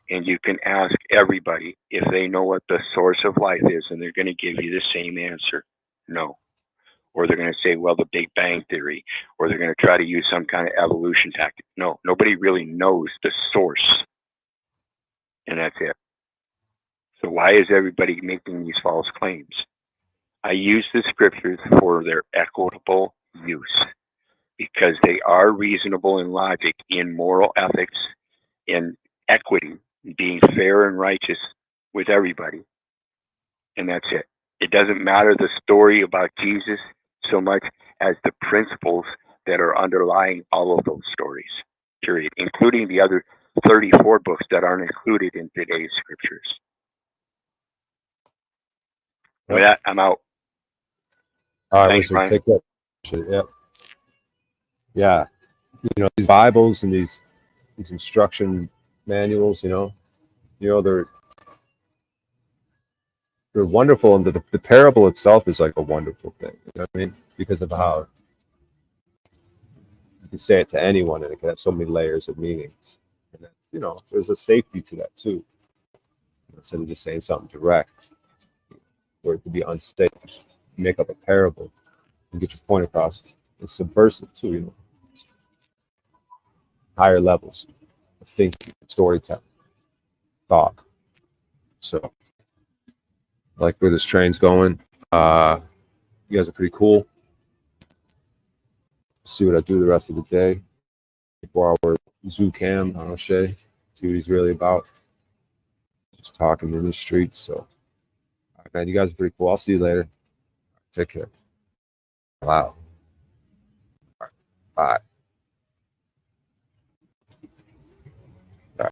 And you can ask everybody if they know what the source of life is, and they're going to give you the same answer. No. Or they're going to say, well, the Big Bang Theory, or they're going to try to use some kind of evolution tactic. No, nobody really knows the source. And that's it. So why is everybody making these false claims? I use the scriptures for their equitable use because they are reasonable in logic, in moral ethics, in equity, being fair and righteous with everybody. And that's it. It doesn't matter the story about Jesus so much as the principles that are underlying all of those stories, period, including the other 34 books that aren't included in today's scriptures. With that, I'm out. All right, Thanks, Wizard, Brian. take that. Yep. Yeah. You know, these Bibles and these instruction manuals, they're wonderful, and the parable itself is like a wonderful thing. You know what I mean? Because of how you can say it to anyone, and it can have so many layers of meanings. And that's, there's a safety to that too. Instead of just saying something direct, or it could be unsafe. You make up a parable and get your point across. It's subversive too, higher levels of thinking, storytelling, thought. So, I like where this train's going. You guys are pretty cool. See what I do the rest of the day. 4-hour zoo cam on O'Shea. See what he's really about. Just talking in the streets. So, all right, man, you guys are pretty cool. I'll see you later. Take care. Wow. All right. Bye.